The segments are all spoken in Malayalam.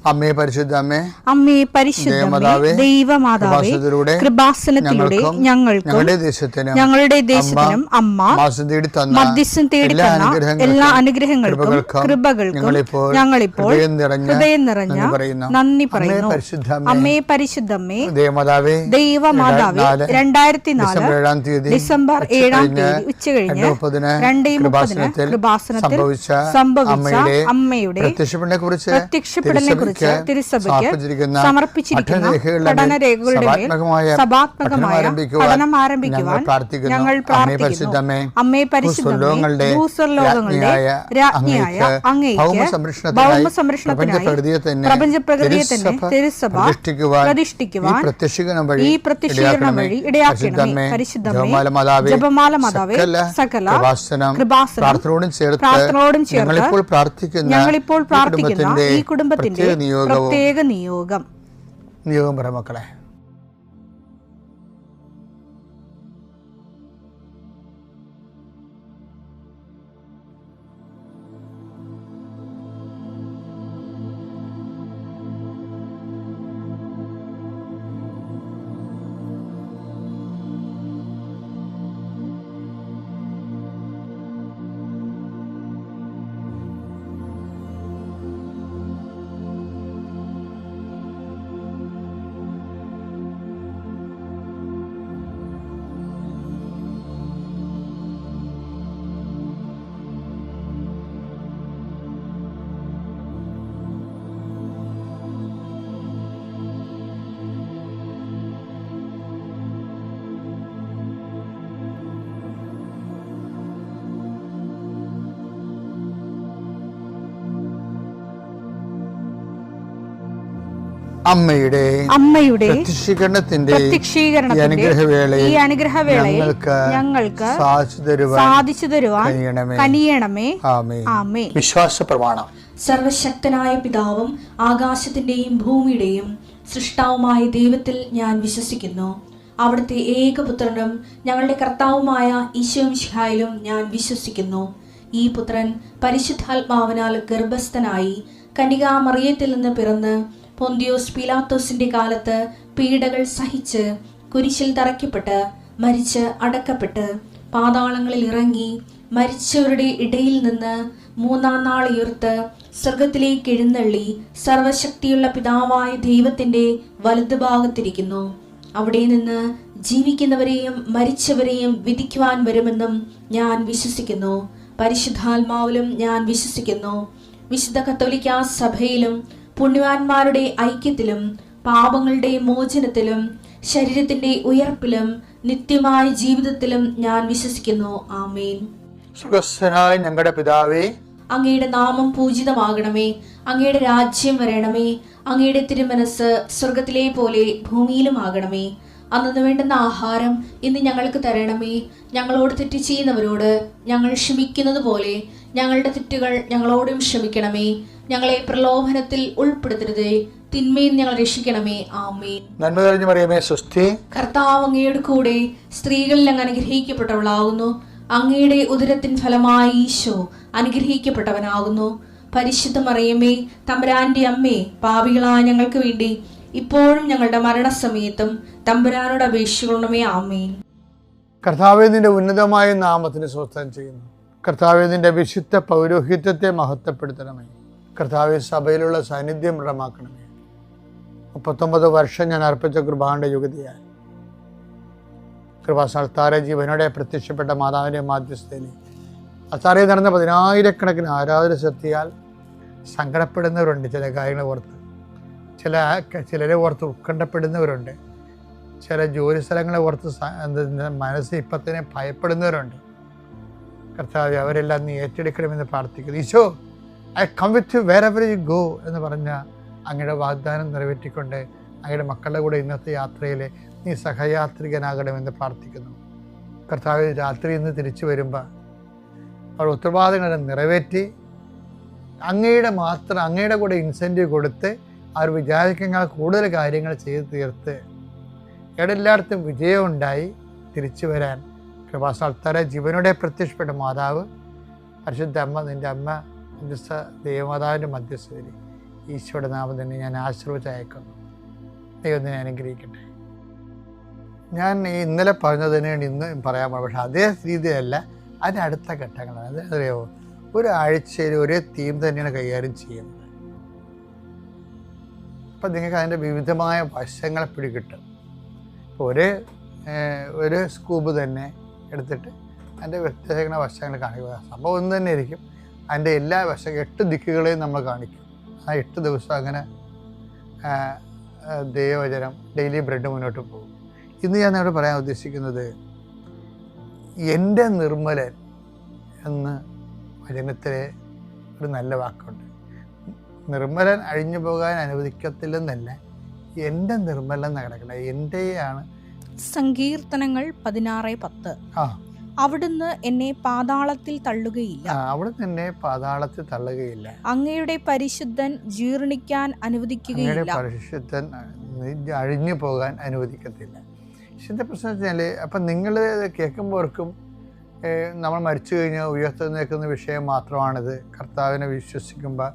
അമ്മേ പരിശുദ്ധ അമ്മേ പരിശുദ്ധ ദൈവമാതാവേ, കൃപാസനത്തിലൂടെ ഞങ്ങൾക്കും ഞങ്ങളുടെ ദേശത്തിനും അമ്മ മധ്യസ്ഥം തേടിത്തന്ന എല്ലാ അനുഗ്രഹങ്ങൾക്കും കൃപകൾക്കും ഞങ്ങളിപ്പോൾ ഹൃദയം നിറഞ്ഞ നന്ദി പറയുന്നു. അമ്മേ പരിശുദ്ധമ്മേ ദൈവമാതാവേ, 2004 ഡിസംബർ 7 ഉച്ചകഴിഞ്ഞ് 2:30 കൃപാസനത്തിൽ സംഭവിച്ച അമ്മയുടെ പ്രത്യക്ഷപ്പെടലിനെ കുറിച്ച് തിരുസഭയ്ക്ക് സമർപ്പിച്ചിരിക്കുന്ന പഠനരേഖകളുടെ മേൽ സഭാത്മകമായ പഠനം ആരംഭിക്കുവാൻ ഞങ്ങൾ പ്രാർത്ഥിക്കുന്നു. അമ്മേ പരിശുദ്ധമേ, ഭൂസ്വർലോകങ്ങളുടെ രാജ്ഞിയായ അങ്ങേയ്ക്ക് ഭൗമസംരക്ഷണത്തിനായി പ്രപഞ്ചപ്രകൃതിയെ തന്നെ തിരുസഭ പ്രതിഷ്ഠിക്കുവാൻ ഈ പ്രത്യക്ഷീകരണം വഴി ഇടയാക്കണമേ. പരിശുദ്ധമേ, ജപമാല മാതാവേ, സകല കൃപാസനം പ്രാർത്ഥനയോടും ചേർത്ത് ഞങ്ങളിപ്പോൾ പ്രാർത്ഥിക്കുന്ന ഈ കുടുംബത്തിന്റെ പ്രത്യേക നിയോഗം പറ മക്കളെ. അമ്മയുടെ പ്രത്യക്ഷീകരണത്തിന്റെ ഈ അനുഗ്രഹവേളയിൽ ഞങ്ങൾക്ക് സാധിച്ചു തരുവാൻ കനിയണമേ. ആമേൻ. വിശ്വാസ പ്രമാണം. സർവശക്തനായ പിതാവും ആകാശത്തിന്റെയും ഭൂമിയുടെയും സൃഷ്ടാവുമായ ദൈവത്തിൽ ഞാൻ വിശ്വസിക്കുന്നു. അവിടുത്തെ ഏകപുത്രനും ഞങ്ങളുടെ കർത്താവുമായ ഈശോ മിശിഹായിലും ഞാൻ വിശ്വസിക്കുന്നു. ഈ പുത്രൻ പരിശുദ്ധാത്മാവിനാൽ ഗർഭസ്ഥനായി കന്യകാമറിയത്തിൽ നിന്ന് പിറന്ന് പൊന്തിയോസ് പീലാത്തോസിന്റെ കാലത്ത് പീഡകൾ സഹിച്ച് കുരിശിൽ തറയ്ക്കപ്പെട്ട് മരിച്ച് അടക്കപ്പെട്ട് പാതാളങ്ങളിൽ ഇറങ്ങി മരിച്ചവരുടെ ഇടയിൽ നിന്ന് 3-ാം നാൾ ഉയർത്ത് സ്വർഗത്തിലേക്ക് എഴുന്നള്ളി സർവശക്തിയുള്ള പിതാവായ ദൈവത്തിന്റെ വലതുഭാഗത്തിരിക്കുന്നു. അവിടെ നിന്ന് ജീവിക്കുന്നവരെയും മരിച്ചവരെയും വിധിക്കുവാൻ വരുമെന്നും ഞാൻ വിശ്വസിക്കുന്നു. പരിശുദ്ധാത്മാവിലും ഞാൻ വിശ്വസിക്കുന്നു. വിശുദ്ധ കത്തോലിക്കാ സഭയിലും പുണ്യവാന്മാരുടെ ഐക്യത്തിലും പാപങ്ങളുടെ മോചനത്തിലും ശരീരത്തിന്റെ ഉയർപ്പിലും നിത്യമായ ജീവിതത്തിലും ഞാൻ വിശ്വസിക്കുന്നു. ആമേൻ. സുഖസ്ഥനായ ഞങ്ങളുടെ പിതാവേ, അങ്ങയുടെ നാമം പൂജിതമാകണമേ. അങ്ങയുടെ രാജ്യം വരണമേ. അങ്ങയുടെ തിരുമനസ് സ്വർഗത്തിലെ പോലെ ഭൂമിയിലും ആകണമേ. അന്നു വേണ്ടുന്ന ആഹാരം ഇന്ന് ഞങ്ങൾക്ക് തരണമേ. ഞങ്ങളോട് തെറ്റ് ചെയ്യുന്നവരോട് ഞങ്ങൾ ക്ഷമിക്കുന്നത് പോലെ ഞങ്ങളുടെ തെറ്റുകൾ ഞങ്ങളോടും ക്ഷമിക്കണമേ. ഞങ്ങളെ പ്രലോഭനത്തിൽ ഉൾപ്പെടുത്തരുതേ, തിന്മയിൽ ഞങ്ങൾ രക്ഷിക്കണമേ. ആമേൻ. നന്മ നിറഞ്ഞ മറിയമേ, സ്വസ്തി. കർത്താവ് അങ്ങയുടെ കൂടെ സ്ത്രീകളിൽ അങ്ങ് അനുഗ്രഹിക്കപ്പെട്ടവളാകുന്നു. അങ്ങയുടെ ഉദരത്തിൻ ഫലമായി ഈശോ അനുഗ്രഹിക്കപ്പെട്ടവനാകുന്നു. പരിശുദ്ധ മറിയമേ, തമ്പുരാന്റെ അമ്മേ, പാപികളായ ഞങ്ങൾക്ക് വേണ്ടി ഇപ്പോഴും ഞങ്ങളുടെ മരണസമയത്തും തമ്പുരാനോട് അപേക്ഷിക്കണമേ. ആമേൻ. കർത്താവേ, നിന്റെ ഉന്നതമായ നാമത്തിന് സ്വസ്ഥം ചെയ്യുന്നു. കർത്താവേ, നിന്റെ വിശുദ്ധ പൗരോഹിത്യത്തെ മഹത്വപ്പെടുത്തണമേ. കർത്താവേ, സഭയിലുള്ള സാന്നിധ്യം ദൃഢമാക്കണമേ. 39 വർഷം ഞാൻ അർപ്പിച്ച കൃപാന്റെ യുഗതിയായി കൃപാസ്ഥാന ജീവനോടെ പ്രത്യക്ഷപ്പെട്ട മാതാവിൻ്റെ മാധ്യസ്ഥയിൽ അത്താറയിൽ നടന്ന 10,000-കണക്കിന് ആരാധന ശക്തിയാൽ സങ്കടപ്പെടുന്നവരുണ്ട്. ചില കാര്യങ്ങൾ ഓർത്ത് ചിലരെ ഓർത്ത് ഉത്കണ്ഠപ്പെടുന്നവരുണ്ട്. ചില ജോലി സ്ഥലങ്ങളെ ഓർത്ത് മനസ്സ് ഇപ്പത്തന്നെ ഭയപ്പെടുന്നവരുണ്ട്. കർത്താവേ, അവരെല്ലാം നീ ഏറ്റെടുക്കണമെന്ന് പ്രാർത്ഥിക്കുന്നു. Eesho, I come with you wherever you go എന്ന് പറഞ്ഞ അങ്ങയുടെ വാഗ്ദാനം നിറവേറ്റിക്കൊണ്ട് അങ്ങയുടെ മക്കളുടെ കൂടെ ഇന്നത്തെ യാത്രയിൽ നീ സഹയാത്രികനാകണമെന്ന് പ്രാർത്ഥിക്കുന്നു. കർത്താവ്, രാത്രി ഇന്ന് തിരിച്ചു വരുമ്പോൾ അവർ ഉത്തരവാദിത്തങ്ങളെ നിറവേറ്റി അങ്ങയുടെ കൂടെ ഇൻസെൻറ്റീവ് കൊടുത്ത് അവർ വിചാരിക്കുന്ന കൂടുതൽ കാര്യങ്ങൾ ചെയ്ത് തീർത്ത് എല്ലായിടത്തും വിജയം ഉണ്ടായി തിരിച്ചു വരാൻ കൃപാസ്ഥാന ജീവനോടെ പ്രത്യക്ഷപ്പെട്ട മാതാവ് പരിശുദ്ധ അമ്മ, നിൻ്റെ അമ്മ മധ്യസ്ഥ ദേവമാതാവിൻ്റെ മധ്യസ്ഥതയിൽ ഈശോയുടെ നാമം തന്നെ ഞാൻ ആശീർവദിച്ചയക്കുന്നു. ദൈവത്തിനെ അനുഗ്രഹിക്കട്ടെ. ഞാൻ ഇന്നലെ പറഞ്ഞത് തന്നെയാണ് ഇന്ന് പറയാൻ പോകുന്നത്. പക്ഷേ അതേ രീതിയല്ല, അതിൻ്റെ അടുത്ത ഘട്ടങ്ങളാണ്. അതറിയാമോ, ഒരാഴ്ചയിൽ ഒരേ തീം തന്നെയാണ് കൈകാര്യം ചെയ്യുന്നത്. അപ്പം നിങ്ങൾക്ക് അതിൻ്റെ വിവിധമായ വശങ്ങളെ പിടികിട്ടും. ഇപ്പോൾ ഒരു സ്കൂബ് തന്നെ എടുത്തിട്ട് അതിൻ്റെ വ്യത്യസ്ത വശങ്ങൾ കാണിക്കുക. സംഭവം ഒന്ന് തന്നെ ആയിരിക്കും. അതിൻ്റെ എല്ലാ 8 ദിക്കുകളെയും നമ്മൾ കാണിക്കും. ആ 8 ദിവസം അങ്ങനെ ദൈവവചനം ഡെയിലി ബ്രെഡ് മുന്നോട്ട് പോകും. ഇന്ന് ഞാൻ നിങ്ങളോട് പറയാൻ ഉദ്ദേശിക്കുന്നത്, എൻ്റെ നിർമ്മലൻ എന്ന് വചനത്തിലെ ഒരു നല്ല വാക്കുണ്ട്. നിർമ്മലൻ അഴിഞ്ഞു പോകാൻ അനുവദിക്കത്തില്ലെന്നല്ല, എൻ്റെ നിർമ്മലൻ എന്ന് കിടക്കണേ എൻ്റെയാണ്. സങ്കീർത്തനങ്ങൾ 16:10. അവിടുന്ന് എന്നെ പാതാളത്തിൽ തള്ളുകയില്ല. അവിടുന്ന് എന്നെ പാതാളത്തിൽ തള്ളുകയില്ല. അങ്ങയുടെ പരിശുദ്ധൻ ജീർണിക്കാൻ അനുവദിക്കുകയില്ല. പരിശുദ്ധൻ അഴിഞ്ഞു പോകാൻ അനുവദിക്കത്തില്ല. ഇതിൻ്റെ പ്രശ്നം വെച്ചാൽ, അപ്പം നിങ്ങൾ കേൾക്കുമ്പോർക്കും നമ്മൾ മരിച്ചു കഴിഞ്ഞാൽ ഉയർത്തെഴുന്നേൽക്കുന്ന വിഷയം മാത്രമാണിത്. കർത്താവിനെ വിശ്വസിക്കുമ്പോൾ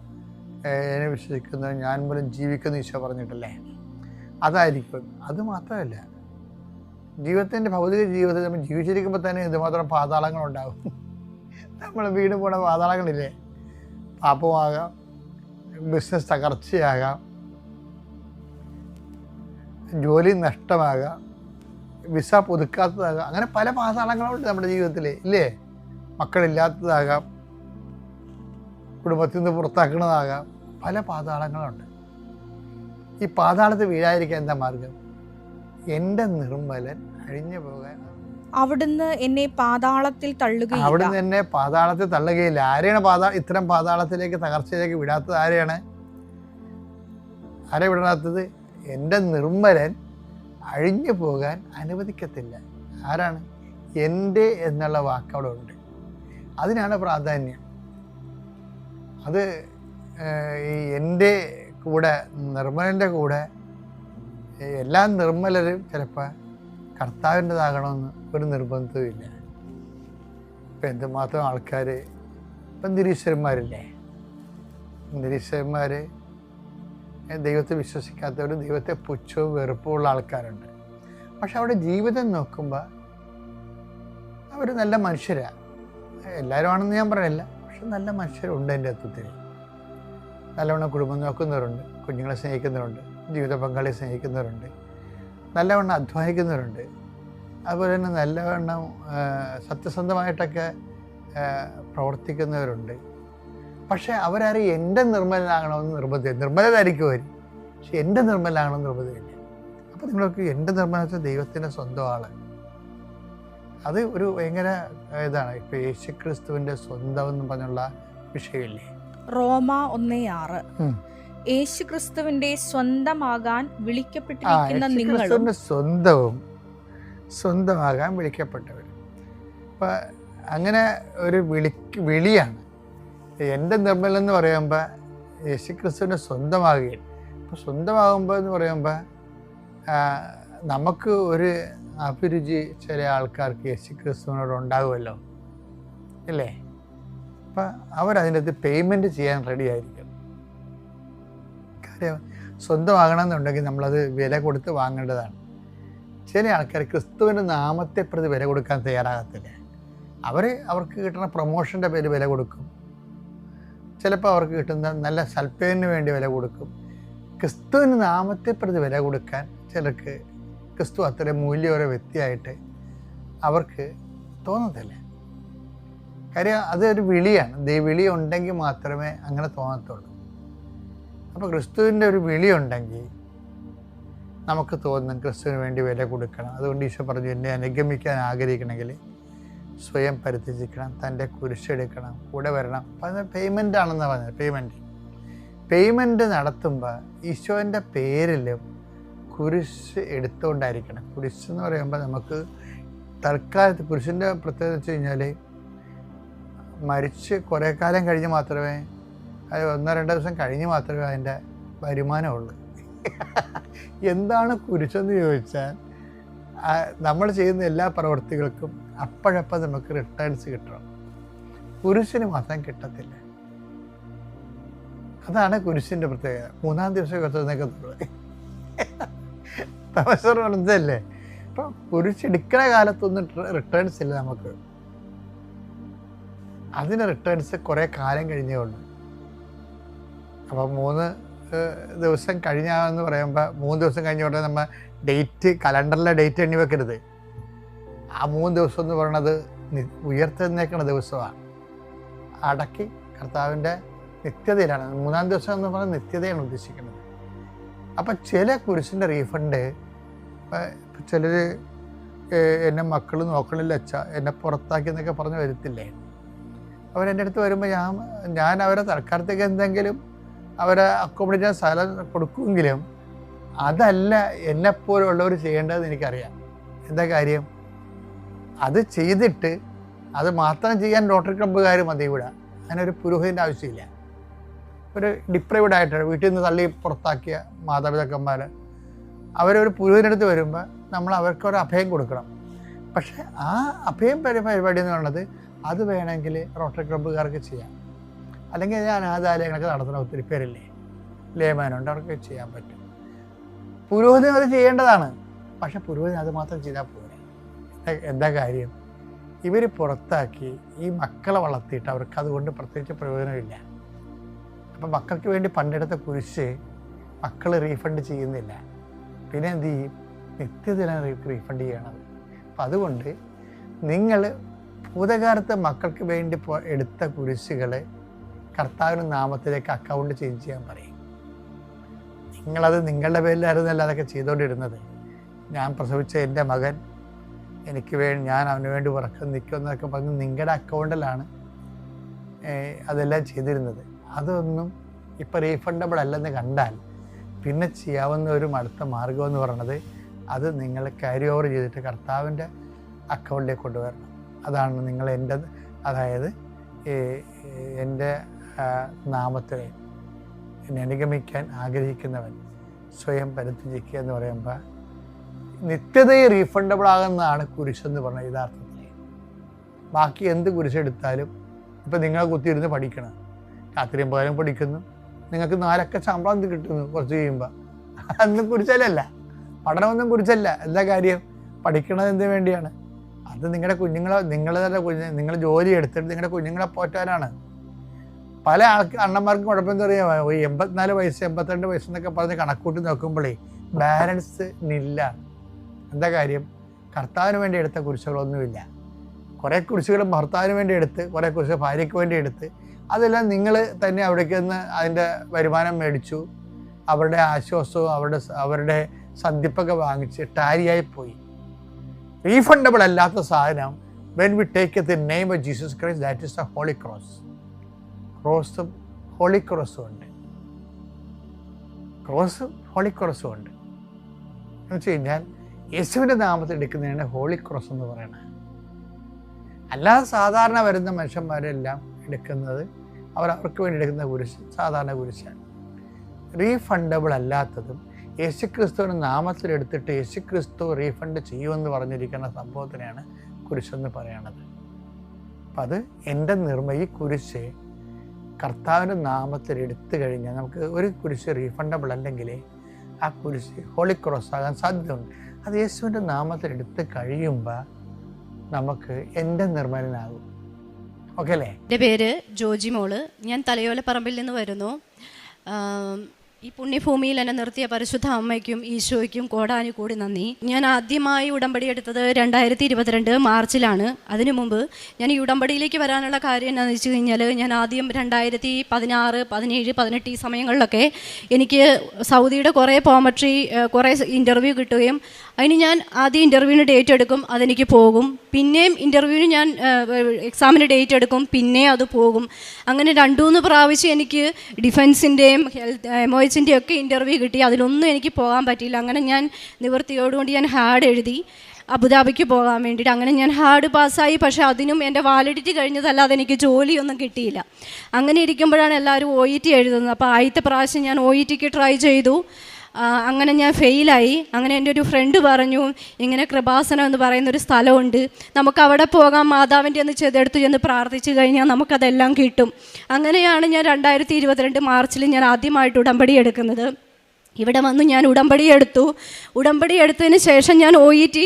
എന്നെ വിശ്വസിക്കുന്നത് ഞാൻ മൂലം ജീവിക്കുന്ന ഈശോ പറഞ്ഞിട്ടല്ലേ, അതായിരിക്കും. അത് മാത്രമല്ല, ജീവിതത്തിൻ്റെ ഭൗതിക ജീവിതത്തിൽ നമ്മൾ ജീവിച്ചിരിക്കുമ്പോൾ തന്നെ എന്തുമാത്രം പാതാളങ്ങളുണ്ടാകും. നമ്മൾ വീട് പോണ പാതാളങ്ങളില്ലേ, പാപമാകാം, ബിസിനസ് തകർച്ചയാകാം, ജോലി നഷ്ടമാകാം, വിസ പുതുക്കാത്തതാകാം, അങ്ങനെ പല പാതാളങ്ങളുണ്ട് നമ്മുടെ ജീവിതത്തിൽ ഇല്ലേ. മക്കളില്ലാത്തതാകാം, കുടുംബത്തിൽ നിന്ന് പുറത്താക്കുന്നതാകാം, പല പാതാളങ്ങളുണ്ട്. ഈ പാതാളത്തിൽ വീഴാതിരിക്കാൻ എന്താ മാർഗം? എൻ്റെ നിർമ്മലൻ അഴിഞ്ഞു പോകാൻ. അവിടുന്ന് എന്നെ പാതാളത്തിൽ തള്ളുകയില്ല. അവിടുന്ന് എന്നെ പാതാളത്തിൽ തള്ളുകയില്ല. ആരെയാണ് ഇത്തരം പാതാളത്തിലേക്ക്, തകർച്ചയിലേക്ക് വിടാത്തത്? ആരെ വിടാത്തത്? എൻ്റെ നിർമ്മലൻ അഴിഞ്ഞു പോകാൻ അനുവദിക്കത്തില്ല. ആരാണ്? എൻ്റെ എന്നുള്ള വാക്ക് അവിടെ ഉണ്ട്. അതിനാണ് പ്രാധാന്യം. അത് ഈ എൻ്റെ കൂടെ, നിർമ്മലൻ്റെ കൂടെ എല്ലാ നിർമ്മലരും ചിലപ്പോൾ കർത്താവിൻ്റെതാകണമെന്ന് ഒരു നിർബന്ധവുമില്ല. ഇപ്പം എന്തുമാത്രം ആൾക്കാർ, ഇപ്പം നിരീശ്വരന്മാരില്ലേ, നിരീശ്വരന്മാർ ദൈവത്തെ വിശ്വസിക്കാത്തവർ, ദൈവത്തെ പുച്ഛവും വെറുപ്പുമുള്ള ആൾക്കാരുണ്ട്. പക്ഷെ അവിടെ ജീവിതം നോക്കുമ്പോൾ അവർ നല്ല മനുഷ്യരാണ്. എല്ലാവരും ആണെന്ന് ഞാൻ പറയില്ല, പക്ഷെ നല്ല മനുഷ്യരുണ്ട് എൻ്റെ അത്വത്തിൽ. നല്ലവണ്ണം കുടുംബം നോക്കുന്നവരുണ്ട്, കുഞ്ഞുങ്ങളെ സ്നേഹിക്കുന്നവരുണ്ട്, ജീവിത പങ്കാളിയെ സ്നേഹിക്കുന്നവരുണ്ട്, നല്ലവണ്ണം അധ്വാനിക്കുന്നവരുണ്ട്, അതുപോലെ തന്നെ നല്ലവണ്ണം സത്യസന്ധമായിട്ടൊക്കെ പ്രവർത്തിക്കുന്നവരുണ്ട്. പക്ഷെ അവരാരും എൻ്റെ നിർമ്മലനാകണമെന്ന് നിർബന്ധമില്ല. നിർമ്മലരായിരിക്കും അവർ, പക്ഷെ എൻ്റെ നിർമ്മലനാകണമെന്ന് നിർബന്ധമില്ല. അപ്പോൾ നിങ്ങൾക്ക് എൻ്റെ നിർമ്മലം ദൈവത്തിൻ്റെ സ്വന്തം ആള്. അത് ഒരു ഭയങ്കര ഇതാണ്. ഇപ്പം യേശുക്രിസ്തുവിൻ്റെ സ്വന്തം എന്ന് പറഞ്ഞുള്ള വിഷയമില്ലേ, റോമ 1:6. യേശുക്രിസ്തുവിന്റെ സ്വന്തമാകാൻ വിളിക്കപ്പെട്ടിരിക്കുന്ന നിങ്ങളും സ്വന്തമാകാൻ വിളിക്കപ്പെട്ടവർ. അപ്പം അങ്ങനെ ഒരു വിളിയാണ് എൻ്റെ നിർമ്മലം എന്ന് പറയുമ്പോൾ യേശുക്രിസ്തുവിൻ്റെ സ്വന്തമാകുകയാണ്. അപ്പോൾ സ്വന്തമാകുമ്പോൾ എന്ന് പറയുമ്പോൾ നമുക്ക് ഒരു അഭിരുചി ചില ആൾക്കാർക്ക് യേശുക്രിസ്തുവിനോട് ഉണ്ടാകുമല്ലോ അല്ലേ. അപ്പം അവരതിൻ്റെ അകത്ത് പേയ്മെൻറ്റ് ചെയ്യാൻ റെഡി ആയിരിക്കും. കാര്യം സ്വന്തമാകണമെന്നുണ്ടെങ്കിൽ നമ്മളത് വില കൊടുത്ത് വാങ്ങേണ്ടതാണ്. ചില ആൾക്കാർ ക്രിസ്തുവിൻ്റെ നാമത്തെ പ്രതി വില കൊടുക്കാൻ തയ്യാറാകത്തില്ല. അവർക്ക് കിട്ടുന്ന പ്രൊമോഷൻ്റെ പേര് വില കൊടുക്കും, ചിലപ്പോൾ അവർക്ക് കിട്ടുന്ന നല്ല സൽപ്പേരിന് വേണ്ടി വില കൊടുക്കും. ക്രിസ്തുവിൻ്റെ നാമത്തെ പ്രതി വില കൊടുക്കാൻ ചിലർക്ക് ക്രിസ്തു അത്ര മൂല്യമൊരു വ്യക്തിയായിട്ട് അവർക്ക് തോന്നത്തില്ല. കാര്യം അതൊരു വിളിയാണ്. വിളി ഉണ്ടെങ്കിൽ മാത്രമേ അങ്ങനെ തോന്നത്തുള്ളൂ. അപ്പോൾ ക്രിസ്തുവിൻ്റെ ഒരു വിളിയുണ്ടെങ്കിൽ നമുക്ക് തോന്നും ക്രിസ്തുവിന് വേണ്ടി വില കൊടുക്കണം. അതുകൊണ്ട് ഈശോ പറഞ്ഞു, എന്നെ അനുഗമിക്കാൻ ആഗ്രഹിക്കണമെങ്കിൽ സ്വയം പരിത്യജിക്കണം, തൻ്റെ കുരിശെടുക്കണം, കൂടെ വരണം. അപ്പം അത് പേയ്മെൻ്റ് ആണെന്നാണ് പറഞ്ഞത്. പേയ്മെൻറ്റ് നടത്തുമ്പോൾ ഈശോൻ്റെ പേരിലും കുരിശ് എടുത്തുകൊണ്ടായിരിക്കണം. കുരിശ് എന്ന് പറയുമ്പോൾ നമുക്ക് തൽക്കാലത്ത് കുരിശിൻ്റെ പ്രത്യേകത വെച്ച് കഴിഞ്ഞാൽ മരിച്ച് കുറേ കാലം കഴിഞ്ഞ് മാത്രമേ, അത് 1-2 ദിവസം കഴിഞ്ഞ് മാത്രമേ അതിൻ്റെ വരുമാനമുള്ളൂ. എന്താണ് കുരിശെന്ന് ചോദിച്ചാൽ, നമ്മൾ ചെയ്യുന്ന എല്ലാ പ്രവൃത്തികൾക്കും അപ്പോഴപ്പം നമുക്ക് റിട്ടേൺസ് കിട്ടണം. കുരിശിന് മാത്രം കിട്ടത്തില്ല. അതാണ് കുരിശിൻ്റെ പ്രത്യേകത. 3-ാം ദിവസം കത്തുന്നേക്കത്തുള്ളൂ. പ്രൊഫസർ പറഞ്ഞതല്ലേ, ഇപ്പം കുരിശെടുക്കണ കാലത്തൊന്നും റിട്ടേൺസ് ഇല്ല നമുക്ക്. അതിന് റിട്ടേൺസ് കുറേ കാലം കഴിഞ്ഞേ ഉള്ളൂ. അപ്പം 3 ദിവസം കഴിഞ്ഞാന്ന് പറയുമ്പോൾ 3 ദിവസം കഴിഞ്ഞ ഉടനെ നമ്മൾ ഡേറ്റ്, കലണ്ടറിലെ ഡേറ്റ് എണ്ണി വെക്കരുത്. ആ 3 ദിവസം എന്ന് പറയുന്നത് ഉയർത്തെഴുന്നേൽക്കുന്ന ദിവസമാണ്. അടക്കി കർത്താവിൻ്റെ നിത്യതയിലാണ്. 3-ാം ദിവസം എന്ന് പറയുന്നത് നിത്യതയാണ് ഉദ്ദേശിക്കുന്നത്. അപ്പം ചില കുരിശിൻ്റെ റീഫണ്ട്, ചിലർ എന്നെ മക്കൾ നോക്കണില്ല അച്ഛാ, എന്നെ പുറത്താക്കി എന്നൊക്കെ പറഞ്ഞ് വരത്തില്ലേ. അവരെൻ്റെ അടുത്ത് വരുമ്പോൾ ഞാൻ അവരെ തൽക്കാലത്തേക്ക് എന്തെങ്കിലും അവരെ അക്കോമഡേറ്റ് ചെയ്യാൻ സ്ഥലം കൊടുക്കുമെങ്കിലും അതല്ല എന്നെപ്പോലുള്ളവർ ചെയ്യേണ്ടതെന്ന് എനിക്കറിയാം. എന്താ കാര്യം? അത് ചെയ്തിട്ട് അത് മാത്രം ചെയ്യാൻ റോട്ടറി ക്ലബ്ബുകാർ മതി ഇവിടെ. അതിനൊരു പുരോഹിതൻ്റെ ആവശ്യമില്ല. ഒരു ഡിപ്രൈവ്ഡ് ആയിട്ട് വീട്ടിൽ നിന്ന് തള്ളി പുറത്താക്കിയ മാതാപിതാക്കന്മാർ അവരൊരു പുരോഹിതനടുത്ത് വരുമ്പോൾ നമ്മൾ അവർക്കൊരു അഭയം കൊടുക്കണം. പക്ഷേ ആ അഭയം പരിപാടി എന്ന് പറയുന്നത് അത് വേണമെങ്കിൽ റോട്ടറി ക്ലബ്ബുകാർക്ക് ചെയ്യാം. അല്ലെങ്കിൽ ഞാൻ അനാഥാലയങ്ങളൊക്കെ നടത്തുന്ന ഒത്തിരി പേരില്ലേ, ലേമാനുണ്ട്, അവർക്ക് ചെയ്യാൻ പറ്റും. പുരോഹിതൻ അത് ചെയ്യേണ്ടതാണ്. പക്ഷെ പുരോഹിതൻ അത് മാത്രം ചെയ്താൽ പോരെ. എന്താ കാര്യം? ഇവർ പുറത്താക്കി ഈ മക്കളെ വളർത്തിയിട്ട് അവർക്ക് അതുകൊണ്ട് പ്രത്യേകിച്ച് പ്രയോജനമില്ല. അപ്പം മക്കൾക്ക് വേണ്ടി പണ്ടെടുത്ത കുരിശ് മക്കൾ റീഫണ്ട് ചെയ്യുന്നില്ല. പിന്നെ എന്ത് ചെയ്യും? നിത്യത്തിലാണ് റീഫണ്ട് ചെയ്യണത്. അപ്പം അതുകൊണ്ട് നിങ്ങൾ ഭൂതകാലത്ത് മക്കൾക്ക് വേണ്ടി എടുത്ത കുരിശുകൾ കർത്താവിൻ്റെ നാമത്തിലേക്ക് അക്കൗണ്ട് ചേഞ്ച് ചെയ്യാൻ പറയും. നിങ്ങളത് നിങ്ങളുടെ പേരിലായിരുന്നല്ല അതൊക്കെ ചെയ്തുകൊണ്ടിരുന്നത്. ഞാൻ പ്രസവിച്ച എൻ്റെ മകൻ ഞാൻ അവന് വേണ്ടി ഉറക്കം നിൽക്കുമെന്നൊക്കെ പറഞ്ഞ് നിങ്ങളുടെ അക്കൗണ്ടിലാണ് അതെല്ലാം ചെയ്തിരുന്നത്. അതൊന്നും ഇപ്പോൾ റീഫണ്ടബിൾ അല്ലെന്ന് കണ്ടാൽ പിന്നെ ചെയ്യാവുന്ന ഒരു അടുത്ത മാർഗമെന്ന് പറയുന്നത് അത് നിങ്ങൾ ക്യാരി ഓവർ ചെയ്തിട്ട് കർത്താവിൻ്റെ അക്കൗണ്ടിലേക്ക് കൊണ്ടുവരണം. അതാണ് നിങ്ങൾ അതായത് എൻ്റെ നാമത്തിൽ എന്നെ അനുഗമിക്കാൻ ആഗ്രഹിക്കുന്നവൻ സ്വയം പരിത്യജിക്കുക എന്ന് പറയുമ്പോൾ നിത്യതയെ റീഫണ്ടബിൾ ആകുന്നതാണ് കുരിശെന്ന് പറഞ്ഞാൽ യഥാർത്ഥത്തിൽ. ബാക്കി എന്ത് കുരിശെടുത്താലും ഇപ്പം നിങ്ങൾ കുത്തിയിരുന്ന് പഠിക്കണം, രാത്രിയും പകലും പഠിക്കുന്നു, നിങ്ങൾക്ക് 4 അക്ക ശമ്പളം കിട്ടുന്നു കുറച്ച് കഴിയുമ്പോൾ. അതൊന്നും കുരിശല്ല, പഠനമൊന്നും കുരിശല്ല. എന്താ കാര്യം? പഠിക്കണത് എന്തിനു വേണ്ടിയാണ്? അത് നിങ്ങളുടെ നിങ്ങൾ ജോലി എടുത്തിട്ട് നിങ്ങളുടെ കുഞ്ഞുങ്ങളെ പോറ്റാനാണ്. പല അണ്ണന്മാർക്കും കുഴപ്പമെന്ന് പറയാം, 84 വയസ്സ് 82 വയസ്സെന്നൊക്കെ പറഞ്ഞ് കണക്കൂട്ടി നോക്കുമ്പോഴേ ബാലൻസ് ഇല്ല. എന്താ കാര്യം? കർത്താവിന് വേണ്ടി എടുത്ത കുരിശുകളൊന്നുമില്ല. കുറേ കുരിശുകൾ ഭർത്താവിന് വേണ്ടി എടുത്ത്, കുറേ കുരിശ് ഭാര്യയ്ക്ക് വേണ്ടി എടുത്ത്, അതെല്ലാം നിങ്ങൾ തന്നെ അവിടേക്ക് നിന്ന് അതിൻ്റെ വരുമാനം മേടിച്ചു, അവരുടെ ആശ്വാസവും അവരുടെ സന്ധിപ്പൊക്കെ വാങ്ങിച്ച് ടാരിയായി പോയി. റീഫണ്ടബിൾ അല്ലാത്ത സാധനം when we take the name of Jesus Christ, that is the Holy Cross. ക്രോസും ഹോളി ക്രോസും ഉണ്ട്. ക്രോസും ഹോളി ക്രോസും ഉണ്ട് എന്ന് വെച്ച് കഴിഞ്ഞാൽ യേശുവിൻ്റെ നാമത്തിൽ എടുക്കുന്നതിനാണ് ഹോളി ക്രോസ് എന്ന് പറയുന്നത്. അല്ലാതെ സാധാരണ വരുന്ന മനുഷ്യന്മാരെല്ലാം എടുക്കുന്നത് അവർക്ക് വേണ്ടി എടുക്കുന്ന കുരിശ് സാധാരണ കുരിശാണ്. റീഫണ്ടബിൾ അല്ലാത്തതും യേശുക്രിസ്തുവിൻ്റെ നാമത്തിലെടുത്തിട്ട് യേശുക്രിസ്തു റീഫണ്ട് ചെയ്യുമെന്ന് പറഞ്ഞിരിക്കുന്ന സംഭവത്തിനെയാണ് കുരിശെന്ന് പറയണത്. അപ്പം അത് എൻ്റെ ഈ കുരിശ് കർത്താവിൻ്റെ നാമത്തിൽ എടുത്തു കഴിഞ്ഞാൽ നമുക്ക് ഒരു കുരിശ് റീഫണ്ടബിൾ അല്ലെങ്കിൽ ആ കുരിശ് ഹോളി ക്രോസ് ആകാൻ സാധ്യതയുണ്ട്. അത് യേശുവിൻ്റെ നാമത്തിൽ എടുത്ത് കഴിയുമ്പോൾ നമുക്ക് എൻ്റെ നിർമ്മലനാകും. ഓക്കെ അല്ലേ? എൻ്റെ പേര് ജോജി മോള്. ഞാൻ തലയോലപ്പറമ്പിൽ നിന്ന് വരുന്നു. ഈ പുണ്യഭൂമിയിൽ എന്നെ നിർത്തിയ പരിശുദ്ധ അമ്മയ്ക്കും ഈശോയ്ക്കും കോടാനുകൂടി നന്ദി. ഞാൻ ആദ്യമായി ഉടമ്പടി എടുത്തത് 2022 മാർച്ചിലാണ്. അതിനു മുമ്പ് ഞാൻ ഈ ഉടമ്പടിയിലേക്ക് വരാനുള്ള കാര്യം എന്താണെന്ന് വെച്ച് കഴിഞ്ഞാൽ, ഞാൻ ആദ്യം 2016, 17, 18 ഈ സമയങ്ങളിലൊക്കെ എനിക്ക് സൗദിയുടെ കുറേ പോമട്രി കുറേ ഇൻ്റർവ്യൂ കിട്ടുകയും അതിന് ഞാൻ ആദ്യം ഇൻ്റർവ്യൂവിന് ഡേറ്റ് എടുക്കും, അതെനിക്ക് പോകും. പിന്നെയും ഇൻ്റർവ്യൂവിന് ഞാൻ എക്സാമിന് ഡേറ്റ് എടുക്കും, പിന്നെയും അത് പോകും. അങ്ങനെ 2-3 പ്രാവശ്യം എനിക്ക് ഡിഫൻസിൻ്റെയും MOHൻ്റെയും ഒക്കെ ഇൻ്റർവ്യൂ കിട്ടി. അതിലൊന്നും എനിക്ക് പോകാൻ പറ്റിയില്ല. അങ്ങനെ ഞാൻ നിവൃത്തിയോടുകൂടി ഞാൻ ഹാർഡ് എഴുതി അബുദാബിക്ക് പോകാൻ വേണ്ടിയിട്ട്. അങ്ങനെ ഞാൻ ഹാർഡ് പാസ്സായി. പക്ഷേ അതിനും എൻ്റെ വാലിഡിറ്റി കഴിഞ്ഞതല്ലാതെ എനിക്ക് ജോലിയൊന്നും കിട്ടിയില്ല. അങ്ങനെ ഇരിക്കുമ്പോഴാണ് എല്ലാവരും OET എഴുതുന്നത്. അപ്പോൾ ആദ്യത്തെ പ്രാവശ്യം ഞാൻ OETക്ക് ട്രൈ ചെയ്തു. അങ്ങനെ ഞാൻ ഫെയിലായി. അങ്ങനെ എൻ്റെ ഒരു ഫ്രണ്ട് പറഞ്ഞു, ഇങ്ങനെ കൃപാസനം എന്ന് പറയുന്നൊരു സ്ഥലമുണ്ട്, നമുക്ക് അവിടെ പോകാം, മാതാവിൻ്റെ ഒന്ന് ചെതെടുത്ത് ചെന്ന് പ്രാർത്ഥിച്ചു കഴിഞ്ഞാൽ നമുക്കതെല്ലാം കിട്ടും. അങ്ങനെയാണ് ഞാൻ 2022 മാർച്ചിൽ ഞാൻ ആദ്യമായിട്ട് ഉടമ്പടി എടുക്കുന്നത്. ഇവിടെ വന്ന് ഞാൻ ഉടമ്പടി എടുത്തതിന് ശേഷം ഞാൻ OET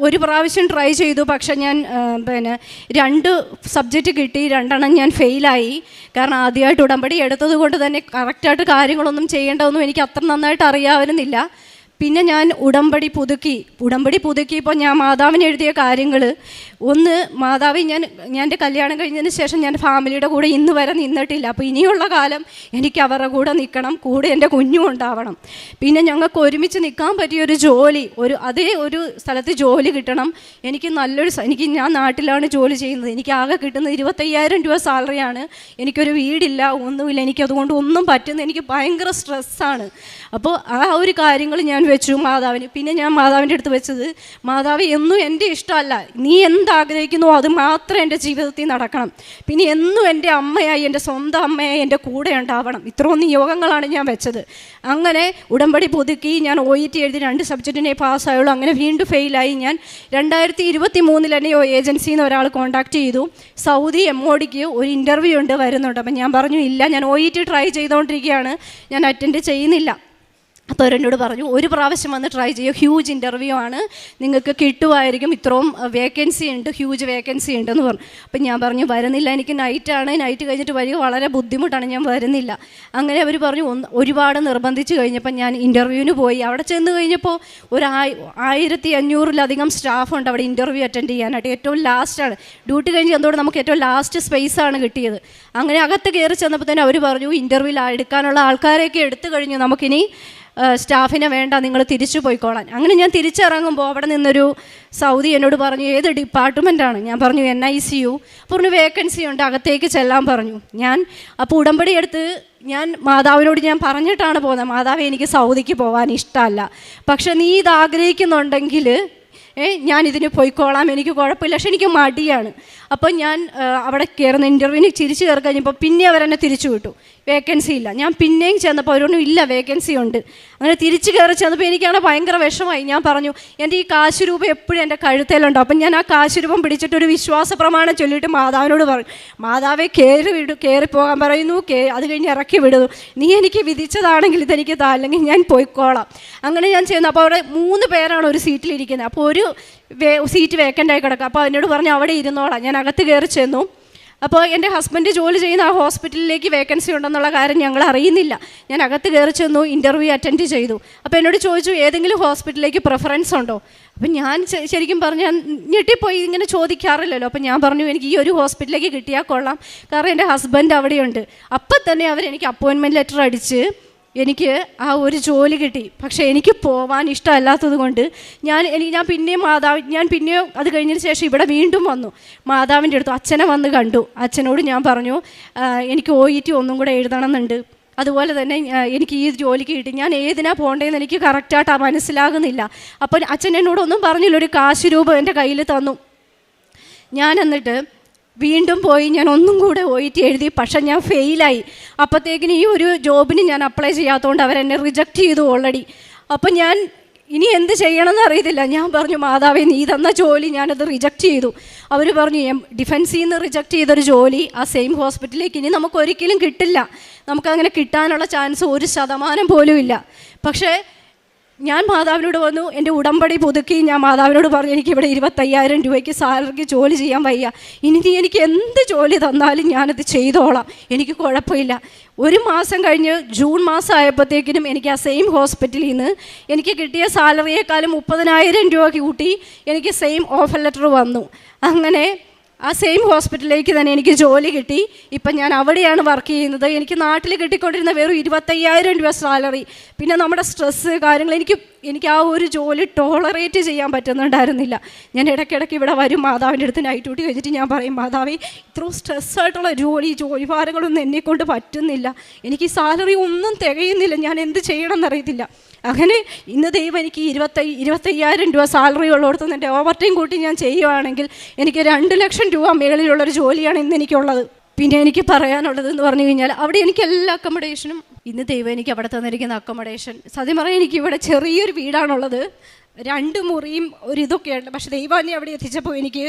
ഒരു പ്രാവശ്യം ട്രൈ ചെയ്തു. പക്ഷെ ഞാൻ 2 സബ്ജക്റ്റ് കിട്ടി, 2 ഞാൻ ഫെയിലായി. കാരണം ആദ്യമായിട്ട് ഉടമ്പടി എടുത്തത് കൊണ്ട് തന്നെ കറക്റ്റായിട്ട് കാര്യങ്ങളൊന്നും ചെയ്യേണ്ടതൊന്നും എനിക്ക് അത്ര നന്നായിട്ട് അറിയാവുന്നില്ല. പിന്നെ ഞാൻ ഉടമ്പടി പുതുക്കിയപ്പോൾ ഞാൻ മാതാവിന് എഴുതിയ കാര്യങ്ങൾ, ഒന്ന്, മാതാവ് ഞാൻ എൻ്റെ കല്യാണം കഴിഞ്ഞതിന് ശേഷം ഞാൻ ഫാമിലിയുടെ കൂടെ ഇന്ന് വരെ നിന്നിട്ടില്ല. അപ്പോൾ ഇനിയുള്ള കാലം എനിക്ക് അവരുടെ കൂടെ നിൽക്കണം, കൂടെ എൻ്റെ കുഞ്ഞും ഉണ്ടാവണം. പിന്നെ ഞങ്ങൾക്ക് ഒരുമിച്ച് നിൽക്കാൻ പറ്റിയൊരു ജോലി, അതേ ഒരു സ്ഥലത്ത് ജോലി കിട്ടണം. എനിക്ക് ഞാൻ നാട്ടിലാണ് ജോലി ചെയ്യുന്നത്, എനിക്ക് ആകെ കിട്ടുന്നത് 25,000 രൂപ സാലറിയാണ്. എനിക്കൊരു വീടില്ല, ഒന്നുമില്ല, എനിക്കതുകൊണ്ട് ഒന്നും പറ്റുന്ന, എനിക്ക് ഭയങ്കര സ്ട്രെസ്സാണ്. അപ്പോൾ ആ ഒരു കാര്യങ്ങൾ ഞാൻ വെച്ചു മാതാവിന്. പിന്നെ ഞാൻ മാതാവിൻ്റെ അടുത്ത് വെച്ചത്, മാതാവ് എന്നും എൻ്റെ ഇഷ്ടമല്ല, നീ എന്താഗ്രഹിക്കുന്നോ അത് മാത്രം എൻ്റെ ജീവിതത്തിൽ നടക്കണം. പിന്നെ എന്നും എൻ്റെ അമ്മയായി, എൻ്റെ സ്വന്തം അമ്മയായി എൻ്റെ കൂടെ ഉണ്ടാവണം. ഇത്രയും നിയോഗങ്ങളാണ് ഞാൻ വെച്ചത്. അങ്ങനെ ഉടമ്പടി പുതുക്കി ഞാൻ OET എഴുതി 2 സബ്ജക്റ്റിനെ പാസ്സായുള്ളൂ. അങ്ങനെ വീണ്ടും ഫെയിലായി. ഞാൻ 2023 എന്നെ ഏജൻസിയിൽ നിന്ന് ഒരാൾ കോൺടാക്ട് ചെയ്തു, സൗദി MODക്ക് ഒരു ഇൻ്റർവ്യൂ വരുന്നുണ്ട്. അപ്പം ഞാൻ പറഞ്ഞു, ഇല്ല, ഞാൻ OET ട്രൈ ചെയ്തുകൊണ്ടിരിക്കുകയാണ്, ഞാൻ അറ്റൻഡ് ചെയ്യുന്നില്ല. അപ്പോൾ അവരെന്നോട് പറഞ്ഞു, ഒരു പ്രാവശ്യം വന്ന് ട്രൈ ചെയ്യുക, ഹ്യൂജ് ഇൻ്റർവ്യൂ ആണ്, നിങ്ങൾക്ക് കിട്ടുമായിരിക്കും, ഇത്രയും വേക്കൻസി ഉണ്ട്, ഹ്യൂജ് വേക്കൻസി ഉണ്ടെന്ന് പറഞ്ഞു. അപ്പം ഞാൻ പറഞ്ഞു, വരുന്നില്ല, എനിക്ക് നൈറ്റ് കഴിഞ്ഞിട്ട് വരിക വളരെ ബുദ്ധിമുട്ടാണ്, ഞാൻ വരുന്നില്ല. അങ്ങനെ അവർ പറഞ്ഞു, ഒരുപാട് നിർബന്ധിച്ച് കഴിഞ്ഞപ്പോൾ ഞാൻ ഇൻ്റർവ്യൂവിന് പോയി. അവിടെ ചെന്ന് കഴിഞ്ഞപ്പോൾ 1500-ലധികം സ്റ്റാഫുണ്ട് അവിടെ ഇൻ്റർവ്യൂ അറ്റൻഡ് ചെയ്യാനായിട്ട്. ഏറ്റവും ലാസ്റ്റാണ് ഡ്യൂട്ടി കഴിഞ്ഞ് എന്തുകൊണ്ട് നമുക്ക് ഏറ്റവും ലാസ്റ്റ് സ്പേസാണ് കിട്ടിയത്. അങ്ങനെ അകത്ത് കയറി ചെന്നപ്പോൾ തന്നെ അവർ പറഞ്ഞു, ഇൻ്റർവ്യൂവിൽ എടുക്കാനുള്ള ആൾക്കാരെയൊക്കെ എടുത്തു കഴിഞ്ഞു, നമുക്കിനി സ്റ്റാഫിനെ വേണ്ട, നിങ്ങൾ തിരിച്ചു പോയിക്കോളാൻ. അങ്ങനെ ഞാൻ തിരിച്ചിറങ്ങുമ്പോൾ അവിടെ നിന്നൊരു സൗദി എന്നോട് പറഞ്ഞു, ഏത് ഡിപ്പാർട്ട്മെൻറ്റാണ്? ഞാൻ പറഞ്ഞു NICU. പറഞ്ഞു വേക്കൻസി ഉണ്ട്, അകത്തേക്ക് ചെല്ലാൻ പറഞ്ഞു. അപ്പോൾ ഉടമ്പടി എടുത്ത് ഞാൻ മാതാവിനോട് ഞാൻ പറഞ്ഞിട്ടാണ് പോകുന്നത്, മാതാവ് എനിക്ക് സൗദിക്ക് പോകാൻ ഇഷ്ടമല്ല, പക്ഷെ നീ ഇത് ആഗ്രഹിക്കുന്നുണ്ടെങ്കിൽ ഞാനിതിന് പോയിക്കോളാം, എനിക്ക് കുഴപ്പമില്ല, പക്ഷെ എനിക്ക് മടിയാണ്. അപ്പോൾ ഞാൻ അവിടെ കയറുന്ന ഇൻ്റർവ്യൂവിന് തിരിച്ചു കയറി കഴിഞ്ഞപ്പോൾ പിന്നെ അവരെന്നെ തിരിച്ചു വിട്ടു, വേക്കൻസി ഇല്ല. ഞാൻ പിന്നെയും ചെന്നപ്പോൾ അവരൊന്നും ഇല്ല, വേക്കൻസി ഉണ്ട്. അങ്ങനെ തിരിച്ചു കയറി ചെന്നപ്പോൾ എനിക്കാണ് ഭയങ്കര വിഷമമായി. ഞാൻ പറഞ്ഞു, എൻ്റെ ഈ കാശ് രൂപ എപ്പോഴും എൻ്റെ കഴുത്തേലുണ്ടോ. അപ്പം ഞാൻ ആ കാശ് രൂപം പിടിച്ചിട്ടൊരു വിശ്വാസ പ്രമാണം ചൊല്ലിയിട്ട് മാതാവിനോട് പറഞ്ഞു, മാതാവെ കയറി പോകാൻ പറയുന്നു, അത് കഴിഞ്ഞ് ഇറക്കി വിടുന്നു, നീ എനിക്ക് വിധിച്ചതാണെങ്കിൽ ഇതെനിക്ക് താ, അല്ലെങ്കിൽ ഞാൻ പോയിക്കോളാം. അങ്ങനെ ഞാൻ ചെയ്യുന്നു. അപ്പോൾ അവിടെ 3 പേരാണ് ഒരു സീറ്റിലിരിക്കുന്നത്. അപ്പോൾ ഒരു സീറ്റ് വേക്കൻ്റായി കിടക്കുക. അപ്പോൾ എന്നോട് പറഞ്ഞു, അവിടെ ഇരുന്നോളാം. ഞാൻ അകത്ത് കയറി ചെന്നു. അപ്പോൾ എൻ്റെ ഹസ്ബൻഡ് ജോലി ചെയ്യുന്ന ആ ഹോസ്പിറ്റലിലേക്ക് വേക്കൻസി ഉണ്ടെന്നുള്ള കാര്യം ഞങ്ങൾ അറിയുന്നില്ല. ഞാൻ അകത്ത് കയറി ചെന്നു, ഇൻ്റർവ്യൂ അറ്റൻഡ് ചെയ്തു. അപ്പോൾ എന്നോട് ചോദിച്ചു, ഏതെങ്കിലും ഹോസ്പിറ്റലിലേക്ക് പ്രിഫറൻസ് ഉണ്ടോ? അപ്പം ഞാൻ ശരിക്കും പറഞ്ഞാൽ ഞെട്ടിപ്പോയി, ഇങ്ങനെ ചോദിക്കാറില്ലല്ലോ. അപ്പം ഞാൻ പറഞ്ഞു, എനിക്ക് ഈ ഒരു ഹോസ്പിറ്റലിലേക്ക് കിട്ടിയാൽ കൊള്ളാം, കാരണം എൻ്റെ ഹസ്ബൻഡ് അവിടെയുണ്ട്. അപ്പം തന്നെ അവരെനിക്ക് അപ്പോയിൻമെൻറ്റ് ലെറ്റർ അടിച്ച് എനിക്ക് ആ ഒരു ജോലി കിട്ടി. പക്ഷേ എനിക്ക് പോവാൻ ഇഷ്ടമല്ലാത്തത് കൊണ്ട് ഞാൻ പിന്നെയും അത് കഴിഞ്ഞതിന് ശേഷം ഇവിടെ വീണ്ടും വന്നു, മാതാവിൻ്റെ അടുത്ത് അച്ഛനെ വന്ന് കണ്ടു. അച്ഛനോട് ഞാൻ പറഞ്ഞു, എനിക്ക് OET ഒന്നും കൂടെ എഴുതണമെന്നുണ്ട്, അതുപോലെ തന്നെ എനിക്ക് ഈ ജോലിക്ക് കിട്ടി, ഞാൻ ഏതിനാ പോകേണ്ടതെന്ന് എനിക്ക് കറക്റ്റായിട്ട് മനസ്സിലാകുന്നില്ല. അപ്പം അച്ഛൻ എന്നോടൊന്നും പറഞ്ഞില്ല, ഒരു കാശ് രൂപ എൻ്റെ കയ്യിൽ തന്നു. ഞാൻ എന്നിട്ട് വീണ്ടും പോയി ഞാൻ ഒന്നും കൂടെ OET എഴുതി. പക്ഷെ ഞാൻ ഫെയിലായി. അപ്പോഴത്തേക്കിന് ഈ ഒരു ജോബിന് ഞാൻ അപ്ലൈ ചെയ്യാത്തതുകൊണ്ട് അവരെന്നെ റിജക്റ്റ് ചെയ്തു ഓൾറെഡി. അപ്പം ഞാൻ ഇനി എന്ത് ചെയ്യണമെന്ന് അറിയത്തില്ല. ഞാൻ പറഞ്ഞു, മാതാവേ, നീ തന്ന ജോലി ഞാനത് റിജക്റ്റ് ചെയ്തു. അവർ പറഞ്ഞു, ഡിഫൻസിൽ നിന്ന് റിജക്റ്റ് ചെയ്തൊരു ജോലി ആ സെയിം ഹോസ്പിറ്റലിലേക്ക് ഇനി നമുക്കൊരിക്കലും കിട്ടില്ല, നമുക്കങ്ങനെ കിട്ടാനുള്ള ചാൻസ് 1% പോലും ഇല്ല. പക്ഷേ ഞാൻ മാതാവിനോട് വന്നു, എൻ്റെ ഉടമ്പടി പുതുക്കി ഞാൻ മാതാവിനോട് പറഞ്ഞു, എനിക്കിവിടെ 25,000 രൂപയ്ക്ക് സാലറിക്ക് ജോലി ചെയ്യാൻ വയ്യ, ഇനി നീ എനിക്ക് എന്ത് ജോലി തന്നാലും ഞാനത് ചെയ്തോളാം, എനിക്ക് കുഴപ്പമില്ല. 1 മാസം കഴിഞ്ഞ് ജൂൺ മാസം ആയപ്പോഴത്തേക്കിനും എനിക്ക് ആ സെയിം ഹോസ്പിറ്റലിൽ നിന്ന് എനിക്ക് കിട്ടിയ സാലറിയേക്കാളും 30,000 രൂപ കൂട്ടി എനിക്ക് സെയിം ഓഫർ ലെറ്റർ വന്നു. അങ്ങനെ ആ സെയിം ഹോസ്പിറ്റലിലേക്ക് തന്നെ എനിക്ക് ജോലി കിട്ടി. ഇപ്പം ഞാൻ അവിടെയാണ് വർക്ക് ചെയ്യുന്നത്. എനിക്ക് നാട്ടിൽ കിട്ടിക്കൊണ്ടിരുന്ന വെറും 25,000 രൂപ സാലറി, പിന്നെ നമ്മുടെ സ്ട്രെസ്സ് കാര്യങ്ങൾ, എനിക്ക് ആ ഒരു ജോലി ടോളറേറ്റ് ചെയ്യാൻ പറ്റുന്നുണ്ടായിരുന്നില്ല. ഞാൻ ഇടയ്ക്കിടയ്ക്ക് ഇവിടെ വരും, മാതാവിൻ്റെ അടുത്ത് നൈറ്റ് ഡ്യൂട്ടി കഴിഞ്ഞിട്ട് ഞാൻ പറയും, മാതാവേ, ഇത്രയും സ്ട്രെസ്സായിട്ടുള്ള ജോലി ഭാരങ്ങളൊന്നും എന്നെക്കൊണ്ട് പറ്റുന്നില്ല, എനിക്ക് ഈ സാലറി ഒന്നും തികയുന്നില്ല, ഞാൻ എന്ത് ചെയ്യണം എന്നറിയത്തില്ല. അങ്ങനെ ഇന്ന് ദൈവം എനിക്ക് 25,000 രൂപ സാലറി ഉള്ളിടത്തുനിന്ന് എൻ്റെ ഓവർ ടൈം കൂട്ടി ഞാൻ ചെയ്യുവാണെങ്കിൽ എനിക്ക് 2 ലക്ഷം രൂപ മേളിലുള്ളൊരു ജോലിയാണ് ഇന്ന് എനിക്കുള്ളത്. പിന്നെ എനിക്ക് പറയാനുള്ളതെന്ന് പറഞ്ഞു കഴിഞ്ഞാൽ അവിടെ എനിക്ക് എല്ലാ അക്കോമഡേഷനും, ഇന്ന് ദൈവം എനിക്ക് അവിടെ തന്നിരിക്കുന്ന അക്കോമഡേഷൻ, സത്യം പറയാൻ എനിക്ക് ഇവിടെ ചെറിയൊരു വീടാണുള്ളത്, 2 മുറിയും ഒരു ഇതൊക്കെയുണ്ട്. പക്ഷെ ദൈവം എന്നെ അവിടെ എത്തിച്ചപ്പോൾ എനിക്ക്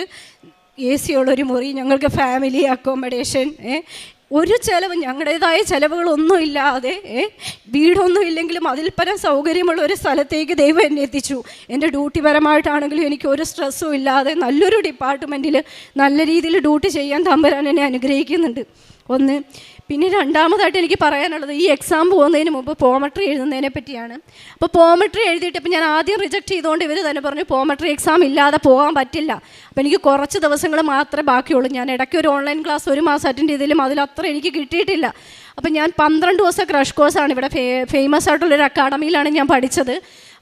AC ഉള്ളൊരു മുറി, ഞങ്ങൾക്ക് ഫാമിലി അക്കോമഡേഷൻ, ഒരു ചിലവ്, ഞങ്ങളുടേതായ ചിലവുകളൊന്നും ഇല്ലാതെ, വീടൊന്നും ഇല്ലെങ്കിലും അതിൽ പരം സൗകര്യമുള്ള ഒരു സ്ഥലത്തേക്ക് ദൈവം എന്നെ എത്തിച്ചു. എൻ്റെ ഡ്യൂട്ടി പരമായിട്ടാണെങ്കിലും എനിക്ക് ഒരു സ്ട്രെസ്സും ഇല്ലാതെ നല്ലൊരു ഡിപ്പാർട്ട്മെൻറ്റിൽ നല്ല രീതിയിൽ ഡ്യൂട്ടി ചെയ്യാൻ തമ്പുരാൻ എന്നെ അനുഗ്രഹിക്കുന്നുണ്ട്. ഒന്ന്. പിന്നെ രണ്ടാമതായിട്ട് എനിക്ക് പറയാനുള്ളത്, ഈ എക്സാം പോകുന്നതിന് മുമ്പ് പോമട്രി എഴുതുന്നതിനെ പറ്റിയാണ്. അപ്പോൾ പോമട്രി എഴുതിയിട്ടപ്പോൾ ഞാൻ ആദ്യം റിജക്റ്റ് ചെയ്തുകൊണ്ട് ഇവർ തന്നെ പറഞ്ഞു പോമട്രി എക്സാം ഇല്ലാതെ പോകാൻ പറ്റില്ല. അപ്പോൾ എനിക്ക് കുറച്ച് ദിവസങ്ങൾ മാത്രമേ ബാക്കിയുള്ളൂ. ഞാൻ ഇടയ്ക്ക് ഒരു ഓൺലൈൻ ക്ലാസ് 1 മാസം അറ്റൻഡ് ചെയ്തതിലും അതിലത്ര എനിക്ക് കിട്ടിയിട്ടില്ല. അപ്പോൾ ഞാൻ 12 ദിവസം ക്രഷ് കോഴ്സാണ് ഇവിടെ ഫേമസ് ആയിട്ടുള്ളൊരു അക്കാഡമിയിലാണ് ഞാൻ പഠിച്ചത്.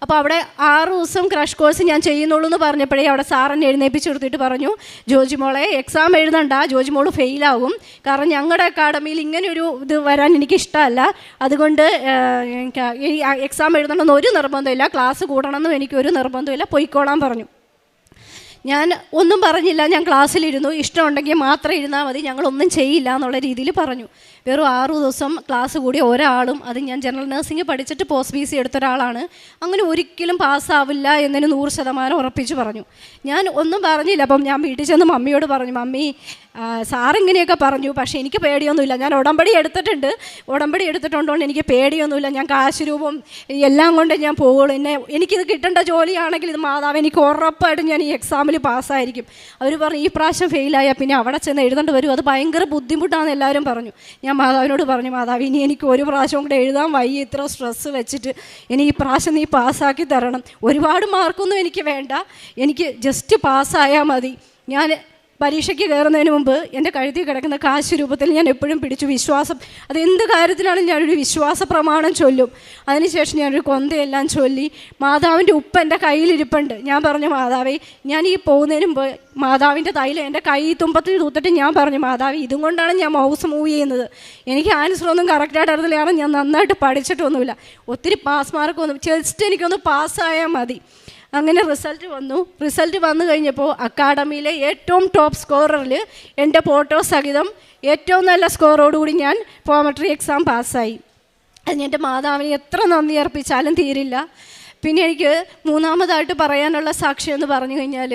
അപ്പോൾ അവിടെ 6 ദിവസം ക്രഷ് കോഴ്സ് ഞാൻ ചെയ്യുന്നുള്ളൂ എന്ന് പറഞ്ഞപ്പോഴേ അവിടെ സാറിനെ എഴുന്നേപ്പിച്ച് കൊടുത്തിട്ട് പറഞ്ഞു, ജോജി മോളെ എക്സാം എഴുതണ്ട, ജോജി മോള് ഫെയിലാകും, കാരണം ഞങ്ങളുടെ അക്കാഡമിയിൽ ഇങ്ങനെയൊരു ഇത് വരാൻ എനിക്കിഷ്ടമല്ല, അതുകൊണ്ട് എനിക്ക് ഈ എക്സാം എഴുതണമെന്ന് ഒരു നിർബന്ധമില്ല, ക്ലാസ് കൂടണമെന്നും എനിക്കൊരു നിർബന്ധമില്ല, പൊയ്ക്കോളാൻ പറഞ്ഞു. ഞാൻ ഒന്നും പറഞ്ഞില്ല, ഞാൻ ക്ലാസ്സിലിരുന്നു, ഇഷ്ടമുണ്ടെങ്കിൽ മാത്രം ഇരുന്നാൽ മതി, ഞങ്ങളൊന്നും ചെയ്യില്ല എന്നുള്ള രീതിയിൽ പറഞ്ഞു. വെറും 6 ദിവസം ക്ലാസ് കൂടി ഒരാളും, അത് ഞാൻ ജനറൽ നഴ്സിംഗ് പഠിച്ചിട്ട് പോസ്റ്റ് BC എടുത്ത ഒരാളാണ്, അങ്ങനെ ഒരിക്കലും പാസ്സാവില്ല എന്നതിന് 100% ഉറപ്പിച്ച് പറഞ്ഞു. ഞാൻ ഒന്നും പറഞ്ഞില്ല. അപ്പം ഞാൻ വീട്ടിൽ ചെന്ന് മമ്മിയോട് പറഞ്ഞു, മമ്മി സാറിങ്ങനെയൊക്കെ പറഞ്ഞു, പക്ഷേ എനിക്ക് പേടിയൊന്നുമില്ല, ഞാൻ ഉടമ്പടി എടുത്തിട്ടുണ്ടോണ്ട് എനിക്ക് പേടിയൊന്നുമില്ല, ഞാൻ കാശ് രൂപം എല്ലാം കൊണ്ട് ഞാൻ പോകുള്ളൂ, എനിക്കിത് കിട്ടേണ്ട ജോലിയാണെങ്കിൽ ഇത് മാതാവ് എനിക്ക് ഉറപ്പായിട്ടും ഞാൻ ഈ എക്സാമിൽ പാസ്സായിരിക്കും. അവർ പറഞ്ഞു ഈ പ്രാവശ്യം ഫെയിലായാൽ പിന്നെ അവിടെ ചെന്ന് എഴുതേണ്ടി വരും, അത് ഭയങ്കര ബുദ്ധിമുട്ടാണെന്ന് എല്ലാവരും പറഞ്ഞു. ഞാൻ മാതാവിനോട് പറഞ്ഞു, മാതാവ് ഇനി എനിക്ക് ഒരു പ്രാവശ്യം കൂടെ എഴുതാൻ വയ്യ, ഇത്ര സ്ട്രെസ്സ് വെച്ചിട്ട് ഇനി ഈ പ്രാവശ്യം നീ പാസ്സാക്കി തരണം, ഒരുപാട് മാർക്കൊന്നും എനിക്ക് വേണ്ട, എനിക്ക് ജസ്റ്റ് പാസ്സായാൽ മതി. ഞാൻ പരീക്ഷയ്ക്ക് കയറുന്നതിന് മുമ്പ് എൻ്റെ കഴുത്തിൽ കിടക്കുന്ന കാശ് രൂപത്തിൽ ഞാൻ എപ്പോഴും പിടിച്ചു വിശ്വാസം, അത് എന്ത് കാര്യത്തിലാണെങ്കിലും ഞാനൊരു വിശ്വാസ പ്രമാണം ചൊല്ലും. അതിനുശേഷം ഞാനൊരു കൊന്തയെല്ലാം ചൊല്ലി, മാതാവിൻ്റെ ഉപ്പ് എൻ്റെ കയ്യിലിരിപ്പുണ്ട്. ഞാൻ പറഞ്ഞു, മാതാവേ ഞാൻ ഈ പോകുന്നതിന് മുമ്പ് മാതാവിൻ്റെ തൈലം എൻ്റെ കൈ തുമ്പത്തിൽ തൂത്തിട്ട് ഞാൻ പറഞ്ഞു, മാതാവ് ഇതും കൊണ്ടാണ് ഞാൻ മൗസ് മൂവ് ചെയ്യുന്നത്, എനിക്ക് ആൻസറൊന്നും കറക്റ്റായിട്ട് അറിയില്ല, കാരണം ഞാൻ നന്നായിട്ട് പഠിച്ചിട്ടൊന്നുമില്ല, ഒത്തിരി പാസ് മാർക്കൊന്നും, ജസ്റ്റ് എനിക്കൊന്ന് പാസ്സായാൽ മതി. അങ്ങനെ റിസൾട്ട് വന്നു കഴിഞ്ഞപ്പോൾ അക്കാഡമിയിലെ ഏറ്റവും ടോപ്പ് സ്കോററിൽ എൻ്റെ ഫോട്ടോ സഹിതം ഏറ്റവും നല്ല സ്കോറോടുകൂടി ഞാൻ പോമട്രി എക്സാം പാസ്സായി. അതിന് എൻ്റെ മാതാവിന് എത്ര നന്ദി അർപ്പിച്ചാലും തീരില്ല. പിന്നെ എനിക്ക് മൂന്നാമതായിട്ട് പറയാനുള്ള സാക്ഷ്യം എന്ന് പറഞ്ഞു കഴിഞ്ഞാൽ,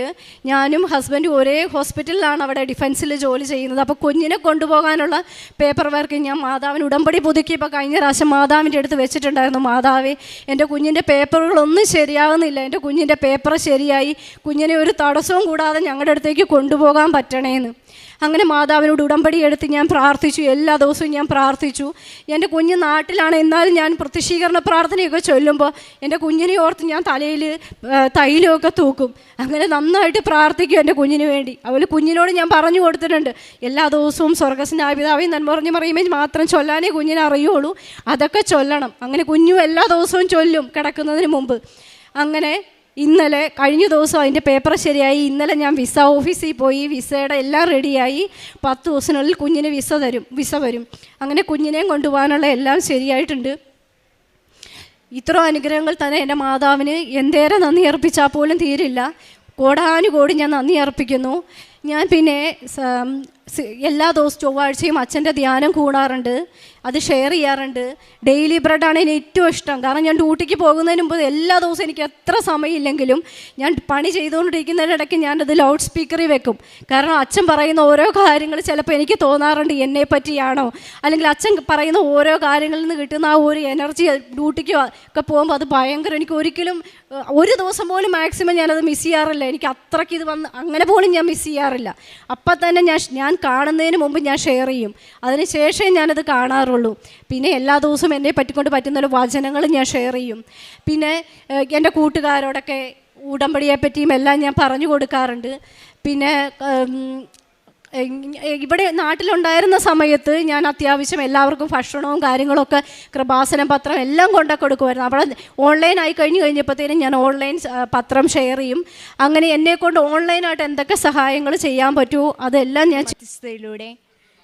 ഞാനും ഹസ്ബൻഡും ഒരേ ഹോസ്പിറ്റലിലാണ് അവിടെ ഡിഫൻസിൽ ജോലി ചെയ്യുന്നത്. അപ്പോൾ കുഞ്ഞിനെ കൊണ്ടുപോകാനുള്ള പേപ്പർ വർക്ക് ഞാൻ മാതാവിന് ഉടമ്പടി പുതുക്കിയപ്പോൾ കഴിഞ്ഞ പ്രാവശ്യം മാതാവിൻ്റെ അടുത്ത് വെച്ചിട്ടുണ്ടായിരുന്നു, മാതാവേ എൻ്റെ കുഞ്ഞിൻ്റെ പേപ്പറുകളൊന്നും ശരിയാകുന്നില്ല, എൻ്റെ കുഞ്ഞിൻ്റെ പേപ്പർ ശരിയായി, കുഞ്ഞിനെ ഒരു തടസ്സവും കൂടാതെ ഞങ്ങളുടെ അടുത്തേക്ക് കൊണ്ടുപോകാൻ പറ്റണേന്ന്. അങ്ങനെ മാതാവിനോട് ഉടമ്പടി എടുത്ത് ഞാൻ പ്രാർത്ഥിച്ചു, എല്ലാ ദിവസവും ഞാൻ പ്രാർത്ഥിച്ചു. എൻ്റെ കുഞ്ഞ് നാട്ടിലാണ്, എന്നാലും ഞാൻ പ്രത്യക്ഷീകരണ പ്രാർത്ഥനയൊക്കെ ചൊല്ലുമ്പോൾ എൻ്റെ കുഞ്ഞിനെ ഓർത്ത് ഞാൻ തലയിൽ തൈലമൊക്കെ തൂക്കും. അങ്ങനെ നന്നായിട്ട് പ്രാർത്ഥിക്കും എൻ്റെ കുഞ്ഞിന് വേണ്ടി. അതുപോലെ കുഞ്ഞിനോട് ഞാൻ പറഞ്ഞു കൊടുത്തിട്ടുണ്ട്, എല്ലാ ദിവസവും സ്വർഗ്ഗസ്നായ പിതാവേ നന്മ പറഞ്ഞു പറയുമ്പോൾ മാത്രം ചൊല്ലാനേ കുഞ്ഞിനെ അറിയുള്ളൂ, അതൊക്കെ ചൊല്ലണം. അങ്ങനെ കുഞ്ഞും എല്ലാ ദിവസവും ചൊല്ലും കിടക്കുന്നതിന് മുമ്പ്. അങ്ങനെ ഇന്നലെ കഴിഞ്ഞ ദിവസം അതിൻ്റെ പേപ്പർ ശരിയായി. ഇന്നലെ ഞാൻ വിസ ഓഫീസിൽ പോയി, വിസയുടെ എല്ലാം റെഡിയായി. 10 ദിവസത്തിനുള്ളിൽ കുഞ്ഞിന് വിസ വരും. അങ്ങനെ കുഞ്ഞിനെയും കൊണ്ടുപോകാനുള്ള എല്ലാം ശരിയായിട്ടുണ്ട്. ഇത്ര അനുഗ്രഹങ്ങൾ തന്നെ എൻ്റെ മാതാവിന് എന്തേരം നന്ദി അർപ്പിച്ചാൽ പോലും തീരില്ല. കോടാനുകോടി ഞാൻ നന്ദി അർപ്പിക്കുന്നു. ഞാൻ പിന്നെ എല്ലാ ദിവസവും ചൊവ്വാഴ്ചയും അച്ഛൻ്റെ ധ്യാനം കൂടാറുണ്ട്, അത് ഷെയർ ചെയ്യാറുണ്ട്. ഡെയിലി ബ്രെഡാണ് എനിക്ക് ഏറ്റവും ഇഷ്ടം. കാരണം ഞാൻ ഡ്യൂട്ടിക്ക് പോകുന്നതിന് മുമ്പ് എല്ലാ ദിവസവും എനിക്ക് എത്ര സമയമില്ലെങ്കിലും ഞാൻ പണി ചെയ്തുകൊണ്ടിരിക്കുന്നതിനിടയ്ക്ക് ഞാനത് ലൗഡ് സ്പീക്കറിൽ വെക്കും. കാരണം അച്ഛൻ പറയുന്ന ഓരോ കാര്യങ്ങൾ ചിലപ്പോൾ എനിക്ക് തോന്നാറുണ്ട് എന്നെ പറ്റിയാണോ, അല്ലെങ്കിൽ അച്ഛൻ പറയുന്ന ഓരോ കാര്യങ്ങളിൽ നിന്ന് കിട്ടുന്ന ആ ഒരു എനർജി ഡ്യൂട്ടിക്ക് ഒക്കെ പോകുമ്പോൾ അത് ഭയങ്കര, എനിക്ക് ഒരിക്കലും ഒരു ദിവസം പോലും മാക്സിമം ഞാനത് മിസ് ചെയ്യാറില്ല. എനിക്ക് അത്രയ്ക്ക് ഇത് വന്ന് അങ്ങനെ പോലും ഞാൻ മിസ് ചെയ്യാറില്ല. അപ്പം തന്നെ ഞാൻ കാണുന്നതിന് മുമ്പ് ഞാൻ ഷെയർ ചെയ്യും, അതിന് ശേഷമേ ഞാനത് കാണാറുള്ളൂ. പിന്നെ എല്ലാ ദിവസവും എന്നെ പറ്റിക്കൊണ്ട് പറ്റുന്ന വചനങ്ങൾ ഞാൻ ഷെയർ ചെയ്യും. പിന്നെ എൻ്റെ കൂട്ടുകാരോടൊക്കെ ഉടമ്പടിയെപ്പറ്റിയും എല്ലാം ഞാൻ പറഞ്ഞു കൊടുക്കാറുണ്ട്. പിന്നെ ഇവിടെ നാട്ടിലുണ്ടായിരുന്ന സമയത്ത് ഞാൻ അത്യാവശ്യം എല്ലാവർക്കും ഭക്ഷണവും കാര്യങ്ങളൊക്കെ കൃപാസനം പത്രം എല്ലാം കൊണ്ടു കൊടുക്കുമായിരുന്നു. അവിടെ ഓൺലൈനായി കഴിഞ്ഞപ്പോഴത്തേനും ഞാൻ ഓൺലൈൻ പത്രം ഷെയർ ചെയ്യും. അങ്ങനെ എന്നെക്കൊണ്ട് ഓൺലൈനായിട്ട് എന്തൊക്കെ സഹായങ്ങൾ ചെയ്യാൻ പറ്റുമോ അതെല്ലാം ഞാൻ ചികിത്സയിലൂടെ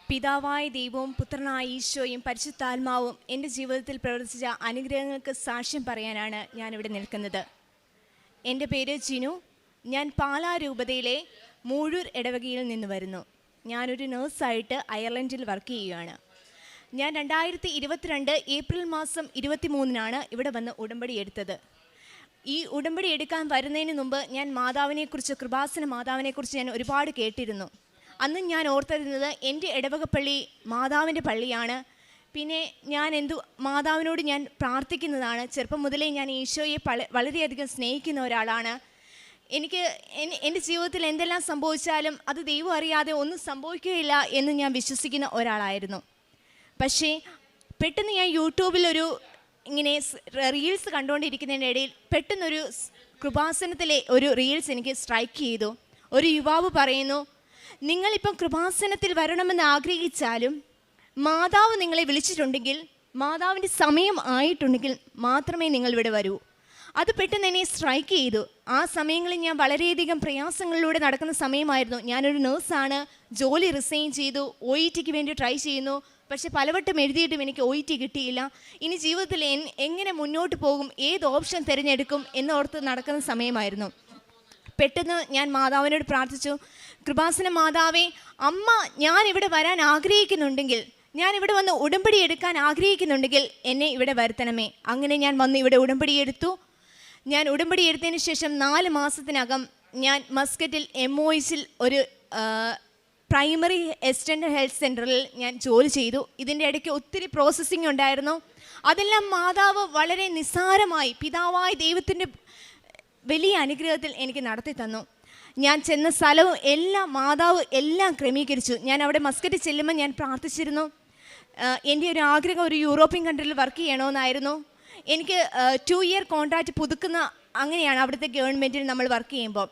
പിതാവായ ദൈവവും പുത്രനായ ഈശോയും പരിശുദ്ധാത്മാവും എൻ്റെ ജീവിതത്തിൽ പ്രവർത്തിച്ച അനുഗ്രഹങ്ങൾക്ക് സാക്ഷ്യം പറയാനാണ് ഞാനിവിടെ നിൽക്കുന്നത്. എൻ്റെ പേര് ജിനു. ഞാൻ പാലാ രൂപതയിലെ മൂഴൂർ ഇടവകയിൽ നിന്ന് വരുന്നു. ഞാനൊരു നേഴ്സായിട്ട് അയർലൻഡിൽ വർക്ക് ചെയ്യുകയാണ്. ഞാൻ 2022 ഏപ്രിൽ മാസം 23-നാണ് ഇവിടെ വന്ന് ഉടമ്പടി എടുത്തത്. ഈ ഉടമ്പടി എടുക്കാൻ വരുന്നതിന് മുമ്പ് ഞാൻ മാതാവിനെക്കുറിച്ച്, കൃപാസന മാതാവിനെക്കുറിച്ച് ഞാൻ ഒരുപാട് കേട്ടിരുന്നു. അന്ന് ഞാൻ ഓർത്തിരുന്നത് എൻ്റെ ഇടവകപ്പള്ളി മാതാവിൻ്റെ പള്ളിയാണ്. പിന്നെ ഞാൻ മാതാവിനോട് ഞാൻ പ്രാർത്ഥിക്കുന്നതാണ്. ചെറുപ്പം മുതലേ ഞാൻ ഈശോയെ വളരെയധികം സ്നേഹിക്കുന്ന ഒരാളാണ്. എനിക്ക് എൻ്റെ ജീവിതത്തിൽ എന്തെല്ലാം സംഭവിച്ചാലും അത് ദൈവം അറിയാതെ ഒന്നും സംഭവിക്കുകയില്ല എന്ന് ഞാൻ വിശ്വസിക്കുന്ന ഒരാളായിരുന്നു. പക്ഷേ പെട്ടെന്ന് ഞാൻ യൂട്യൂബിലൊരു ഇങ്ങനെ റീൽസ് കണ്ടുകൊണ്ടിരിക്കുന്നതിൻ്റെ ഇടയിൽ പെട്ടെന്നൊരു കൃപാസനത്തിലെ ഒരു റീൽസ് എനിക്ക് സ്ട്രൈക്ക് ചെയ്തു. ഒരു യുവാവ് പറയുന്നു, നിങ്ങളിപ്പം കൃപാസനത്തിൽ വരണമെന്ന് ആഗ്രഹിച്ചാലും മാതാവ് നിങ്ങളെ വിളിച്ചിട്ടുണ്ടെങ്കിൽ, മാതാവിൻ്റെ സമയം ആയിട്ടുണ്ടെങ്കിൽ മാത്രമേ നിങ്ങൾ ഇവിടെ വരൂ. അത് പെട്ടെന്ന് എന്നെ സ്ട്രൈക്ക് ചെയ്തു. ആ സമയങ്ങളിൽ ഞാൻ വളരെയധികം പ്രയാസങ്ങളിലൂടെ നടക്കുന്ന സമയമായിരുന്നു. ഞാനൊരു നേഴ്സാണ്, ജോലി റിസൈൻ ചെയ്തു, OET വേണ്ടി ട്രൈ ചെയ്യുന്നു. പക്ഷെ പലവട്ടം എഴുതിയിട്ടും എനിക്ക് OET കിട്ടിയില്ല. ഇനി ജീവിതത്തിൽ എങ്ങനെ മുന്നോട്ട് പോകും, ഏത് ഓപ്ഷൻ തിരഞ്ഞെടുക്കും എന്നോർത്ത് നടക്കുന്ന സമയമായിരുന്നു. പെട്ടെന്ന് ഞാൻ മാതാവിനോട് പ്രാർത്ഥിച്ചു, കൃപാസന മാതാവേ, അമ്മ ഞാനിവിടെ വരാൻ ആഗ്രഹിക്കുന്നുണ്ടെങ്കിൽ, ഞാനിവിടെ വന്ന് ഉടമ്പടി എടുക്കാൻ ആഗ്രഹിക്കുന്നുണ്ടെങ്കിൽ എന്നെ ഇവിടെ വരുത്തണമേ. അങ്ങനെ ഞാൻ വന്ന് ഇവിടെ ഉടമ്പടി എടുത്തു. ഞാൻ ഉടമ്പടി എടുത്തതിന് ശേഷം 4 മാസത്തിനകം ഞാൻ മസ്കറ്റിൽ MOHൽ ഒരു പ്രൈമറി എക്സ്റ്റൻഡ് ഹെൽത്ത് സെൻ്ററിൽ ഞാൻ ജോലി ചെയ്തു. ഇതിൻ്റെ ഇടയ്ക്ക് ഒത്തിരി പ്രോസസ്സിങ് ഉണ്ടായിരുന്നു. അതെല്ലാം മാതാവ് വളരെ നിസ്സാരമായി, പിതാവായ ദൈവത്തിൻ്റെ വലിയ അനുഗ്രഹത്തിൽ എനിക്ക് നടത്തി തന്നു. ഞാൻ ചെന്ന സ്ഥലവും എല്ലാം മാതാവ് എല്ലാം ക്രമീകരിച്ചു. ഞാൻ അവിടെ മസ്കറ്റിൽ ചെല്ലുമ്പോൾ ഞാൻ പ്രാർത്ഥിച്ചിരുന്നു, എൻ്റെ ഒരു ആഗ്രഹം ഒരു യൂറോപ്യൻ കൺട്രിയിൽ വർക്ക് ചെയ്യണമെന്നായിരുന്നു. എനിക്ക് 2 ഇയർ കോൺട്രാക്റ്റ് പുതുക്കുന്ന, അങ്ങനെയാണ് അവിടുത്തെ ഗവൺമെൻറ്റിൽ നമ്മൾ വർക്ക് ചെയ്യുമ്പോൾ.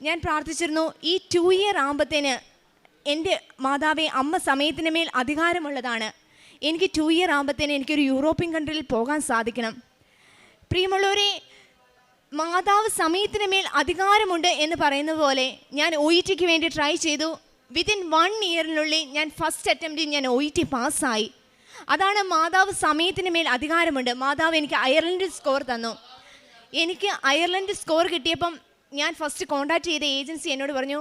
ഞാൻ പ്രാർത്ഥിച്ചിരുന്നു, ഈ 2 ഇയർ ആകുമ്പോഴത്തേന് എൻ്റെ മാതാവേ, അമ്മ സമയത്തിന് മേൽ അധികാരമുള്ളതാണ്. എനിക്ക് 2 ഇയർ ആകുമ്പോഴത്തേന് എനിക്കൊരു യൂറോപ്യൻ കൺട്രിയിൽ പോകാൻ സാധിക്കണം. പ്രിയമുള്ളവരെ, മാതാവ് സമയത്തിന് മേൽ അധികാരമുണ്ട് എന്ന് പറയുന്ന പോലെ ഞാൻ OET വേണ്ടി ട്രൈ ചെയ്തു. വിതിൻ 1 ഇയറിനുള്ളിൽ ഞാൻ ഫസ്റ്റ് അറ്റംപ്റ്റിൽ ഞാൻ OET പാസ്സായി. അതാണ് മാതാവ് സമയത്തിന് മേൽ അധികാരമുണ്ട്. മാതാവ് എനിക്ക് അയർലൻഡ് സ്കോർ തന്നു. എനിക്ക് അയർലൻഡ് സ്കോർ കിട്ടിയപ്പം ഞാൻ ഫസ്റ്റ് കോൺടാക്ട് ചെയ്ത ഏജൻസി എന്നോട് പറഞ്ഞു,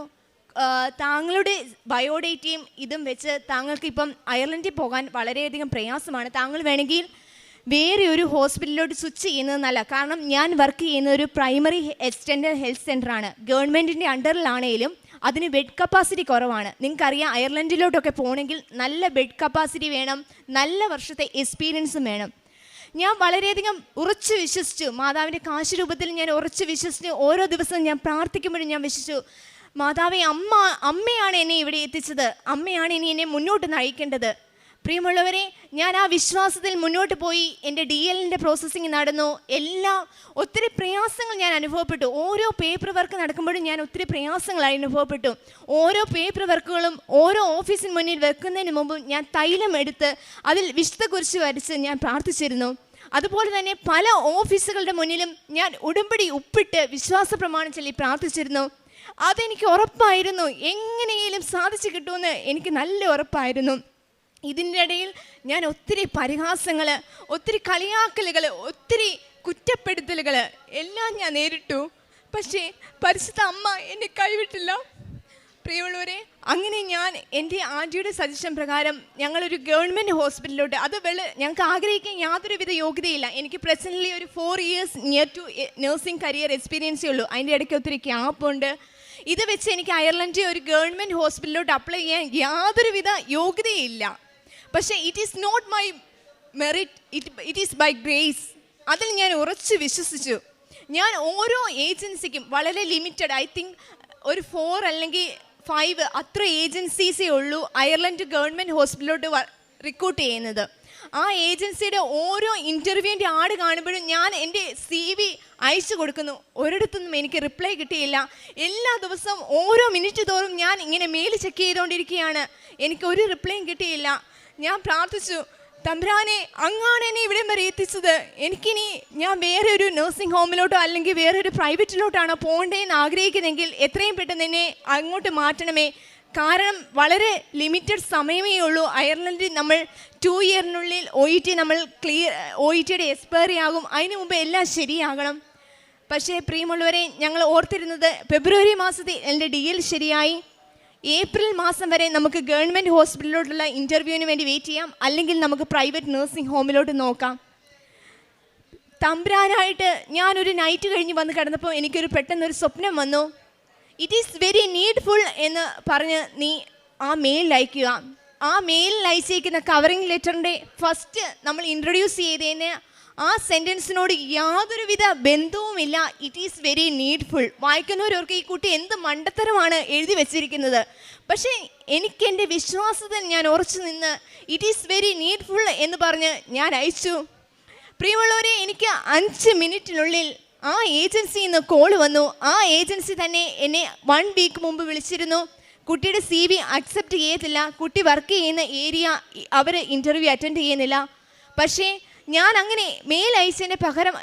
താങ്കളുടെ ബയോഡേറ്റയും ഇതും വെച്ച് താങ്കൾക്ക് ഇപ്പം അയർലൻഡിൽ പോകാൻ വളരെയധികം പ്രയാസമാണ്. താങ്കൾ വേണമെങ്കിൽ വേറെ ഒരു ഹോസ്പിറ്റലിലോട്ട് സ്വിച്ച് ചെയ്യുന്നത് നല്ല. കാരണം ഞാൻ വർക്ക് ചെയ്യുന്ന ഒരു പ്രൈമറി എക്സ്റ്റൻഡ് ഹെൽത്ത് സെൻ്ററാണ്. ഗവൺമെൻറ്റിൻ്റെ അണ്ടറിലാണെങ്കിലും അതിന് ബെഡ് കപ്പാസിറ്റി കുറവാണ്. നിങ്ങൾക്കറിയാം, അയർലൻഡിലോട്ടൊക്കെ പോകണമെങ്കിൽ നല്ല ബെഡ് കപ്പാസിറ്റി വേണം, നല്ല വർഷത്തെ എക്സ്പീരിയൻസും വേണം. ഞാൻ വളരെയധികം ഉറച്ചു വിശ്വസിച്ചു. മാതാവിൻ്റെ കാശ് രൂപത്തിൽ ഞാൻ ഉറച്ചു വിശ്വസിച്ച് ഓരോ ദിവസവും ഞാൻ പ്രാർത്ഥിക്കുമ്പോഴും ഞാൻ വിശ്വസിച്ചു, മാതാവേ, അമ്മയാണ് എന്നെ ഇവിടെ എത്തിച്ചത്, അമ്മയാണ് ഇനി എന്നെ മുന്നോട്ട് നയിക്കേണ്ടത്. പ്രിയമുള്ളവരെ, ഞാൻ ആ വിശ്വാസത്തിൽ മുന്നോട്ട് പോയി. എൻ്റെ DLൻ്റെ പ്രോസസ്സിങ് നടന്നു. ഒത്തിരി പ്രയാസങ്ങൾ ഞാൻ അനുഭവപ്പെട്ടു. ഓരോ പേപ്പർ വർക്ക് നടക്കുമ്പോഴും ഞാൻ ഒത്തിരി പ്രയാസങ്ങൾ അനുഭവപ്പെട്ടു. ഓരോ പേപ്പർ വർക്കുകളും ഓരോ ഓഫീസിന് മുന്നിൽ വെക്കുന്നതിന് മുമ്പും ഞാൻ തൈലം എടുത്ത് അതിൽ വിശുദ്ധ കുരിശ് വരച്ച് ഞാൻ പ്രാർത്ഥിച്ചിരുന്നു. അതുപോലെ തന്നെ പല ഓഫീസുകളുടെ മുന്നിലും ഞാൻ ഉടമ്പടി ഉപ്പിട്ട് വിശ്വാസ പ്രമാണം ചൊല്ലി പ്രാർത്ഥിച്ചിരുന്നു. അതെനിക്ക് ഉറപ്പായിരുന്നു, എങ്ങനെയെങ്കിലും സാധിച്ചു കിട്ടുമെന്ന് എനിക്ക് നല്ല ഉറപ്പായിരുന്നു. ഇതിൻ്റെ ഇടയിൽ ഞാൻ ഒത്തിരി പരിഹാസങ്ങൾ, ഒത്തിരി കളിയാക്കലുകൾ, ഒത്തിരി കുറ്റപ്പെടുത്തലുകൾ എല്ലാം ഞാൻ നേരിട്ടു. പക്ഷേ പരിശുദ്ധ അമ്മ എന്നെ കൈവിട്ടില്ല. പ്രിയമുള്ളവരെ, അങ്ങനെ ഞാൻ എൻ്റെ ആൻറ്റിയുടെ സജഷൻ പ്രകാരം ഞങ്ങളൊരു ഗവൺമെൻറ് ഹോസ്പിറ്റലിലോട്ട്, ഞങ്ങൾക്ക് ആഗ്രഹിക്കാൻ യാതൊരുവിധ യോഗ്യതയില്ല. എനിക്ക് പ്രസൻ്റ്ലി ഒരു 4 years near to nursing career എക്സ്പീരിയൻസേ ഉള്ളൂ. അതിൻ്റെ ഇടയ്ക്ക് ഒത്തിരി ക്യാപ്പുണ്ട്. ഇത് വെച്ച് എനിക്ക് അയർലൻഡിൽ ഒരു ഗവൺമെൻറ് ഹോസ്പിറ്റലിലോട്ട് അപ്ലൈ ചെയ്യാൻ യാതൊരുവിധ യോഗ്യതയില്ല. പക്ഷേ it is not my merit, it is by grace. അതിൽ ഞാൻ ഉറച്ചു വിശ്വസിച്ചു. ഞാൻ ഓരോ ഏജൻസിക്കും വളരെ ലിമിറ്റഡ്, ഐ തിങ്ക് ഒരു 4 അല്ലെങ്കിൽ 5 അത്ര ഏജൻസീസേ ഉള്ളൂ അയർലൻഡ് ഗവൺമെൻറ് ഹോസ്പിറ്റലിലോട്ട് റിക്രൂട്ട് ചെയ്യുന്നത്. ആ ഏജൻസിയുടെ ഓരോ ഇൻ്റർവ്യൂവിൻ്റെ ആഡ് കാണുമ്പോഴും ഞാൻ എൻ്റെ CV അയച്ചു കൊടുക്കുന്നു. ഒരിടത്തുനിന്നും എനിക്ക് റിപ്ലൈ കിട്ടിയില്ല. എല്ലാ ദിവസവും ഓരോ മിനിറ്റ് തോറും ഞാൻ ഇങ്ങനെ മെയിൽ ചെക്ക് ചെയ്തുകൊണ്ടിരിക്കുകയാണ്. എനിക്കൊരു റിപ്ലൈയും കിട്ടിയില്ല. ഞാൻ പ്രാർത്ഥിച്ചു, തമ്പുരാനെ, അങ്ങാണ് എന്നെ ഇവിടെ വരെ എത്തിച്ചത്. എനിക്കിനി ഞാൻ വേറെ ഒരു നഴ്സിംഗ് ഹോമിലോട്ടോ അല്ലെങ്കിൽ വേറെ ഒരു പ്രൈവറ്റിലോട്ടാണോ പോകേണ്ടതെന്ന് ആഗ്രഹിക്കുന്നെങ്കിൽ എത്രയും പെട്ടെന്ന് എന്നെ അങ്ങോട്ട് മാറ്റണമേ. കാരണം വളരെ ലിമിറ്റഡ് സമയമേ ഉള്ളൂ. അയർലൻഡിൽ നമ്മൾ 2 ഇയറിനുള്ളിൽ OET നമ്മൾ OETയുടെ എക്സ്പയറി ആകും. അതിന് മുമ്പ് എല്ലാം ശരിയാകണം. പക്ഷേ പ്രിയമുള്ളവരെ, ഞങ്ങൾ ഓർത്തിരുന്നത് ഫെബ്രുവരി മാസത്തിൽ എൻ്റെ DL ശരിയായി. ഏപ്രിൽ മാസം വരെ നമുക്ക് ഗവൺമെൻറ് ഹോസ്പിറ്റലിലോട്ടുള്ള ഇൻ്റർവ്യൂവിന് വേണ്ടി വെയിറ്റ് ചെയ്യാം, അല്ലെങ്കിൽ നമുക്ക് പ്രൈവറ്റ് നഴ്സിംഗ് ഹോമിലോട്ട് നോക്കാം. തമ്പുരാനായിട്ട് ഞാനൊരു നൈറ്റ് കഴിഞ്ഞ് വന്ന് കിടന്നപ്പോൾ എനിക്കൊരു പെട്ടെന്നൊരു സ്വപ്നം വന്നു. ഇറ്റ് ഈസ് വെരി നീഡ്ഫുൾ എന്ന് പറഞ്ഞ് നീ ആ മെയിലിൽ അയക്കുക. ആ മെയിലിൽ അയച്ചേക്കുന്ന കവറിങ് ലെറ്ററിൻ്റെ ഫസ്റ്റ് നമ്മൾ ഇൻട്രൊഡ്യൂസ് ചെയ്തതിന് ആ സെൻറ്റൻസിനോട് യാതൊരുവിധ ബന്ധവുമില്ല. It is very needful. വായിക്കുന്നവരവർക്ക് ഈ കുട്ടി എന്ത് മണ്ടത്തരമാണ് എഴുതി വെച്ചിരിക്കുന്നത്. പക്ഷേ എനിക്ക് എൻ്റെ വിശ്വാസത്തിൽ ഞാൻ ഉറച്ചു നിന്ന് ഇറ്റ് ഈസ് വെരി നീഡ്ഫുൾ എന്ന് പറഞ്ഞ് ഞാൻ അയച്ചു. പ്രിയമുള്ളവരെ, എനിക്ക് 5 മിനിറ്റിനുള്ളിൽ ആ ഏജൻസിയിൽ നിന്ന് കോൾ വന്നു. ആ ഏജൻസി തന്നെ എന്നെ 1 വീക്ക് മുമ്പ് വിളിച്ചിരുന്നു. കുട്ടിയുടെ CV അക്സെപ്റ്റ് ചെയ്യത്തില്ല, കുട്ടി വർക്ക് ചെയ്യുന്ന ഏരിയ അവർ ഇൻ്റർവ്യൂ അറ്റൻഡ് ചെയ്യുന്നില്ല. പക്ഷേ ഞാൻ അങ്ങനെ മെയിൽ അയച്ചതിന് പകരം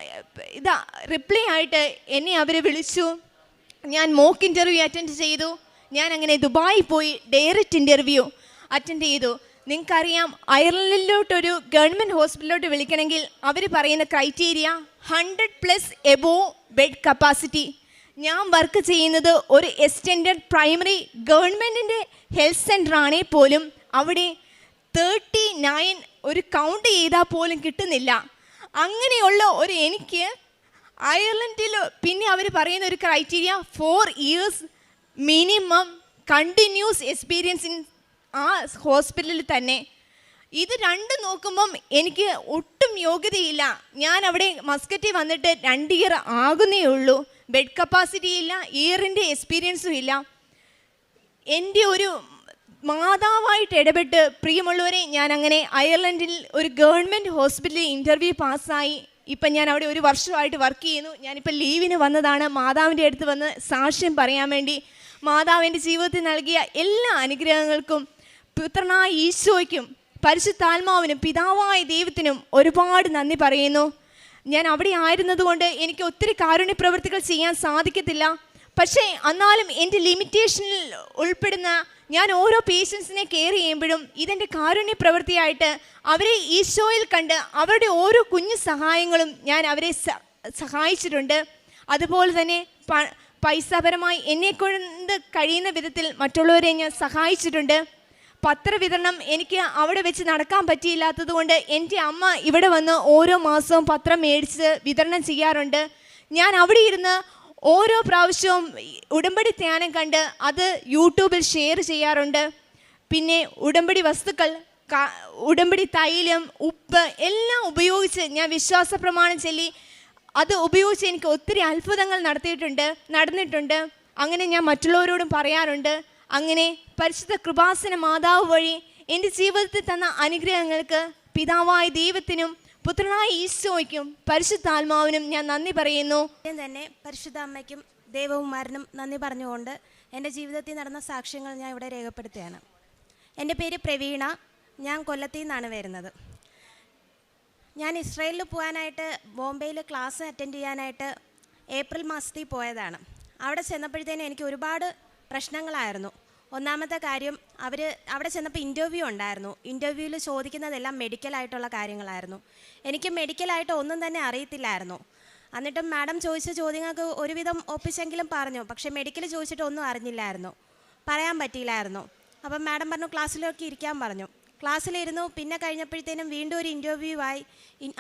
റിപ്ലൈ ആയിട്ട് എന്നെ അവർ വിളിച്ചു. ഞാൻ മോക്ക് ഇൻ്റർവ്യൂ അറ്റൻഡ് ചെയ്തു. ഞാൻ അങ്ങനെ ദുബായിൽ പോയി ഡയറക്റ്റ് ഇൻ്റർവ്യൂ അറ്റൻഡ് ചെയ്തു. നിങ്ങൾക്കറിയാം, അയർലൻഡിലോട്ടൊരു ഗവൺമെൻറ് ഹോസ്പിറ്റലിലോട്ട് വിളിക്കണമെങ്കിൽ അവർ പറയുന്ന ക്രൈറ്റീരിയ 100+ എബോവ് ബെഡ് കപ്പാസിറ്റി. ഞാൻ വർക്ക് ചെയ്യുന്നത് ഒരു എക്സ്റ്റെൻഡഡ് പ്രൈമറി ഗവൺമെൻറ്റിൻ്റെ ഹെൽത്ത് സെൻ്റർ ആണേ പോലും അവിടെ 39 ഒരു കൗണ്ട് ചെയ്താൽ പോലും കിട്ടുന്നില്ല. അങ്ങനെയുള്ള ഒരു എനിക്ക് അയർലൻഡിൽ പിന്നെ അവർ പറയുന്ന ഒരു criteria 4 years minimum continuous experience in ആ ഹോസ്പിറ്റലിൽ തന്നെ. ഇത് രണ്ടും നോക്കുമ്പം എനിക്ക് ഒട്ടും യോഗ്യതയില്ല. ഞാൻ അവിടെ മസ്കറ്റിൽ വന്നിട്ട് 2 year ആകുന്നേ ഉള്ളൂ. ബെഡ് കപ്പാസിറ്റി ഇല്ല, ഇയറിൻ്റെ എക്സ്പീരിയൻസും ഇല്ല. എൻ്റെ ഒരു മാതാവായിട്ട് ഇടപെട്ട് പ്രിയമുള്ളവരെ ഞാൻ അങ്ങനെ അയർലൻഡിൽ ഒരു ഗവൺമെൻറ് ഹോസ്പിറ്റലിൽ ഇൻ്റർവ്യൂ പാസ്സായി. ഇപ്പം ഞാൻ അവിടെ 1 വർഷമായിട്ട് വർക്ക് ചെയ്യുന്നു. ഞാനിപ്പോൾ ലീവിന് വന്നതാണ് മാതാവിൻ്റെ അടുത്ത് വന്ന് സാക്ഷ്യം പറയാൻ വേണ്ടി. മാതാവ് എൻ്റെ ജീവിതത്തിൽ നൽകിയ എല്ലാ അനുഗ്രഹങ്ങൾക്കും പുത്രനായ ഈശോയ്ക്കും പരിശുദ്ധാത്മാവിനും പിതാവായ ദൈവത്തിനും ഒരുപാട് നന്ദി പറയുന്നു. ഞാൻ അവിടെ ആയിരുന്നതുകൊണ്ട് എനിക്ക് ഒത്തിരി കാരുണ്യ പ്രവൃത്തികൾ ചെയ്യാൻ സാധിക്കത്തില്ല. പക്ഷേ എന്നാലും എൻ്റെ ലിമിറ്റേഷനിൽ ഉൾപ്പെടുന്ന ഞാൻ ഓരോ പേഷ്യൻസിനെ കെയർ ചെയ്യുമ്പോഴും ഇതെൻ്റെ കാരുണ്യ പ്രവൃത്തിയായിട്ട് അവരെ ഈശോയിൽ കണ്ട് അവരുടെ ഓരോ കുഞ്ഞു സഹായങ്ങളും ഞാൻ അവരെ സഹായിച്ചിട്ടുണ്ട്. അതുപോലെ തന്നെ പൈസാപരമായി എന്നെക്കൊണ്ട് കഴിയുന്ന വിധത്തിൽ മറ്റുള്ളവരെ ഞാൻ സഹായിച്ചിട്ടുണ്ട്. പത്രവിതരണം എനിക്ക് അവിടെ വെച്ച് നടക്കാൻ പറ്റിയില്ലാത്തത് കൊണ്ട് എൻ്റെ അമ്മ ഇവിടെ വന്ന് ഓരോ മാസവും പത്രം മേടിച്ച് വിതരണം ചെയ്യാറുണ്ട്. ഞാൻ അവിടെ ഇരുന്ന് ഓരോ പ്രാവശ്യവും ഉടമ്പടി ധ്യാനം കണ്ട് അത് യൂട്യൂബിൽ ഷെയർ ചെയ്യാറുണ്ട്. പിന്നെ ഉടമ്പടി വസ്തുക്കൾ, ഉടമ്പടി തൈലം, ഉപ്പ് എല്ലാം ഉപയോഗിച്ച് ഞാൻ വിശ്വാസ പ്രമാണം ചൊല്ലി അത് ഉപയോഗിച്ച് എനിക്ക് ഒത്തിരി അത്ഭുതങ്ങൾ നടന്നിട്ടുണ്ട്. അങ്ങനെ ഞാൻ മറ്റുള്ളവരോടും പറയാറുണ്ട്. അങ്ങനെ പരിശുദ്ധ കൃപാസന മാതാവ് വഴി എൻ്റെ ജീവിതത്തിൽ തന്ന അനുഗ്രഹങ്ങൾക്ക് പിതാവായ ദൈവത്തിനും പുത്രനായ ഈശോയ്ക്കും പരിശുദ്ധാത്മാവിനും ഞാൻ നന്ദി പറയുന്നു. തന്നെ പരിശുദ്ധ അമ്മയ്ക്കും ദേവകുമാരനും നന്ദി പറഞ്ഞുകൊണ്ട് എൻ്റെ ജീവിതത്തിൽ നടന്ന സാക്ഷ്യങ്ങൾ ഞാൻ ഇവിടെ രേഖപ്പെടുത്തുകയാണ്. എൻ്റെ പേര് പ്രവീണ. ഞാൻ കൊല്ലത്തിൽ നിന്നാണ് വരുന്നത്. ഞാൻ ഇസ്രായേലിൽ പോകാനായിട്ട് ബോംബെയിൽ ക്ലാസ് അറ്റൻഡ് ചെയ്യാനായിട്ട് ഏപ്രിൽ മാസത്തിൽ പോയതാണ്. അവിടെ ചെന്നപ്പോഴത്തേനും എനിക്ക് ഒരുപാട് പ്രശ്നങ്ങളായിരുന്നു. ഒന്നാമത്തെ കാര്യം, അവിടെ ചെന്നപ്പോൾ ഇൻ്റർവ്യൂ ഉണ്ടായിരുന്നു. ഇൻ്റർവ്യൂവിൽ ചോദിക്കുന്നതെല്ലാം മെഡിക്കലായിട്ടുള്ള കാര്യങ്ങളായിരുന്നു. എനിക്ക് മെഡിക്കലായിട്ട് ഒന്നും തന്നെ അറിയത്തില്ലായിരുന്നു. എന്നിട്ടും മാഡം ചോദിച്ച ചോദ്യങ്ങൾക്ക് ഒരുവിധം ഒപ്പിച്ചെങ്കിലും പറഞ്ഞു. പക്ഷേ മെഡിക്കൽ ചോദിച്ചിട്ട് ഒന്നും അറിഞ്ഞില്ലായിരുന്നു, പറയാൻ പറ്റിയില്ലായിരുന്നു. അപ്പം മാഡം പറഞ്ഞു ക്ലാസ്സിലേക്ക് ഇരിക്കാൻ പറഞ്ഞു. ക്ലാസ്സിലിരുന്നു. പിന്നെ കഴിഞ്ഞപ്പോഴത്തേനും വീണ്ടും ഒരു ഇൻ്റർവ്യൂ ആയി.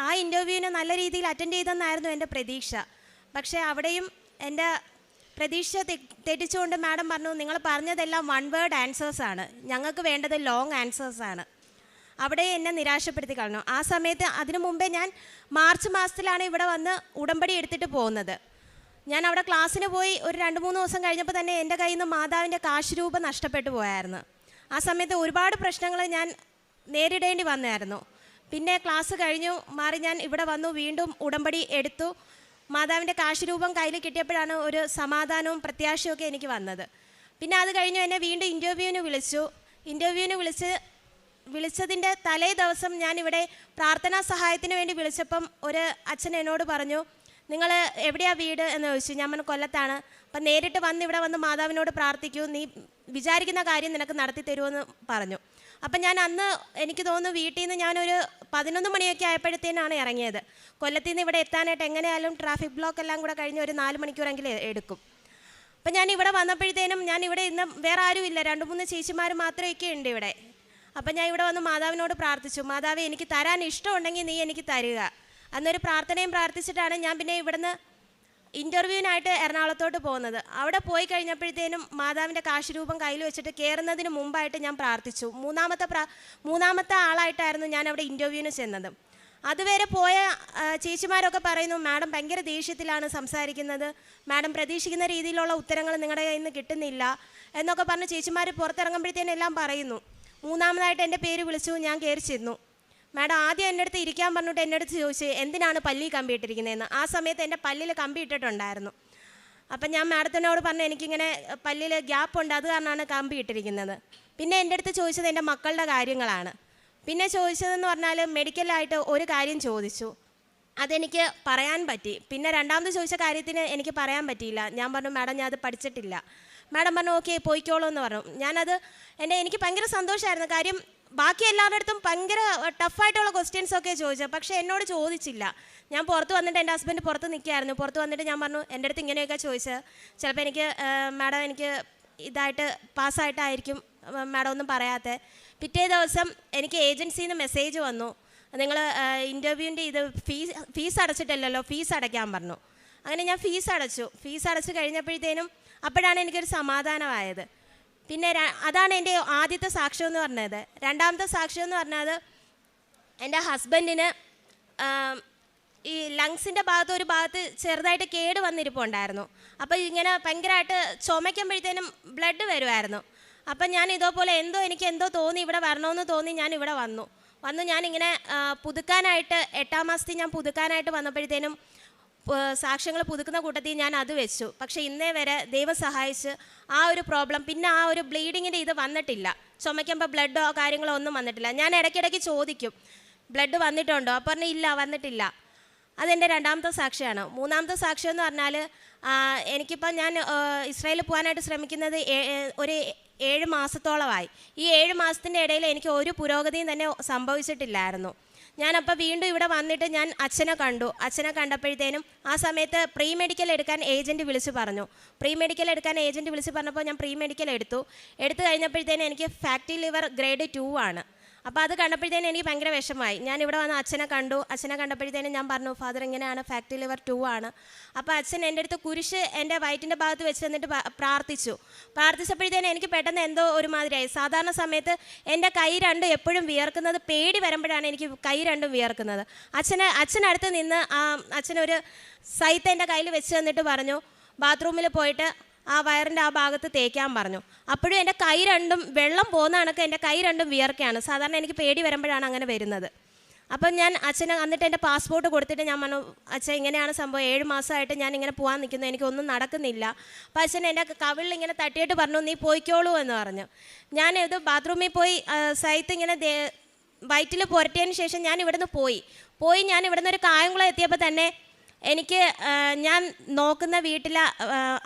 ആ ഇൻ്റർവ്യൂവിനെ നല്ല രീതിയിൽ അറ്റൻഡ് ചെയ്തെന്നായിരുന്നു എൻ്റെ പ്രതീക്ഷ. പക്ഷേ അവിടെയും എൻ്റെ പ്രതീക്ഷ തെറ്റിച്ചുകൊണ്ട് മാഡം പറഞ്ഞു, നിങ്ങൾ പറഞ്ഞതെല്ലാം 1 word ആൻസേഴ്സാണ്, ഞങ്ങൾക്ക് വേണ്ടത് ലോങ് ആൻസേഴ്സാണ്. അവിടെ എന്നെ നിരാശപ്പെടുത്തി കളഞ്ഞു. ആ സമയത്ത് അതിനു മുമ്പേ ഞാൻ മാർച്ച് മാസത്തിലാണ് ഇവിടെ വന്ന് ഉടമ്പടി എടുത്തിട്ട് പോകുന്നത്. ഞാൻ അവിടെ ക്ലാസ്സിന് പോയി ഒരു 2-3 ദിവസം കഴിഞ്ഞപ്പോൾ തന്നെ എൻ്റെ കയ്യിൽ നിന്ന് മാതാവിൻ്റെ കാശ് രൂപ നഷ്ടപ്പെട്ടു പോയായിരുന്നു. ആ സമയത്ത് ഒരുപാട് പ്രശ്നങ്ങൾ ഞാൻ നേരിടേണ്ടി വന്നായിരുന്നു. പിന്നെ ക്ലാസ് കഴിഞ്ഞു മാറി ഞാൻ ഇവിടെ വന്നു, വീണ്ടും ഉടമ്പടി എടുത്തു. മാതാവിൻ്റെ കാശ് രൂപം കയ്യിൽ കിട്ടിയപ്പോഴാണ് ഒരു സമാധാനവും പ്രത്യാശയൊക്കെ എനിക്ക് വന്നത്. പിന്നെ അത് കഴിഞ്ഞു എന്നെ വീണ്ടും ഇൻ്റർവ്യൂവിന് വിളിച്ചതിൻ്റെ തലേ ദിവസം ഞാനിവിടെ പ്രാർത്ഥനാ സഹായത്തിന് വേണ്ടി വിളിച്ചപ്പം ഒരു അച്ഛൻ എന്നോട് പറഞ്ഞു, നിങ്ങൾ എവിടെയാണ് വീട് എന്ന് ചോദിച്ചു. ഞാൻ പറഞ്ഞു കൊല്ലത്താണ്. അപ്പം നേരിട്ട് ഇവിടെ വന്ന് മാതാവിനോട് പ്രാർത്ഥിക്കൂ, നീ വിചാരിക്കുന്ന കാര്യം നിനക്ക് നടത്തി തരുമെന്ന് പറഞ്ഞു. അപ്പം ഞാൻ അന്ന് എനിക്ക് തോന്നുന്നു വീട്ടിൽ നിന്ന് ഞാനൊരു 11 മണിയൊക്കെ ആയപ്പോഴത്തേനാണ് ഇറങ്ങിയത്. കൊല്ലത്തിൽ നിന്ന് ഇവിടെ എത്താനായിട്ട് എങ്ങനെയായാലും ട്രാഫിക് ബ്ലോക്ക് എല്ലാം കൂടെ കഴിഞ്ഞ് ഒരു 4 മണിക്കൂറെങ്കിലും എടുക്കും. അപ്പം ഞാൻ ഇവിടെ വന്നപ്പോഴത്തേനും ഞാൻ ഇവിടെ ഇന്ന് വേറെ ആരും ഇല്ല, 2-3 ചേച്ചിമാർ മാത്രമൊക്കെ ഉണ്ട് ഇവിടെ. അപ്പം ഞാൻ ഇവിടെ വന്ന് മാതാവിനോട് പ്രാർത്ഥിച്ചു, മാതാവേ എനിക്ക് തരാൻ ഇഷ്ടമുണ്ടെങ്കിൽ നീ എനിക്ക് തരിക. അന്നൊരു പ്രാർത്ഥനയും പ്രാർത്ഥിച്ചിട്ടാണ് ഞാൻ പിന്നെ ഇവിടുന്ന് ഇൻ്റർവ്യൂവിനായിട്ട് എറണാകുളത്തോട്ട് പോകുന്നത്. അവിടെ പോയി കഴിഞ്ഞപ്പോഴത്തേനും മാതാവിൻ്റെ കാശുരൂപം കയ്യിൽ വെച്ചിട്ട് കയറുന്നതിന് മുമ്പായിട്ട് ഞാൻ പ്രാർത്ഥിച്ചു. മൂന്നാമത്തെ ആളായിട്ടായിരുന്നു ഞാൻ അവിടെ ഇൻ്റർവ്യൂവിന് ചെന്നത്. അതുവരെ പോയ ചേച്ചിമാരൊക്കെ പറയുന്നു, മാഡം ഭയങ്കര ദേഷ്യത്തിലാണ് സംസാരിക്കുന്നത്, മാഡം പ്രതീക്ഷിക്കുന്ന രീതിയിലുള്ള ഉത്തരങ്ങൾ നിങ്ങളുടെ കയ്യിൽ നിന്ന് കിട്ടുന്നില്ല എന്നൊക്കെ പറഞ്ഞ് ചേച്ചിമാർ പുറത്തിറങ്ങുമ്പോഴത്തേനും എല്ലാം പറയുന്നു. മൂന്നാമതായിട്ട് എൻ്റെ പേര് വിളിച്ചു, ഞാൻ കയറി ചെന്നു. മാഡം ആദ്യം എൻ്റെ അടുത്ത് ഇരിക്കാൻ പറഞ്ഞിട്ട് എൻ്റെ അടുത്ത് ചോദിച്ചു എന്തിനാണ് പല്ലിൽ കമ്പി ഇട്ടിരിക്കുന്നതെന്ന്. ആ സമയത്ത് എൻ്റെ പല്ലിൽ കമ്പി ഇട്ടിട്ടുണ്ടായിരുന്നു. അപ്പം ഞാൻ മാഡത്തിനോട് പറഞ്ഞു എനിക്കിങ്ങനെ പല്ലിൽ ഗ്യാപ്പുണ്ട്, അത് കാരണമാണ് കമ്പി ഇട്ടിരിക്കുന്നത്. പിന്നെ എൻ്റെ അടുത്ത് ചോദിച്ചത് എൻ്റെ മക്കളുടെ കാര്യങ്ങളാണ്. പിന്നെ ചോദിച്ചതെന്ന് പറഞ്ഞാൽ മെഡിക്കലായിട്ട് ഒരു കാര്യം ചോദിച്ചു, അതെനിക്ക് പറയാൻ പറ്റി. പിന്നെ രണ്ടാമത് ചോദിച്ച കാര്യത്തിന് എനിക്ക് പറയാൻ പറ്റിയില്ല. ഞാൻ പറഞ്ഞു മാഡം ഞാൻ അത് പഠിച്ചിട്ടില്ല. മാഡം പറഞ്ഞു ഓക്കെ പോയിക്കോളൂ എന്ന് പറഞ്ഞു. എനിക്ക് ഭയങ്കര സന്തോഷമായിരുന്നു. കാര്യം ബാക്കി എല്ലാവരുടെ അടുത്തും ഭയങ്കര ടഫായിട്ടുള്ള ക്വസ്റ്റ്യൻസൊക്കെ ചോദിച്ചത്, പക്ഷേ എന്നോട് ചോദിച്ചില്ല. ഞാൻ പുറത്ത് വന്നിട്ട് എൻ്റെ ഹസ്ബൻഡ് പുറത്ത് നിൽക്കുകയായിരുന്നു. പുറത്ത് വന്നിട്ട് ഞാൻ പറഞ്ഞു എൻ്റെ അടുത്ത് ഇങ്ങനെയൊക്കെ ചോദിച്ചത്, ചിലപ്പോൾ എനിക്ക് മാഡം എനിക്ക് ഇതായിട്ട് പാസ്സായിട്ടായിരിക്കും മാഡം ഒന്നും പറയാത്തത്. പിറ്റേ ദിവസം എനിക്ക് ഏജൻസിയിൽ നിന്ന് മെസ്സേജ് വന്നു, നിങ്ങൾ ഇൻ്റർവ്യൂവിൻ്റെ ഇത് ഫീസ് അടച്ചിട്ടില്ലല്ലോ, ഫീസ് അടയ്ക്കാൻ പറഞ്ഞു. അങ്ങനെ ഞാൻ ഫീസ് അടച്ചു കഴിഞ്ഞപ്പോഴത്തേനും അപ്പോഴാണ് എനിക്കൊരു സമാധാനമായത്. പിന്നെ അതാണ് എൻ്റെ ആദ്യത്തെ സാക്ഷ്യം എന്ന് പറഞ്ഞത്. രണ്ടാമത്തെ സാക്ഷ്യം എന്ന് പറഞ്ഞത് എൻ്റെ ഹസ്ബൻഡിന് ഈ ലങ്സിൻ്റെ ഒരു ഭാഗത്ത് ചെറുതായിട്ട് കേട് വന്നിരിപ്പുണ്ടായിരുന്നു. അപ്പോൾ ഇങ്ങനെ ഭയങ്കരമായിട്ട് ചുമയ്ക്കുമ്പോഴത്തേനും ബ്ലഡ് വരുമായിരുന്നു. അപ്പം ഞാൻ ഇതേപോലെ എനിക്ക് എന്തോ തോന്നി, ഇവിടെ വരണമെന്ന് തോന്നി ഞാൻ ഇവിടെ വന്നു ഞാനിങ്ങനെ പുതുക്കാനായിട്ട് 8-ാം മാസത്തിൽ ഞാൻ പുതുക്കാനായിട്ട് വന്നപ്പോഴത്തേനും സാക്ഷ്യങ്ങൾ പുതുക്കുന്ന കൂട്ടത്തിൽ ഞാൻ അത് വെച്ചു. പക്ഷേ ഇന്നേ വരെ ദൈവം സഹായിച്ച് ആ ഒരു പ്രോബ്ലം, പിന്നെ ആ ഒരു ബ്ലീഡിങ്ങിൻ്റെ ഇത് വന്നിട്ടില്ല. ചുമയ്ക്കുമ്പോൾ ബ്ലഡോ കാര്യങ്ങളോ ഒന്നും വന്നിട്ടില്ല. ഞാൻ ഇടയ്ക്കിടയ്ക്ക് ചോദിക്കും ബ്ലഡ് വന്നിട്ടുണ്ടോ, അപ്പോൾ പറഞ്ഞു ഇല്ല വന്നിട്ടില്ല. അതെൻ്റെ രണ്ടാമത്തെ സാക്ഷ്യമാണ്. മൂന്നാമത്തെ സാക്ഷ്യം എന്ന് പറഞ്ഞാൽ എനിക്കിപ്പം ഞാൻ ഇസ്രായേലിൽ പോകാനായിട്ട് ശ്രമിക്കുന്നത് ഒരു 7 മാസത്തോളമായി. ഈ 7 മാസത്തിൻ്റെ ഇടയിൽ എനിക്ക് ഒരു പുരോഗതിയും തന്നെ സംഭവിച്ചിട്ടില്ലായിരുന്നു. ഞാനപ്പോൾ വീണ്ടും ഇവിടെ വന്നിട്ട് ഞാൻ അച്ഛനെ കണ്ടപ്പോഴത്തേനും ആ സമയത്ത് പ്രീ മെഡിക്കൽ എടുക്കാൻ ഏജൻറ്റ് വിളിച്ച് പറഞ്ഞു. പറഞ്ഞപ്പോൾ ഞാൻ പ്രീ മെഡിക്കൽ എടുത്തു കഴിഞ്ഞപ്പോഴത്തേനും എനിക്ക് ഫാറ്റി ലിവർ ഗ്രേഡ് 2 ആണ്. അപ്പോൾ അത് കണ്ടപ്പോഴത്തേനും എനിക്ക് ഭയങ്കര വിഷമമായി. ഞാൻ ഇവിടെ വന്ന് അച്ഛനെ കണ്ടപ്പോഴത്തേനും ഞാൻ പറഞ്ഞു ഫാദർ ഇങ്ങനെയാണ് ഫാറ്റി ലിവർ 2 ആണ്. അപ്പോൾ അച്ഛൻ എൻ്റെ അടുത്ത് കുരിശ് എൻ്റെ വയറ്റിൻ്റെ ഭാഗത്ത് വെച്ച് തന്നിട്ട് പ്രാർത്ഥിച്ചപ്പോഴത്തേനും എനിക്ക് പെട്ടെന്ന് എന്തോ ഒരുമാതിരിയായി. സാധാരണ സമയത്ത് എൻ്റെ കൈ രണ്ടും എപ്പോഴും വിയർക്കുന്നത്, പേടി വരുമ്പോഴാണ് എനിക്ക് കൈ രണ്ടും വിയർക്കുന്നത്. അച്ഛനടുത്ത് നിന്ന് അച്ഛനൊരു സൈത്ത് എൻ്റെ കയ്യിൽ വെച്ച് തന്നിട്ട് പറഞ്ഞു ബാത്റൂമിൽ പോയിട്ട് ആ വയറിൻ്റെ ആ ഭാഗത്ത് തേക്കാൻ പറഞ്ഞു. അപ്പോഴും എൻ്റെ കൈ രണ്ടും വെള്ളം പോകുന്ന കണക്ക് എൻ്റെ കൈ രണ്ടും വിയർക്കുകയാണ്. സാധാരണ എനിക്ക് പേടി വരുമ്പോഴാണ് അങ്ങനെ വരുന്നത്. അപ്പം ഞാൻ അച്ഛന് എന്നിട്ട് എൻ്റെ പാസ്പോർട്ട് കൊടുത്തിട്ട് ഞാൻ പറഞ്ഞു അച്ഛൻ ഇങ്ങനെയാണ് സംഭവം, 7 മാസമായിട്ട് ഞാൻ ഇങ്ങനെ പോകാൻ നിൽക്കുന്നു, എനിക്കൊന്നും നടക്കുന്നില്ല. അപ്പം അച്ഛൻ എൻ്റെ കവിളിൽ ഇങ്ങനെ തട്ടിയിട്ട് പറഞ്ഞു നീ പോയിക്കോളൂ എന്ന് പറഞ്ഞു. ഞാൻ ഇത് ബാത്റൂമിൽ പോയി സൈത്ത് ഇങ്ങനെ വയറ്റിൽ പുരട്ടിയതിന് ശേഷം ഞാൻ ഇവിടുന്ന് പോയി ഞാൻ ഇവിടുന്ന് ഒരു കായംകുളം എത്തിയപ്പോൾ തന്നെ ഞാൻ നോക്കുന്ന വീട്ടിലെ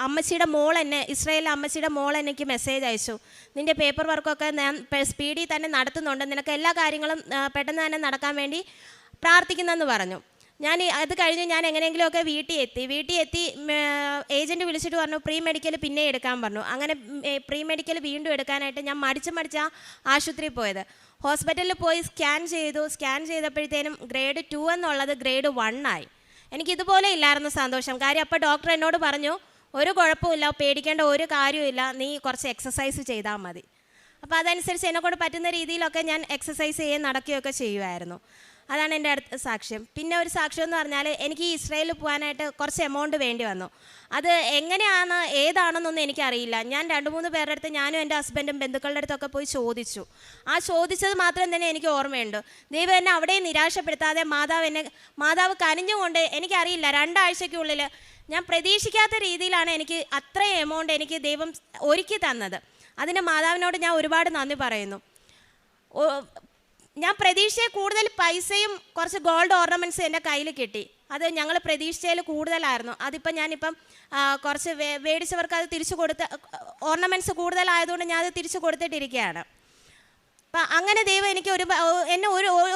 അമ്മച്ചിയുടെ മോൾ ഇസ്രായേലിലെ അമ്മച്ചിയുടെ മോൾ എനിക്ക് മെസ്സേജ് അയച്ചു, നിൻ്റെ പേപ്പർ വർക്കൊക്കെ ഞാൻ സ്പീഡിൽ തന്നെ നടത്തുന്നുണ്ട്, നിനക്ക് എല്ലാ കാര്യങ്ങളും പെട്ടെന്ന് തന്നെ നടക്കാൻ വേണ്ടി പ്രാർത്ഥിക്കുന്നെന്ന് പറഞ്ഞു. അത് കഴിഞ്ഞ് ഞാൻ എങ്ങനെയെങ്കിലുമൊക്കെ വീട്ടിൽ എത്തി ഏജൻറ്റ് വിളിച്ചിട്ട് പറഞ്ഞു പ്രീ മെഡിക്കൽ പിന്നെ എടുക്കാൻ പറഞ്ഞു. അങ്ങനെ പ്രീ മെഡിക്കൽ വീണ്ടും എടുക്കാനായിട്ട് ഞാൻ മടിച്ച ആശുപത്രിയിൽ പോയത്. ഹോസ്പിറ്റലിൽ പോയി സ്കാൻ ചെയ്തപ്പോഴത്തേനും ഗ്രേഡ് 2 എന്നുള്ളത് ഗ്രേഡ് 1 ആയി. എനിക്കിതുപോലെ ഇല്ലായിരുന്നു സന്തോഷം. കാര്യം അപ്പോൾ ഡോക്ടർ എന്നോട് പറഞ്ഞു ഒരു കുഴപ്പമില്ല, പേടിക്കേണ്ട ഒരു കാര്യമില്ല, നീ കുറച്ച് എക്സസൈസ് ചെയ്താൽ മതി. അപ്പോൾ അതനുസരിച്ച് എന്നെക്കൊണ്ട് പറ്റുന്ന രീതിയിലൊക്കെ ഞാൻ എക്സസൈസ് നടക്കുകയൊക്കെ ചെയ്യുമായിരുന്നു. അതാണ് എൻ്റെ അടുത്ത സാക്ഷ്യം. പിന്നെ ഒരു സാക്ഷ്യം എന്ന് പറഞ്ഞാൽ എനിക്ക് ഈ ഇസ്രായേലിൽ പോകാനായിട്ട് കുറച്ച് എമൗണ്ട് വേണ്ടി വന്നു. അത് ഏതാണെന്നൊന്നും എനിക്കറിയില്ല. ഞാൻ 2-3 പേരുടെ അടുത്ത്, ഞാനും എൻ്റെ ഹസ്ബൻഡും ബന്ധുക്കളുടെ അടുത്തൊക്കെ പോയി ചോദിച്ചു. ആ ചോദിച്ചത് മാത്രം തന്നെ എനിക്ക് ഓർമ്മയുണ്ട്. ദൈവം എന്നെ അവിടെയും നിരാശപ്പെടുത്താതെ മാതാവ് കനിഞ്ഞുകൊണ്ട്, എനിക്കറിയില്ല 2 ആഴ്ചയ്ക്കുള്ളിൽ ഞാൻ പ്രതീക്ഷിക്കാത്ത രീതിയിലാണ് എനിക്ക് അത്രയും എമൗണ്ട് എനിക്ക് ദൈവം ഒരുക്കി തന്നത്. അതിന് മാതാവിനോട് ഞാൻ ഒരുപാട് നന്ദി പറയുന്നു. ഞാൻ പ്രതീക്ഷയെ കൂടുതൽ പൈസയും കുറച്ച് ഗോൾഡ് ഓർണമെൻറ്റ്സ് എൻ്റെ കയ്യിൽ കിട്ടി. അത് ഞങ്ങൾ പ്രതീക്ഷിച്ചതിൽ കൂടുതലായിരുന്നു. ഞാനിപ്പം കുറച്ച് മേടിച്ചവർക്ക് അത് തിരിച്ചു കൊടുത്ത്, ഓർണമെൻറ്റ്സ് കൂടുതലായതുകൊണ്ട് ഞാൻ അത് തിരിച്ചു കൊടുത്തിട്ടിരിക്കുകയാണ്. അപ്പം അങ്ങനെ ദൈവം എനിക്ക് എന്നെ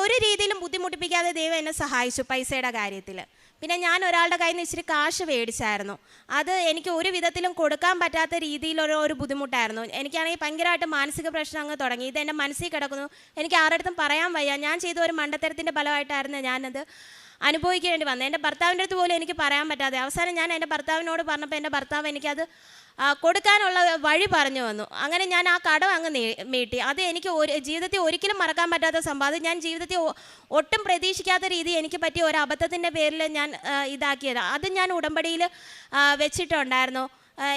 ഒരു രീതിയിലും ബുദ്ധിമുട്ടിപ്പിക്കാതെ ദൈവം എന്നെ സഹായിച്ചു പൈസയുടെ കാര്യത്തിൽ. പിന്നെ ഞാൻ ഒരാളുടെ കയ്യിൽ നിന്ന് ഇച്ചിരി കാശ് മേടിച്ചായിരുന്നു. അത് എനിക്ക് ഒരു വിധത്തിലും കൊടുക്കാൻ പറ്റാത്ത രീതിയിലൊരു ബുദ്ധിമുട്ടായിരുന്നു. എനിക്കാണെങ്കിൽ ഭയങ്കരമായിട്ട് മാനസിക പ്രശ്നം അങ്ങ് തുടങ്ങി. ഇത് എൻ്റെ മനസ്സിൽ കിടക്കുന്നു, എനിക്ക് ആരുടെ അടുത്തും പറയാൻ വയ്യ. ഞാൻ ചെയ്ത ഒരു മണ്ടത്തരത്തിൻ്റെ ഫലമായിട്ടായിരുന്നു ഞാനത് അനുഭവിക്കേണ്ടി വന്നത്. എൻ്റെ ഭർത്താവിൻ്റെ അടുത്ത് പോലും എനിക്ക് പറയാൻ പറ്റാതെ അവസാനം ഞാൻ എൻ്റെ ഭർത്താവിനോട് പറഞ്ഞപ്പോൾ എൻ്റെ ഭർത്താവ് എനിക്കത് കൊടുക്കാനുള്ള വഴി പറഞ്ഞു വന്നു. അങ്ങനെ ഞാൻ ആ കടം അങ്ങ് മീട്ടി. അത് എനിക്ക് ജീവിതത്തിൽ ഒരിക്കലും മറക്കാൻ പറ്റാത്ത സംഭവം. അത് ഞാൻ ജീവിതത്തിൽ ഒട്ടും പ്രതീക്ഷിക്കാത്ത രീതി എനിക്ക് പറ്റിയ ഒരു അബദ്ധത്തിൻ്റെ പേരിൽ ഞാൻ ഇതാക്കിയത്. അത് ഞാൻ ഉടമ്പടിയിൽ വെച്ചിട്ടുണ്ടായിരുന്നു,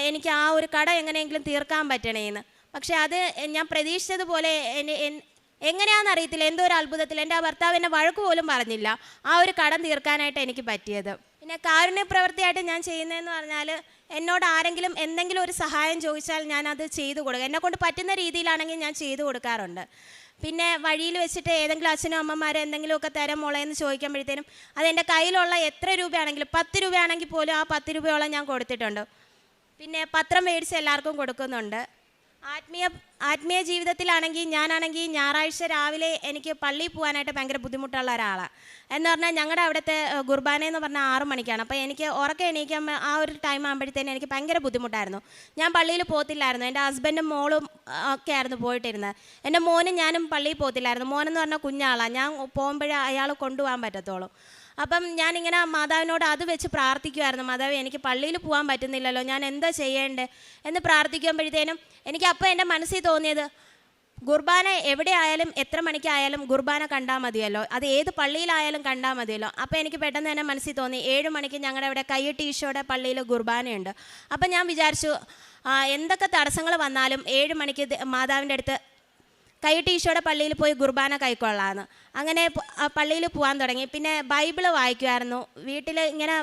എനിക്ക് ആ ഒരു കട എങ്ങനെയെങ്കിലും തീർക്കാൻ പറ്റണേന്ന്. പക്ഷേ അത് ഞാൻ പ്രതീക്ഷിച്ചതുപോലെ എങ്ങനെയാണെന്ന് അറിയത്തില്ല, എന്തോ ഒരു അത്ഭുതത്തിൽ എൻ്റെ ആ ഭർത്താവ് എന്നെ വഴക്ക് പോലും പറഞ്ഞില്ല ആ ഒരു കടം തീർക്കാനായിട്ട് എനിക്ക് പറ്റിയത്. പിന്നെ കാരുണ്യ പ്രവൃത്തിയായിട്ട് ഞാൻ ചെയ്യുന്നതെന്ന് പറഞ്ഞാൽ, എന്നോട് ആരെങ്കിലും എന്തെങ്കിലും ഒരു സഹായം ചോദിച്ചാൽ ഞാനത് ചെയ്തു കൊടുക്കുക. എന്നെക്കൊണ്ട് പറ്റുന്ന രീതിയിലാണെങ്കിൽ ഞാൻ ചെയ്തു കൊടുക്കാറുണ്ട്. പിന്നെ വഴിയിൽ വെച്ചിട്ട് ഏതെങ്കിലും അച്ഛനും അമ്മമാരും എന്തെങ്കിലുമൊക്കെ തരം മോളേന്ന് ചോദിക്കുമ്പോഴത്തേനും അതെൻ്റെ കയ്യിലുള്ള എത്ര രൂപയാണെങ്കിലും 10 രൂപയാണെങ്കിൽ പോലും ആ 10 രൂപയോളം ഞാൻ കൊടുത്തിട്ടുണ്ട്. പിന്നെ പത്രം മേടിച്ച് എല്ലാവർക്കും കൊടുക്കുന്നുണ്ട്. ആത്മീയ ജീവിതത്തിലാണെങ്കിൽ ഞാനാണെങ്കിൽ ഞായറാഴ്ച രാവിലെ എനിക്ക് പള്ളിയിൽ പോകാനായിട്ട് ഭയങ്കര ബുദ്ധിമുട്ടുള്ള ഒരാളാണ്. എന്ന് പറഞ്ഞാൽ ഞങ്ങളുടെ അവിടുത്തെ കുർബാന എന്ന് പറഞ്ഞാൽ 6 മണിക്കാണ്. അപ്പോൾ എനിക്ക് ഉറക്കം എണീക്കുമ്പോൾ ആ ഒരു ടൈം ആകുമ്പോഴത്തേനും എനിക്ക് ഭയങ്കര ബുദ്ധിമുട്ടായിരുന്നു. ഞാൻ പള്ളിയിൽ പോകത്തില്ലായിരുന്നു. എൻ്റെ ഹസ്ബൻഡും മോളും ഒക്കെ ആയിരുന്നു പോയിട്ടിരുന്നത്. എൻ്റെ മോനും ഞാനും പള്ളിയിൽ പോകത്തില്ലായിരുന്നു. മോനെന്ന് പറഞ്ഞാൽ കുഞ്ഞാളാണ്. ഞാൻ പോകുമ്പോഴേ അയാൾ കൊണ്ടുപോകാൻ പറ്റത്തുള്ളൂ. അപ്പം ഞാനിങ്ങനെ മാതാവിനോട് അത് വെച്ച് പ്രാർത്ഥിക്കുമായിരുന്നു. മാതാവ്, എനിക്ക് പള്ളിയിൽ പോകാൻ പറ്റുന്നില്ലല്ലോ, ഞാൻ എന്താ ചെയ്യേണ്ടത് എന്ന് പ്രാർത്ഥിക്കുമ്പോഴത്തേനും എനിക്ക് അപ്പോൾ എൻ്റെ മനസ്സിൽ തോന്നിയത്, കുർബാന എവിടെ ആയാലും എത്ര മണിക്കായാലും കുർബാന കണ്ടാൽ മതിയല്ലോ, അത് ഏത് പള്ളിയിലായാലും കണ്ടാൽ മതിയല്ലോ. അപ്പോൾ എനിക്ക് പെട്ടെന്ന് തന്നെ മനസ്സിൽ തോന്നി, 7 മണിക്ക് ഞങ്ങളുടെ ഇവിടെ കയ്യെട്ടി ഈശോയുടെ പള്ളിയിൽ കുർബാനയുണ്ട്. അപ്പം ഞാൻ വിചാരിച്ചു, എന്തൊക്കെ തടസ്സങ്ങൾ വന്നാലും 7 മണിക്ക് മാതാവിൻ്റെ അടുത്ത് കയ്യെട്ടി ഈശോയുടെ പള്ളിയിൽ പോയി കുർബാന കൈക്കൊള്ളാമെന്ന്. അങ്ങനെ പള്ളിയിൽ പോകാൻ തുടങ്ങി. പിന്നെ ബൈബിള് വായിക്കുമായിരുന്നു.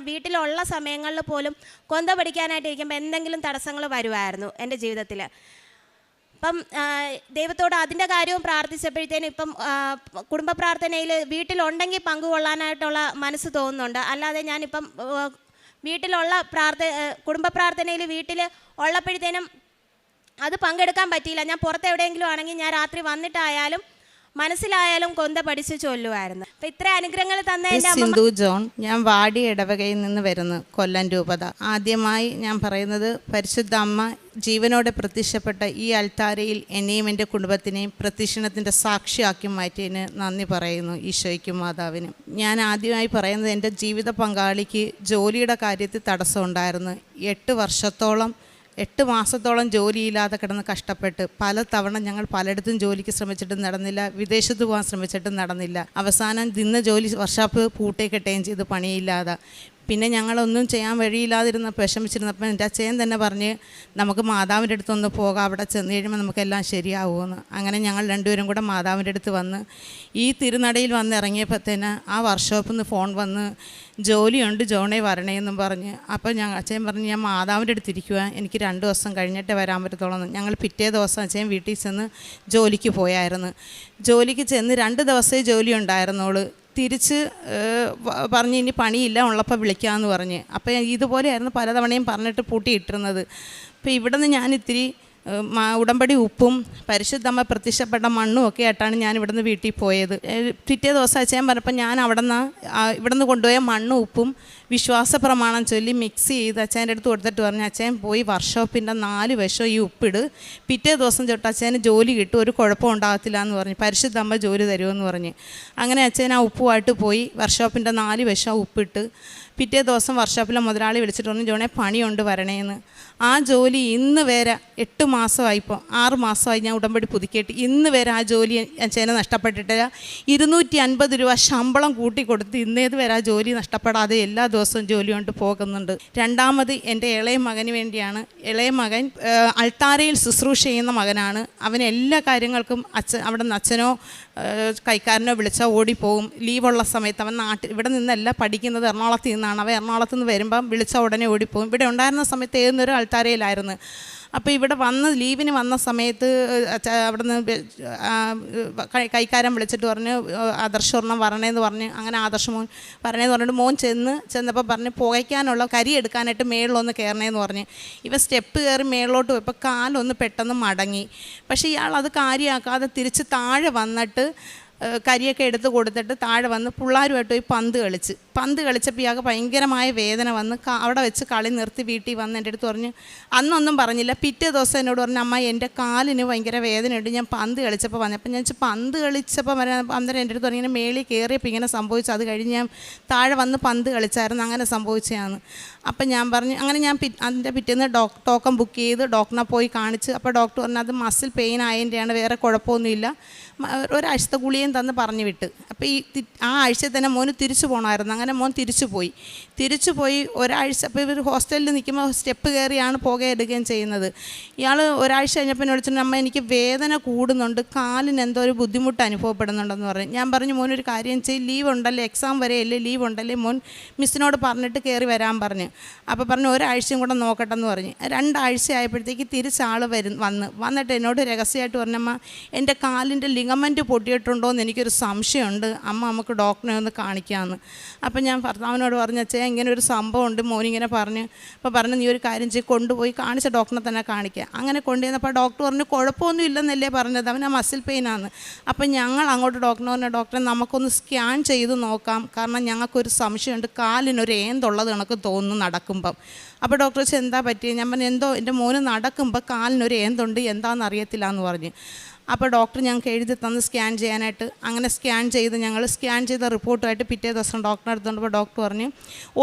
വീട്ടിലുള്ള സമയങ്ങളിൽ പോലും കൊന്ത പഠിക്കാനായിട്ടിരിക്കുമ്പോൾ എന്തെങ്കിലും തടസ്സങ്ങൾ വരുമായിരുന്നു എൻ്റെ ജീവിതത്തിൽ. അപ്പം ദൈവത്തോട് അതിൻ്റെ കാര്യവും പ്രാർത്ഥിച്ചപ്പോഴത്തേനും ഇപ്പം കുടുംബ പ്രാർത്ഥനയിൽ വീട്ടിലുണ്ടെങ്കിൽ പങ്കുകൊള്ളാനായിട്ടുള്ള മനസ്സ് തോന്നുന്നുണ്ട്. അല്ലാതെ ഞാനിപ്പം വീട്ടിലുള്ള കുടുംബ പ്രാർത്ഥനയിൽ വീട്ടിൽ ഉള്ളപ്പോഴത്തേനും അത് പങ്കെടുക്കാൻ പറ്റിയില്ല. ഞാൻ പുറത്ത് എവിടെയെങ്കിലും ആണെങ്കിൽ ഞാൻ രാത്രി വന്നിട്ടായാലും മനസ്സിലായാലും കൊന്ത പഠിച്ച് ചൊല്ലുമായിരുന്നു. അപ്പം ഇത്ര അനുഗ്രഹങ്ങൾ തന്ന എൻ്റെ സിന്ധു ജോൺ, ഞാൻ വാടി ഇടവകയിൽ നിന്ന് വരുന്നു, കൊല്ലം രൂപത. ആദ്യമായി ഞാൻ പറയുന്നത്, പരിശുദ്ധ അമ്മ ജീവനോടെ പ്രത്യക്ഷപ്പെട്ട ഈ അൽത്താരയിൽ എന്നെയും എൻ്റെ കുടുംബത്തിനെയും പ്രത്യക്ഷണത്തിൻ്റെ സാക്ഷിയാക്കി മാറ്റിയതിന് നന്ദി പറയുന്നു ഈശോയ്ക്കും മാതാവിനും. ഞാൻ ആദ്യമായി പറയുന്നത്, എൻ്റെ ജീവിത പങ്കാളിക്ക് ജോലിയുടെ കാര്യത്തിൽ തടസ്സമുണ്ടായിരുന്നു. 8 മാസത്തോളം ജോലിയില്ലാതെ കിടന്ന് കഷ്ടപ്പെട്ട് പലതവണ ഞങ്ങൾ പലയിടത്തും ജോലിക്ക് ശ്രമിച്ചിട്ടും നടന്നില്ല, വിദേശത്ത് പോകാൻ ശ്രമിച്ചിട്ടും നടന്നില്ല. അവസാനം നിന്ന് ജോലി വർക്ക്ഷോപ്പ് പൂട്ടിക്കെട്ടുകയും ചെയ്ത് പണിയില്ലാതെ. പിന്നെ ഞങ്ങളൊന്നും ചെയ്യാൻ വഴിയില്ലാതിരുന്നപ്പോൾ വിഷമിച്ചിരുന്നപ്പോൾ എൻ്റെ അച്ഛൻ തന്നെ പറഞ്ഞ്, നമുക്ക് മാതാവിൻ്റെ അടുത്തൊന്ന് പോകാം, അവിടെ ചെന്ന് കഴിയുമ്പോൾ നമുക്കെല്ലാം ശരിയാവുമെന്ന്. അങ്ങനെ ഞങ്ങൾ രണ്ടുപേരും കൂടെ മാതാവിൻ്റെ അടുത്ത് വന്ന് ഈ തിരുനടയിൽ വന്ന് ഇറങ്ങിയപ്പോഴത്തേന് ആ വർക്ക്ഷോപ്പിൽ നിന്ന് ഫോൺ വന്ന്, ജോലിയുണ്ട് ജോണേ വരണേന്നും പറഞ്ഞ്. അപ്പോൾ അച്ഛൻ പറഞ്ഞ്, ഞാൻ മാതാവിൻ്റെ അടുത്തിരിക്കുക, എനിക്ക് 2 ദിവസം കഴിഞ്ഞിട്ടേ വരാൻ പറ്റത്തുള്ളൂ. ഞങ്ങൾ പിറ്റേ ദിവസം അച്ഛൻ വീട്ടിൽ ചെന്ന് ജോലിക്ക് പോയായിരുന്നു. ജോലിക്ക് ചെന്ന് 2 ദിവസമേ ജോലി ഉണ്ടായിരുന്നുള്ളൂ. തിരിച്ച് പറഞ്ഞ്, ഇനി പണിയില്ല, ഉള്ളപ്പോൾ വിളിക്കാമെന്ന് പറഞ്ഞ്. അപ്പോൾ ഇതുപോലെയായിരുന്നു പലതവണയും പറഞ്ഞിട്ട് പൂട്ടിയിട്ടിരുന്നത്. അപ്പോൾ ഇവിടെ നിന്ന് ഞാനിത്തിരി ഉടമ്പടി ഉപ്പും പരിശുദ്ധമ്മ പ്രത്യക്ഷപ്പെട്ട മണ്ണും ഒക്കെ ആയിട്ടാണ് ഞാൻ ഇവിടുന്ന് വീട്ടിൽ പോയത്. പിറ്റേ ദിവസം അച്ഛൻ പറഞ്ഞപ്പോൾ ഞാൻ ഇവിടുന്ന് കൊണ്ടുപോയ മണ്ണും ഉപ്പും വിശ്വാസ പ്രമാണം ചൊല്ലി മിക്സ് ചെയ്ത് അച്ഛൻ്റെ അടുത്ത് കൊടുത്തിട്ട് പറഞ്ഞു, അച്ഛൻ പോയി വർക്ക്ഷോപ്പിൻ്റെ 4 വശം ഈ ഉപ്പിട്, പിറ്റേ ദിവസം തൊട്ട് അച്ഛന് ജോലി കിട്ടും, ഒരു കുഴപ്പം ഉണ്ടാകത്തില്ല എന്ന് പറഞ്ഞ്, പരിശുദ്ധമ്മ ജോലി തരുമെന്ന് പറഞ്ഞ്. അങ്ങനെ അച്ഛൻ ആ ഉപ്പുമായിട്ട് പോയി വർക്ക്ഷോപ്പിൻ്റെ 4 വശം ഉപ്പിട്ട്. പിറ്റേ ദിവസം വർക്ക്ഷോപ്പിലെ മുതലാളി വിളിച്ചിട്ട് പറഞ്ഞു, ജോണേ പണിയുണ്ട് വരണേന്ന്. ആ ജോലി ഇന്ന് വരെ 8 മാസമായിപ്പോൾ 6 മാസമായി ഞാൻ ഉടമ്പടി പുതുക്കിയിട്ട് ഇന്ന് വരെ ആ ജോലി അച്ഛനെ നഷ്ടപ്പെട്ടിട്ടില്ല. 250 രൂപ ശമ്പളം കൂട്ടിക്കൊടുത്ത് ഇന്നേത് വരെ ആ ജോലി നഷ്ടപ്പെടാതെ എല്ലാ ദിവസവും ജോലി കൊണ്ട് പോകുന്നുണ്ട്. രണ്ടാമത് എൻ്റെ ഇളയ മകന് വേണ്ടിയാണ്. ഇളയ മകൻ അൾത്താരയിൽ ശുശ്രൂഷ ചെയ്യുന്ന മകനാണ്. അവൻ എല്ലാ കാര്യങ്ങൾക്കും അവിടെ നിന്ന് അച്ഛനോ കൈക്കാരനോ വിളിച്ചാൽ ഓടിപ്പോവും. ലീവുള്ള സമയത്ത് അവൻ ഇവിടെ നിന്നല്ല പഠിക്കുന്നത്, എറണാകുളത്ത് നിന്നാണ്. അവൻ എറണാകുളത്ത് നിന്ന് വരുമ്പം വിളിച്ചാൽ ഉടനെ ഓടിപ്പോവും. ഇവിടെ ഉണ്ടായിരുന്ന സമയത്ത് ഏതൊരു അൾത്താരയിലായിരുന്നു. അപ്പോൾ ഇവിടെ ലീവിന് വന്ന സമയത്ത് അവിടെ നിന്ന് കൈക്കാരൻ വിളിച്ചിട്ട് പറഞ്ഞ്, ആദർശവർണ്ണം വരണേന്ന് പറഞ്ഞ്. അങ്ങനെ ആദർശമോൻ വരണേന്ന് പറഞ്ഞിട്ട് മോൻ ചെന്നപ്പോൾ പറഞ്ഞ്, പുകയ്ക്കാനുള്ള കരി എടുക്കാനായിട്ട് മേളിലൊന്ന് കയറണേന്ന് പറഞ്ഞ്. ഇവ സ്റ്റെപ്പ് കയറി മേളിലോട്ട് പോയപ്പോൾ കാലൊന്ന് പെട്ടെന്ന് മടങ്ങി. പക്ഷേ ഇയാൾ അത് കാര്യമാക്കാതെ തിരിച്ച് താഴെ വന്നിട്ട് കരിയൊക്കെ എടുത്ത് കൊടുത്തിട്ട് താഴെ വന്ന് പിള്ളേരുമായിട്ട് പോയി പന്ത് കളിച്ചപ്പോൾ ഇയാൾക്ക് ഭയങ്കരമായ വേദന വന്ന് അവിടെ വെച്ച് കളി നിർത്തി വീട്ടിൽ വന്ന് എൻ്റെ അടുത്ത് പറഞ്ഞ്, അന്നൊന്നും പറഞ്ഞില്ല. പിറ്റേ ദിവസം എന്നോട് പറഞ്ഞു, അമ്മ എൻ്റെ കാലിന് ഭയങ്കര വേദനയുണ്ട്, ഞാൻ പന്ത് കളിച്ചപ്പോൾ വന്നു. അപ്പം ഞാൻ പന്ത് കളിച്ചപ്പോൾ അന്നേരം എൻ്റെ അടുത്ത് പറഞ്ഞു, ഇങ്ങനെ മേളിൽ കയറിയപ്പോൾ ഇങ്ങനെ സംഭവിച്ചു, അത് കഴിഞ്ഞ് ഞാൻ താഴെ വന്ന് പന്ത് കളിച്ചായിരുന്നു, അങ്ങനെ സംഭവിച്ചതാണ്. അപ്പം ഞാൻ പറഞ്ഞു, അങ്ങനെ ഞാൻ അതിൻ്റെ പിറ്റേന്ന് ടോക്കൺ ബുക്ക് ചെയ്ത് ഡോക്ടറിനെ പോയി കാണിച്ച്. അപ്പോൾ ഡോക്ടർ പറഞ്ഞു അത് മസിൽ പെയിൻ ആയതിൻ്റെയാണ്, വേറെ കുഴപ്പമൊന്നുമില്ല, ഒരാഴ്ചത്തെ ഗുളികയും തന്ന് പറഞ്ഞു വിട്ട്. അപ്പോൾ ആ ആഴ്ച തന്നെ മോന് തിരിച്ചു പോകണമായിരുന്നു. അങ്ങനെ മോൻ തിരിച്ചു പോയി ഒരാഴ്ച. അപ്പോൾ ഇവർ ഹോസ്റ്റലിൽ നിൽക്കുമ്പോൾ സ്റ്റെപ്പ് കയറിയാണ് എടുക്കുകയും ചെയ്യുന്നത്. ഇയാൾ ഒരാഴ്ച കഴിഞ്ഞപ്പോൾ എന്നോട് ചോദിച്ചു, അമ്മ എനിക്ക് വേദന കൂടുന്നുണ്ട്, കാലിന് എന്തോ ഒരു ബുദ്ധിമുട്ട് അനുഭവപ്പെടുന്നുണ്ടെന്ന് പറഞ്ഞു. ഞാൻ പറഞ്ഞു, മോനൊരു കാര്യം ചെയ്യും, ലീവ് ഉണ്ടല്ലേ, എക്സാം വരെയല്ലേ, ലീവ് ഉണ്ടല്ലേ, മോൻ മിസ്സിനോട് പറഞ്ഞിട്ട് കയറി വരാൻ പറഞ്ഞു. അപ്പോൾ പറഞ്ഞു ഒരാഴ്ചയും കൂടെ നോക്കട്ടെന്ന് പറഞ്ഞ്. 2 ആഴ്ച ആയപ്പോഴത്തേക്ക് തിരിച്ചാൾ വന്നിട്ട് എന്നോട് രഹസ്യമായിട്ട് പറഞ്ഞമ്മ, എൻ്റെ കാലിൻ്റെ ലിഗമെൻറ്റ് പൊട്ടിയിട്ടുണ്ടോ എന്ന് എനിക്കൊരു സംശയമുണ്ട്, അമ്മ നമുക്ക് ഡോക്ടറെ ഒന്ന് കാണിക്കാമെന്ന്. അപ്പം ഞാൻ ഭർത്താവിനോട് പറഞ്ഞു, അച്ഛാ ഇങ്ങനെ ഒരു സംഭവമുണ്ട്, മോനിങ്ങനെ പറഞ്ഞു. അപ്പോൾ പറഞ്ഞു, നീ ഒരു കാര്യം ചെയ്ത് കൊണ്ടുപോയി കാണിച്ച ഡോക്ടറെ തന്നെ കാണിക്കുക. അങ്ങനെ കൊണ്ടുവന്നപ്പോൾ ഡോക്ടർ പറഞ്ഞു കുഴപ്പമൊന്നും ഇല്ലെന്നല്ലേ പറഞ്ഞത്, അവന് മസിൽ പെയിനാണ്. അപ്പം ഞങ്ങൾ അങ്ങോട്ട് ഡോക്ടറിന് പറഞ്ഞു, ഡോക്ടറെ നമുക്കൊന്ന് സ്കാൻ ചെയ്ത് നോക്കാം, കാരണം ഞങ്ങൾക്കൊരു സംശയമുണ്ട്, കാലിനൊരു ഏന്തുള്ളത് കണക്ക് തോന്നുന്നു നടക്കുമ്പം. അപ്പോൾ ഡോക്ടർ ചോദിച്ചാൽ എന്താ പറ്റിയത്? ഞാൻ പറഞ്ഞു, എന്തോ എൻ്റെ മോന് നടക്കുമ്പോൾ കാലിനൊരു ഏന്തുണ്ട്, എന്താണെന്ന് അറിയത്തില്ല എന്ന് പറഞ്ഞു. അപ്പോൾ ഡോക്ടർ ഞങ്ങൾക്ക് എഴുതി തന്ന് സ്കാൻ ചെയ്യാനായിട്ട്. അങ്ങനെ സ്കാൻ ചെയ്ത റിപ്പോർട്ടുമായിട്ട് പിറ്റേ ദിവസം ഡോക്ടറെ അടുത്തുകൊണ്ടപ്പോൾ ഡോക്ടർ പറഞ്ഞു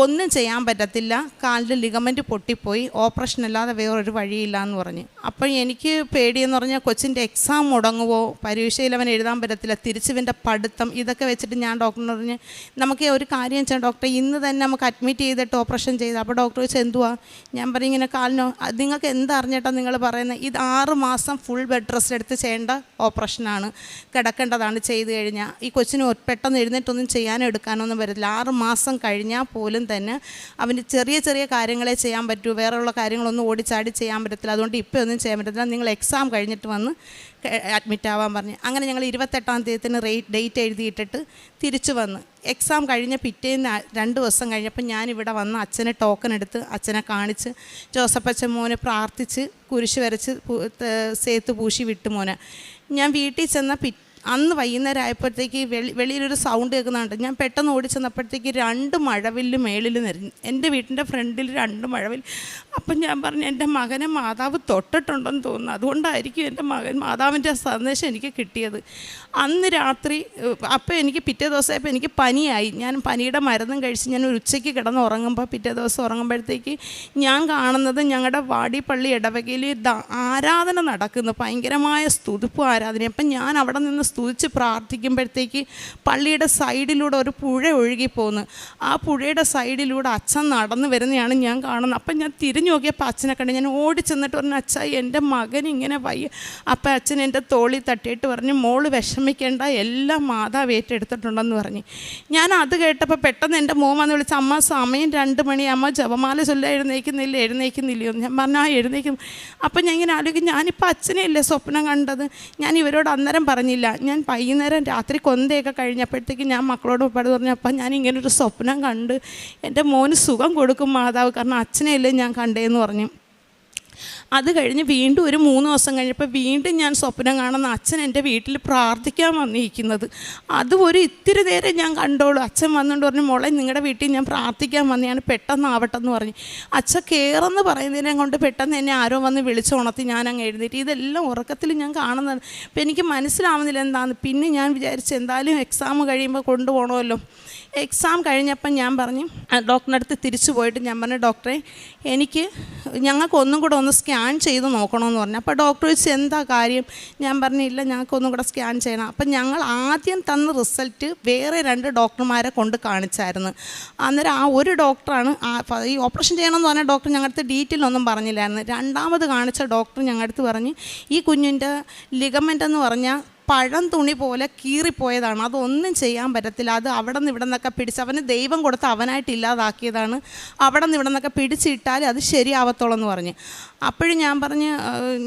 ഒന്നും ചെയ്യാൻ പറ്റത്തില്ല, കാലിൻ്റെ ലിഗമെൻറ്റ് പൊട്ടിപ്പോയി, ഓപ്പറേഷൻ അല്ലാതെ വേറൊരു വഴിയില്ല എന്ന് പറഞ്ഞു. അപ്പോൾ എനിക്ക് പേടിയെന്ന് പറഞ്ഞാൽ കൊച്ചിൻ്റെ എക്സാം മുടങ്ങുമോ, പരീക്ഷയിൽ അവൻ എഴുതാൻ പറ്റത്തില്ല, തിരിച്ചുവിൻ്റെ പഠിത്തം, ഇതൊക്കെ വെച്ചിട്ട് ഞാൻ ഡോക്ടറിന് പറഞ്ഞ് നമുക്ക് ഒരു കാര്യം ചെയ്യാം ഡോക്ടറെ, ഇന്ന് തന്നെ നമുക്ക് അഡ്മിറ്റ് ചെയ്തിട്ട് ഓപ്പറേഷൻ ചെയ്ത്. അപ്പോൾ ഡോക്ടർ ചോദിച്ചാൽ എന്തുവാ? ഞാൻ പറയും ഇങ്ങനെ കാലിനോ, നിങ്ങൾക്ക് എന്തറിഞ്ഞിട്ടാണ് നിങ്ങൾ പറയുന്നത്? ഇത് 6 മാസം ഫുൾ ബെഡ് റെസ്റ്റ് എടുത്ത് ചെയ്യേണ്ട ഓപ്പറേഷനാണ്, കിടക്കേണ്ടതാണ്. ചെയ്ത് കഴിഞ്ഞാൽ ഈ കൊച്ചിന് പെട്ടെന്ന് എഴുന്നേറ്റൊന്നും ചെയ്യാനോ എടുക്കാനൊന്നും പറ്റത്തില്ല. 6 മാസം കഴിഞ്ഞാൽ പോലും തന്നെ അവന് ചെറിയ ചെറിയ കാര്യങ്ങളെ ചെയ്യാൻ പറ്റൂ, വേറെയുള്ള കാര്യങ്ങളൊന്നും ഓടിച്ചാടി ചെയ്യാൻ പറ്റത്തില്ല. അതുകൊണ്ട് ഇപ്പോൾ ഒന്നും ചെയ്യാൻ പറ്റത്തില്ല, നിങ്ങൾ എക്സാം കഴിഞ്ഞിട്ട് വന്ന് അഡ്മിറ്റ് ആവാൻ പറഞ്ഞു. അങ്ങനെ ഞങ്ങൾ 28-ാം തീയതിന് ഡേറ്റ് എഴുതിയിട്ടിട്ട് തിരിച്ചു വന്ന്. എക്സാം കഴിഞ്ഞ പിറ്റേന്ന് 2 ദിവസം കഴിഞ്ഞപ്പോൾ ഞാനിവിടെ വന്ന് അച്ഛനെ ടോക്കൺ എടുത്ത് അച്ഛനെ കാണിച്ച് ജോസഫച്ചൻ മോനെ പ്രാർത്ഥിച്ച് കുരിശ് വരച്ച് സേത്ത് പൂശി വിട്ടു മോനെ. ഞാൻ വീട്ടിൽ ചെന്ന അന്ന് വൈകുന്നേരം ആയപ്പോഴത്തേക്ക് വെളിയിലൊരു സൗണ്ട് കേൾക്കുന്നുണ്ട്. ഞാൻ പെട്ടെന്ന് ഓടിച്ചെന്നപ്പോഴത്തേക്ക് 2 മഴവില്ല് മേളിൽ നിറഞ്ഞു, എൻ്റെ വീട്ടിൻ്റെ ഫ്രണ്ടിൽ 2 മഴവില്ല്. അപ്പം ഞാൻ പറഞ്ഞു എൻ്റെ മകനെ മാതാവ് തൊട്ടിട്ടുണ്ടെന്ന് തോന്നുന്നു, അതുകൊണ്ടായിരിക്കും എൻ്റെ മകൻ മാതാവിൻ്റെ സന്ദേശം എനിക്ക് കിട്ടിയത്. അന്ന് രാത്രി അപ്പോൾ എനിക്ക് പിറ്റേ ദിവസമായപ്പോൾ എനിക്ക് പനിയായി. ഞാൻ പനിയുടെ മരുന്നും കഴിച്ച് ഞാൻ ഒരു ഉച്ചയ്ക്ക് കിടന്ന് ഉറങ്ങുമ്പോൾ പിറ്റേ ദിവസം ഉറങ്ങുമ്പോഴത്തേക്ക് ഞാൻ കാണുന്നത് ഞങ്ങളുടെ വാടിപ്പള്ളി ഇടവകയിൽ ആരാധന നടക്കുന്നു, ഭയങ്കരമായ സ്തുതിപ്പ് ആരാധന. അപ്പം ഞാൻ അവിടെ നിന്ന് സ്തുതിച്ച് പ്രാർത്ഥിക്കുമ്പോഴത്തേക്ക് പള്ളിയുടെ സൈഡിലൂടെ ഒരു പുഴ ഒഴുകിപ്പോകുന്നു. ആ പുഴയുടെ സൈഡിലൂടെ അച്ഛൻ നടന്നു വരുന്നതാണ് ഞാൻ കാണുന്നത്. അപ്പം ഞാൻ തിരിഞ്ഞു നോക്കിയപ്പോൾ അച്ഛനെ കണ്ട്. ഞാൻ ഓടി ചെന്നിട്ട് പറഞ്ഞു, അച്ഛാ എൻ്റെ മകൻ ഇങ്ങനെ വയ്യ. അപ്പം അച്ഛൻ എൻ്റെ തോളിൽ തട്ടിയിട്ട് പറഞ്ഞു, മോള് വിഷമിക്കേണ്ട, എല്ലാം മാതാവ് ഏറ്റെടുത്തിട്ടുണ്ടെന്ന് പറഞ്ഞു. ഞാൻ അത് കേട്ടപ്പോൾ പെട്ടെന്ന് എൻ്റെ മോൻ വന്ന് വിളിച്ച്, അമ്മ സമയം 2 മണി, അമ്മ ജപമാല ചൊല്ല എഴുന്നേക്കുന്നില്ലയോ? ഞാൻ പറഞ്ഞു, ആ എഴുന്നേക്കും. അപ്പം ഞാൻ ഇങ്ങനെ ആലോചിക്കും, ഞാനിപ്പോൾ അച്ഛനെ അല്ലേ സ്വപ്നം കണ്ടത്. ഞാൻ ഇവരോട് അന്നേരം പറഞ്ഞില്ല. ഞാൻ വൈകുന്നേരം രാത്രി കൊന്തയൊക്കെ കഴിഞ്ഞപ്പോഴത്തേക്ക് ഞാൻ മക്കളോട് പറഞ്ഞു, അപ്പം ഞാൻ ഇങ്ങനൊരു സ്വപ്നം കണ്ട് എൻ്റെ മോന് സുഖം കൊടുക്കും മാതാവ്, കാരണം അച്ഛനെയല്ലേ ഞാൻ കണ്ടേന്ന് പറഞ്ഞു. അത് കഴിഞ്ഞ് വീണ്ടും ഒരു 3 ദിവസം കഴിഞ്ഞപ്പോൾ വീണ്ടും ഞാൻ സ്വപ്നം കാണുന്ന അച്ഛൻ എൻ്റെ വീട്ടിൽ പ്രാർത്ഥിക്കാൻ വന്നിരിക്കുന്നത്. അതും ഒരു ഇത്തിരി നേരം ഞാൻ കണ്ടോളൂ. അച്ഛൻ വന്നുകൊണ്ട് പറഞ്ഞു, മോളെ നിങ്ങളുടെ വീട്ടിൽ ഞാൻ പ്രാർത്ഥിക്കാൻ വന്നതാണ്, പെട്ടെന്നാവട്ടെ എന്ന് പറഞ്ഞു. അച്ഛൻ കയറെന്ന് പറയുന്നതിനെ കൊണ്ട് പെട്ടെന്ന് എന്നെ ആരോ വന്ന് വിളിച്ചുണർത്തി ഞാൻ അങ്ങ് എഴുന്നേറ്റ്. ഇതെല്ലാം ഉറക്കത്തിൽ ഞാൻ കാണുന്നത്. അപ്പോൾ എനിക്ക് മനസ്സിലാവുന്നില്ല എന്താണെന്ന്. പിന്നെ ഞാൻ വിചാരിച്ചു എന്തായാലും എക്സാം കഴിയുമ്പോൾ കൊണ്ടുപോകണമല്ലോ. എക്സാം കഴിഞ്ഞപ്പം ഞാൻ പറഞ്ഞു, ഡോക്ടറിൻ്റെ അടുത്ത് തിരിച്ചു പോയിട്ട് ഞാൻ പറഞ്ഞു, ഡോക്ടറെ ഞങ്ങൾക്ക് ഒന്നും കൂടെ ഒന്ന് സ്കാൻ ചെയ്ത് നോക്കണമെന്ന് പറഞ്ഞു. അപ്പോൾ ഡോക്ടർ ചോദിച്ചു എന്താ കാര്യം? ഞാൻ പറഞ്ഞില്ല, ഞങ്ങൾക്കൊന്നും കൂടെ സ്കാൻ ചെയ്യണം. അപ്പം ഞങ്ങൾ ആദ്യം തന്ന റിസൾട്ട് വേറെ 2 ഡോക്ടർമാരെ കൊണ്ട് കാണിച്ചായിരുന്നു. അന്നേരം ആ ഒരു ഡോക്ടറാണ് ഈ ഓപ്പറേഷൻ ചെയ്യണമെന്ന് പറഞ്ഞ ഡോക്ടർ ഞങ്ങളുടെ ഡീറ്റെയിൽ ഒന്നും പറഞ്ഞില്ലായിരുന്നു. 2ാമത് കാണിച്ച ഡോക്ടർ ഞങ്ങളുടെ അടുത്ത് പറഞ്ഞ് ഈ കുഞ്ഞിൻ്റെ ലിഗമെൻ്റ് എന്ന് പറഞ്ഞാൽ പഴം തുണി പോലെ കീറിപ്പോയതാണ്, അതൊന്നും ചെയ്യാൻ പറ്റത്തില്ല, അത് അവിടെ നിന്ന് ഇവിടെ നിന്നൊക്കെ പിടിച്ച് അവന് ദൈവം കൊടുത്ത് അവനായിട്ട് ഇല്ലാതാക്കിയതാണ്, അവിടെ നിന്ന് ഇവിടെ നിന്നൊക്കെ പിടിച്ചിട്ടാൽ അത് ശരിയാവത്തോളം എന്ന് പറഞ്ഞ്. അപ്പോഴും ഞാൻ പറഞ്ഞ്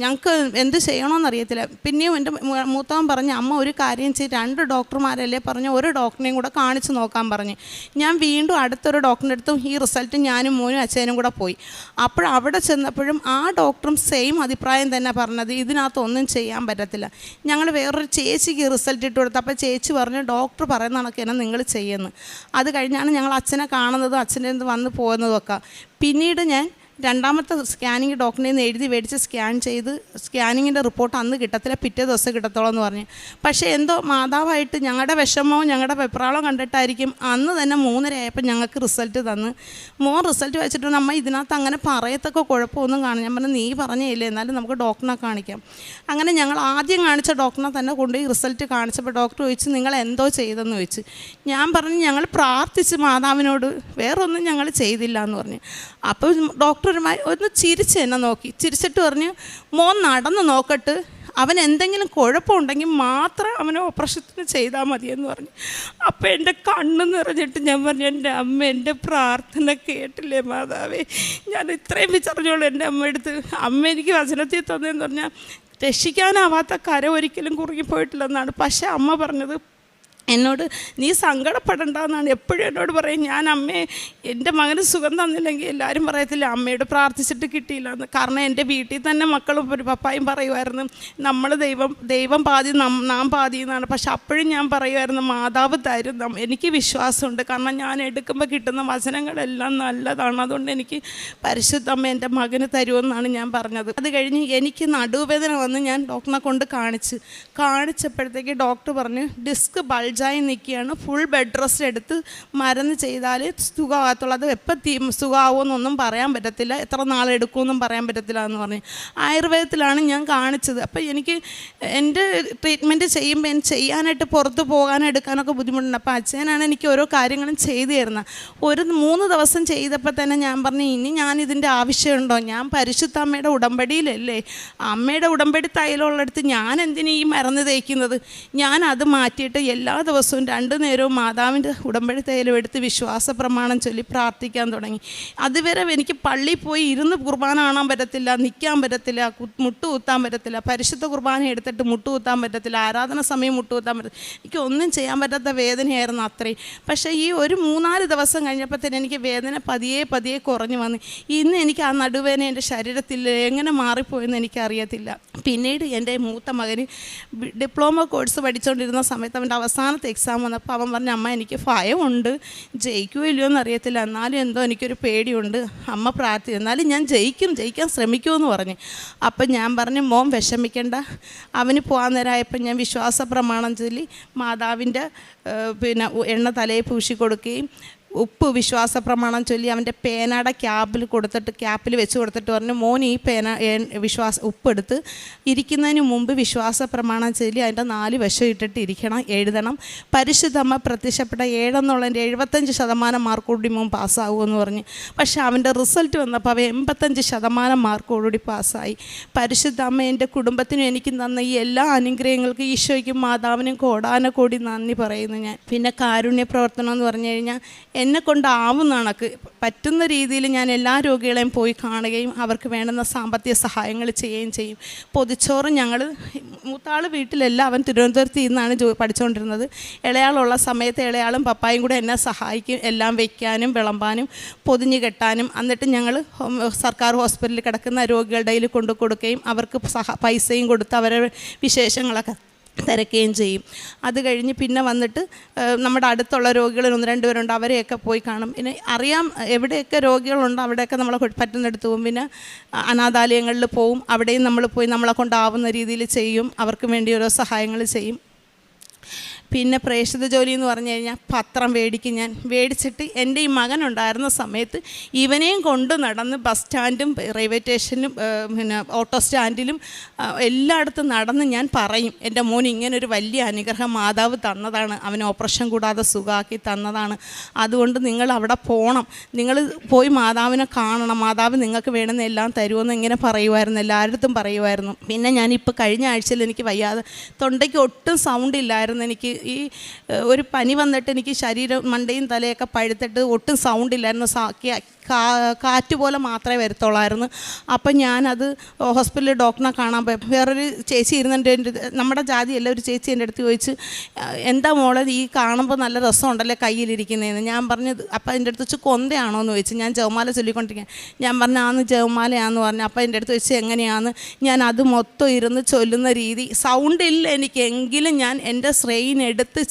ഞങ്ങൾക്ക് എന്ത് ചെയ്യണമെന്നറിയത്തില്ല. പിന്നെയും എൻ്റെ മൂത്തവൻ പറഞ്ഞ്, അമ്മ ഒരു കാര്യം ചെയ്ത് 2 ഡോക്ടർമാരല്ലേ പറഞ്ഞ്, ഒരു ഡോക്ടറിനെയും കൂടെ കാണിച്ച് നോക്കാൻ പറഞ്ഞ്. ഞാൻ വീണ്ടും അടുത്തൊരു ഡോക്ടറിൻ്റെ അടുത്തും ഈ റിസൾട്ട് ഞാനും മോനും അച്ഛനും കൂടെ പോയി. അവിടെ ചെന്നപ്പോഴും ആ ഡോക്ടറും സെയിം അഭിപ്രായം തന്നെ പറഞ്ഞത്, ഇതിനകത്തൊന്നും ചെയ്യാൻ പറ്റത്തില്ല. ഞങ്ങൾ വേറൊരു ചേച്ചിക്ക് റിസൾട്ട് ഇട്ട് കൊടുത്തു. അപ്പോൾ ചേച്ചി പറഞ്ഞു ഡോക്ടർ പറയുന്ന കണക്ക് നിങ്ങൾ ചെയ്യുന്നു. അത് കഴിഞ്ഞാണ് ഞങ്ങൾ അച്ഛനെ കാണുന്നതും അച്ഛൻ്റെ അടുത്ത് വന്ന് പോകുന്നതും ഒക്കെ. പിന്നീട് ഞാൻ രണ്ടാമത്തെ സ്കാനിങ് ഡോക്ടറിൽ നിന്ന് എഴുതി മേടിച്ച് സ്കാൻ ചെയ്ത് സ്കാനിങ്ങിൻ്റെ റിപ്പോർട്ട് അന്ന് കിട്ടത്തില്ല, പിറ്റേ ദിവസം കിട്ടത്തോളം എന്ന് പറഞ്ഞു. പക്ഷേ എന്തോ മാതാവായിട്ട് ഞങ്ങളുടെ വിഷമവും ഞങ്ങളുടെ വെപ്രാളവും കണ്ടിട്ടായിരിക്കും അന്ന് തന്നെ 3:30 ആയപ്പോൾ ഞങ്ങൾക്ക് റിസൾട്ട് തന്ന്. മോൻ റിസൾട്ട് വെച്ചിട്ട് നമ്മൾ ഇതിനകത്ത് അങ്ങനെ പറയത്തൊക്കെ കുഴപ്പമൊന്നും കാണും. ഞാൻ പറഞ്ഞു നീ പറഞ്ഞില്ലേ, എന്നാലും നമുക്ക് ഡോക്ടറിനെ കാണിക്കാം. അങ്ങനെ ഞങ്ങൾ ആദ്യം കാണിച്ച ഡോക്ടറിനെ തന്നെ കൊണ്ടുപോയി റിസൾട്ട് കാണിച്ചപ്പോൾ ഡോക്ടർ ചോദിച്ചു നിങ്ങൾ എന്തോ ചെയ്തെന്ന് ചോദിച്ചു. ഞാൻ പറഞ്ഞു ഞങ്ങൾ പ്രാർത്ഥിച്ച് മാതാവിനോട്, വേറൊന്നും ഞങ്ങൾ ചെയ്തില്ല എന്ന് പറഞ്ഞു. അപ്പോൾ ഡോക്ടർമാർ ഒന്ന് ചിരിച്ച് എന്നെ നോക്കി, ചിരിച്ചിട്ട് പറഞ്ഞു മോൻ നടന്ന് നോക്കട്ട്, അവൻ എന്തെങ്കിലും കുഴപ്പമുണ്ടെങ്കിൽ മാത്രം അവനെ ഓപ്പറേഷത്തിന് ചെയ്താൽ മതിയെന്ന് പറഞ്ഞു. അപ്പോൾ എൻ്റെ കണ്ണ് നിറഞ്ഞിട്ട് ഞാൻ പറഞ്ഞു എൻ്റെ അമ്മ എൻ്റെ പ്രാർത്ഥന കേട്ടില്ലേ മാതാവേ, ഞാൻ ഇത്രയും വിചാരിച്ചോളൂ എൻ്റെ അമ്മയെടുത്ത്. അമ്മ എനിക്ക് വചനത്തിൽ തന്നതെന്ന് പറഞ്ഞാൽ രക്ഷിക്കാനാവാത്ത കര ഒരിക്കലും കുറുകിപ്പോയിട്ടില്ലെന്നാണ്. പക്ഷേ അമ്മ പറഞ്ഞത് എന്നോട് നീ സങ്കടപ്പെടണ്ടെന്നാണ് എപ്പോഴും എന്നോട് പറയും. ഞാൻ അമ്മയെ എൻ്റെ മകന് സുഖം തന്നില്ലെങ്കിൽ എല്ലാവരും പറയത്തില്ല അമ്മയോട് പ്രാർത്ഥിച്ചിട്ട് കിട്ടിയില്ല എന്ന്. കാരണം എൻ്റെ വീട്ടിൽ തന്നെ മക്കളും ഒരു പപ്പായും പറയുമായിരുന്നു നമ്മൾ ദൈവം പാതി നാം പാതി എന്നാണ്. പക്ഷെ അപ്പോഴും ഞാൻ പറയുമായിരുന്നു മാതാവ് തരും, എനിക്ക് വിശ്വാസമുണ്ട്. കാരണം ഞാൻ എടുക്കുമ്പോൾ കിട്ടുന്ന വചനങ്ങളെല്ലാം നല്ലതാണ്, അതുകൊണ്ട് എനിക്ക് പരിശുദ്ധ അമ്മ എൻ്റെ മകന് തരുമെന്നാണ് ഞാൻ പറഞ്ഞത്. അത് കഴിഞ്ഞ് എനിക്ക് നടുവേദന വന്ന് ഞാൻ ഡോക്ടറിനെ കൊണ്ട് കാണിച്ചപ്പോഴത്തേക്ക് ഡോക്ടർ പറഞ്ഞു ഡിസ്ക് ബൾജായി നിൽക്കുകയാണ്, ഫുൾ ബെഡ് റെസ്റ്റ് എടുത്ത് മരുന്ന് ചെയ്താലേ സുഖമാകത്തുള്ളൂ. അത് എപ്പോൾ സുഖമാവുമെന്നൊന്നും പറയാൻ പറ്റത്തില്ല, എത്ര നാളെടുക്കുമെന്നും പറയാൻ പറ്റത്തില്ല എന്ന് പറഞ്ഞു. ആയുർവേദത്തിലാണ് ഞാൻ കാണിച്ചത്. അപ്പോൾ എനിക്ക് എൻ്റെ ട്രീറ്റ്മെൻറ്റ് ചെയ്യുമ്പോൾ എനിക്ക് ചെയ്യാനായിട്ട് പുറത്ത് പോകാനും എടുക്കാനൊക്കെ ബുദ്ധിമുട്ടുണ്ട്. അപ്പോൾ അച്ഛനാണ് എനിക്ക് ഓരോ കാര്യങ്ങളും ചെയ്തു തരുന്നത്. ഒരു 3 ദിവസം ചെയ്തപ്പോൾ തന്നെ ഞാൻ പറഞ്ഞു ഇനി ഞാനിതിൻ്റെ ആവശ്യമുണ്ടോ, ഞാൻ പരിശുദ്ധ അമ്മയുടെ ഉടമ്പടിയിലല്ലേ, അമ്മയുടെ ഉടമ്പടി തൈലമുള്ളിടത്ത് ഞാൻ എന്തിനു ഈ മരുന്ന് തേക്കുന്നത്. ഞാൻ അത് മാറ്റിയിട്ട് എല്ലാ ദിവസവും 2 നേരവും മാതാവിൻ്റെ ഉടമ്പടി തൈലം എടുത്ത് വിശ്വാസ പ്രമാണം ചൊല്ലി പ്രാർത്ഥിക്കാൻ തുടങ്ങി. അതുവരെ എനിക്ക് പള്ളിയിൽ പോയി ഇരുന്ന് കുർബാന കാണാൻ പറ്റത്തില്ല, നിൽക്കാൻ പറ്റത്തില്ല, മുട്ടുകുത്താൻ പറ്റത്തില്ല, പരിശുദ്ധ കുർബാന എടുത്തിട്ട് മുട്ടുകുത്താൻ പറ്റത്തില്ല, ആരാധന സമയം മുട്ടുകുത്താൻ പറ്റത്തില്ല, എനിക്ക് ഒന്നും ചെയ്യാൻ പറ്റാത്ത വേദനയായിരുന്നു അത്രയും. പക്ഷേ ഈ ഒരു 3-4 ദിവസം കഴിഞ്ഞപ്പോൾ തന്നെ എനിക്ക് വേദന പതിയെ കുറഞ്ഞു വന്നു. ഇന്ന് എനിക്ക് ആ നടുവേദന എൻ്റെ ശരീരത്തിൽ എങ്ങനെ മാറിപ്പോയെന്ന് എനിക്കറിയത്തില്ല. പിന്നീട് എൻ്റെ മൂത്ത മകന് ഡിപ്ലോമ കോഴ്സ് പഠിച്ചുകൊണ്ടിരുന്ന സമയത്ത് അവൻ്റെ അവസാനത്തെ എക്സാം വന്നപ്പോൾ അവൻ പറഞ്ഞ അമ്മ എനിക്ക് ഭയമുണ്ട്, ജയിക്കുമോ ഇല്ലയോ എന്നറിയത്തില്ല, എന്നാലും എന്തോ എനിക്കൊരു പേടിയുണ്ട്, അമ്മ പ്രാർത്ഥിക്കും, എന്നാലും ഞാൻ ജയിക്കാൻ ശ്രമിക്കുമെന്ന് പറഞ്ഞു. അപ്പം ഞാൻ പറഞ്ഞു മോൻ വിഷമിക്കേണ്ട. അവന് പോകാൻ നേരമായപ്പോൾ ഞാൻ വിശ്വാസ പ്രമാണം ചൊല്ലി മാതാവിൻ്റെ എണ്ണ തലയിൽ പൂശി കൊടുക്കുകയും ഉപ്പ് വിശ്വാസ പ്രമാണം ചൊല്ലി അവൻ്റെ പേനയുടെ ക്യാപ്പിൽ വെച്ച് കൊടുത്തിട്ട് പറഞ്ഞു മോൻ ഈ ഉപ്പെടുത്ത് ഇരിക്കുന്നതിന് മുമ്പ് വിശ്വാസ പ്രമാണം ചൊല്ലി അതിൻ്റെ 4 വശം ഇട്ടിട്ട് എഴുതണം. പരിശുദ്ധമ്മ പ്രത്യക്ഷപ്പെട്ട 7 എന്നുള്ളതിൻ്റെ 75% മാർക്കോടുകൂടി മോൻ പാസ്സാകുമെന്ന് പറഞ്ഞു. പക്ഷേ അവൻ്റെ റിസൾട്ട് വന്നപ്പോൾ അവ 85% മാർക്കോടുകൂടി പാസ്സായി. പരിശുദ്ധ അമ്മ എൻ്റെ കുടുംബത്തിനും എനിക്ക് തന്ന ഈ എല്ലാ അനുഗ്രഹങ്ങൾക്കും ഈശോയ്ക്കും മാതാവിനും കോടാനക്കോടി നന്ദി പറയുന്നു ഞാൻ. പിന്നെ കാരുണ്യ പ്രവർത്തനം എന്ന് പറഞ്ഞു കഴിഞ്ഞാൽ എന്നെ കൊണ്ടാവുന്ന കണക്ക് പറ്റുന്ന രീതിയിൽ ഞാൻ എല്ലാ രോഗികളെയും പോയി കാണുകയും അവർക്ക് വേണ്ടുന്ന സാമ്പത്തിക സഹായങ്ങൾ ചെയ്യുകയും ചെയ്യും. പൊതിച്ചോറ് ഞങ്ങൾ മൂത്താൾ വീട്ടിലല്ല, അവൻ തിരുവനന്തപുരത്ത് നിന്നാണ് പഠിച്ചുകൊണ്ടിരുന്നത്. ഇളയാളുള്ള സമയത്ത് ഇളയാളും പപ്പായും കൂടെ എന്നെ സഹായിക്കും, എല്ലാം വയ്ക്കാനും വിളമ്പാനും പൊതിഞ്ഞ് കെട്ടാനും. എന്നിട്ട് ഞങ്ങൾ സർക്കാർ ഹോസ്പിറ്റലിൽ കിടക്കുന്ന രോഗികളുടെ കയ്യിൽ കൊണ്ടു കൊടുക്കുകയും അവർക്ക് പൈസയും കൊടുത്ത് അവരുടെ വിശേഷങ്ങളൊക്കെ തിരക്കുകയും ചെയ്യും. അത് കഴിഞ്ഞ് പിന്നെ വന്നിട്ട് നമ്മുടെ അടുത്തുള്ള രോഗികൾ 1-2 പേരുണ്ട്, അവരെയൊക്കെ പോയി കാണും. പിന്നെ അറിയാം എവിടെയൊക്കെ രോഗികളുണ്ടോ അവിടെയൊക്കെ നമ്മളെ പറ്റുന്നിടത്ത് പോകും. പിന്നെ അനാഥാലയങ്ങളിൽ പോവും, അവിടെയും നമ്മൾ പോയി നമ്മളെ കൊണ്ടാവുന്ന രീതിയിൽ ചെയ്യും, അവർക്ക് വേണ്ടി ഓരോ സഹായങ്ങൾ ചെയ്യും. പിന്നെ പ്രേക്ഷിത ജോലി എന്ന് പറഞ്ഞു കഴിഞ്ഞാൽ പത്രം മേടിച്ചിട്ട് എൻ്റെ ഈ മകനുണ്ടായിരുന്ന സമയത്ത് ഇവനെയും കൊണ്ട് നടന്ന് ബസ് സ്റ്റാൻഡും റെയിൽവേ സ്റ്റേഷനിലും പിന്നെ ഓട്ടോ സ്റ്റാൻഡിലും എല്ലായിടത്തും നടന്ന് ഞാൻ പറയും എൻ്റെ മോൻ ഇങ്ങനൊരു വലിയ അനുഗ്രഹം മാതാവ് തന്നതാണ്, അവന് ഓപ്പറേഷൻ കൂടാതെ സുഖമാക്കി തന്നതാണ്, അതുകൊണ്ട് നിങ്ങൾ അവിടെ പോകണം, നിങ്ങൾ പോയി മാതാവിനെ കാണണം, മാതാവ് നിങ്ങൾക്ക് വേണമെന്ന് എല്ലാം തരുമെന്ന് ഇങ്ങനെ പറയുമായിരുന്നു, എല്ലായിടത്തും പറയുമായിരുന്നു. പിന്നെ ഞാനിപ്പോൾ കഴിഞ്ഞ ആഴ്ചയിൽ എനിക്ക് വയ്യാതെ തൊണ്ടയ്ക്ക് ഒട്ടും സൗണ്ട് ഇല്ലായിരുന്നു. എനിക്ക് ഈ ഒരു പനി വന്നിട്ട് എനിക്ക് ശരീരം മണ്ടയും തലയൊക്കെ പഴുത്തിട്ട് ഒട്ടും സൗണ്ട് ഇല്ലായിരുന്നു. കാറ്റ് പോലെ മാത്രമേ വരത്തുള്ളായിരുന്നു. അപ്പം ഞാനത് ഹോസ്പിറ്റലിൽ ഡോക്ടറിനെ കാണാൻ പോയി. വേറൊരു ചേച്ചി ഇരുന്നിട്ട് നമ്മുടെ ജാതിയല്ല, ഒരു ചേച്ചി എൻ്റെ അടുത്ത് ചോദിച്ച്, എന്താ മോളെ ഈ കാണുമ്പോൾ നല്ല രസമുണ്ടല്ലേ കയ്യിലിരിക്കുന്നതെന്ന്. ഞാൻ പറഞ്ഞത്, അപ്പം എൻ്റെ അടുത്ത് വെച്ച് കൊന്തയാണോ എന്ന് ചോദിച്ചു. ഞാൻ ജവമാല ചൊല്ലിക്കൊണ്ടിരിക്കാൻ. ഞാൻ പറഞ്ഞു ആന്ന് ജവമാലയാന്ന് പറഞ്ഞു. അപ്പം എൻ്റെ അടുത്ത് വെച്ച് എങ്ങനെയാന്ന്. ഞാൻ അത് മൊത്തം ഇരുന്ന് ചൊല്ലുന്ന രീതി, സൗണ്ടില്ല എനിക്കെങ്കിലും ഞാൻ എൻ്റെ സ്ട്രെയിൻ എടുത്ത്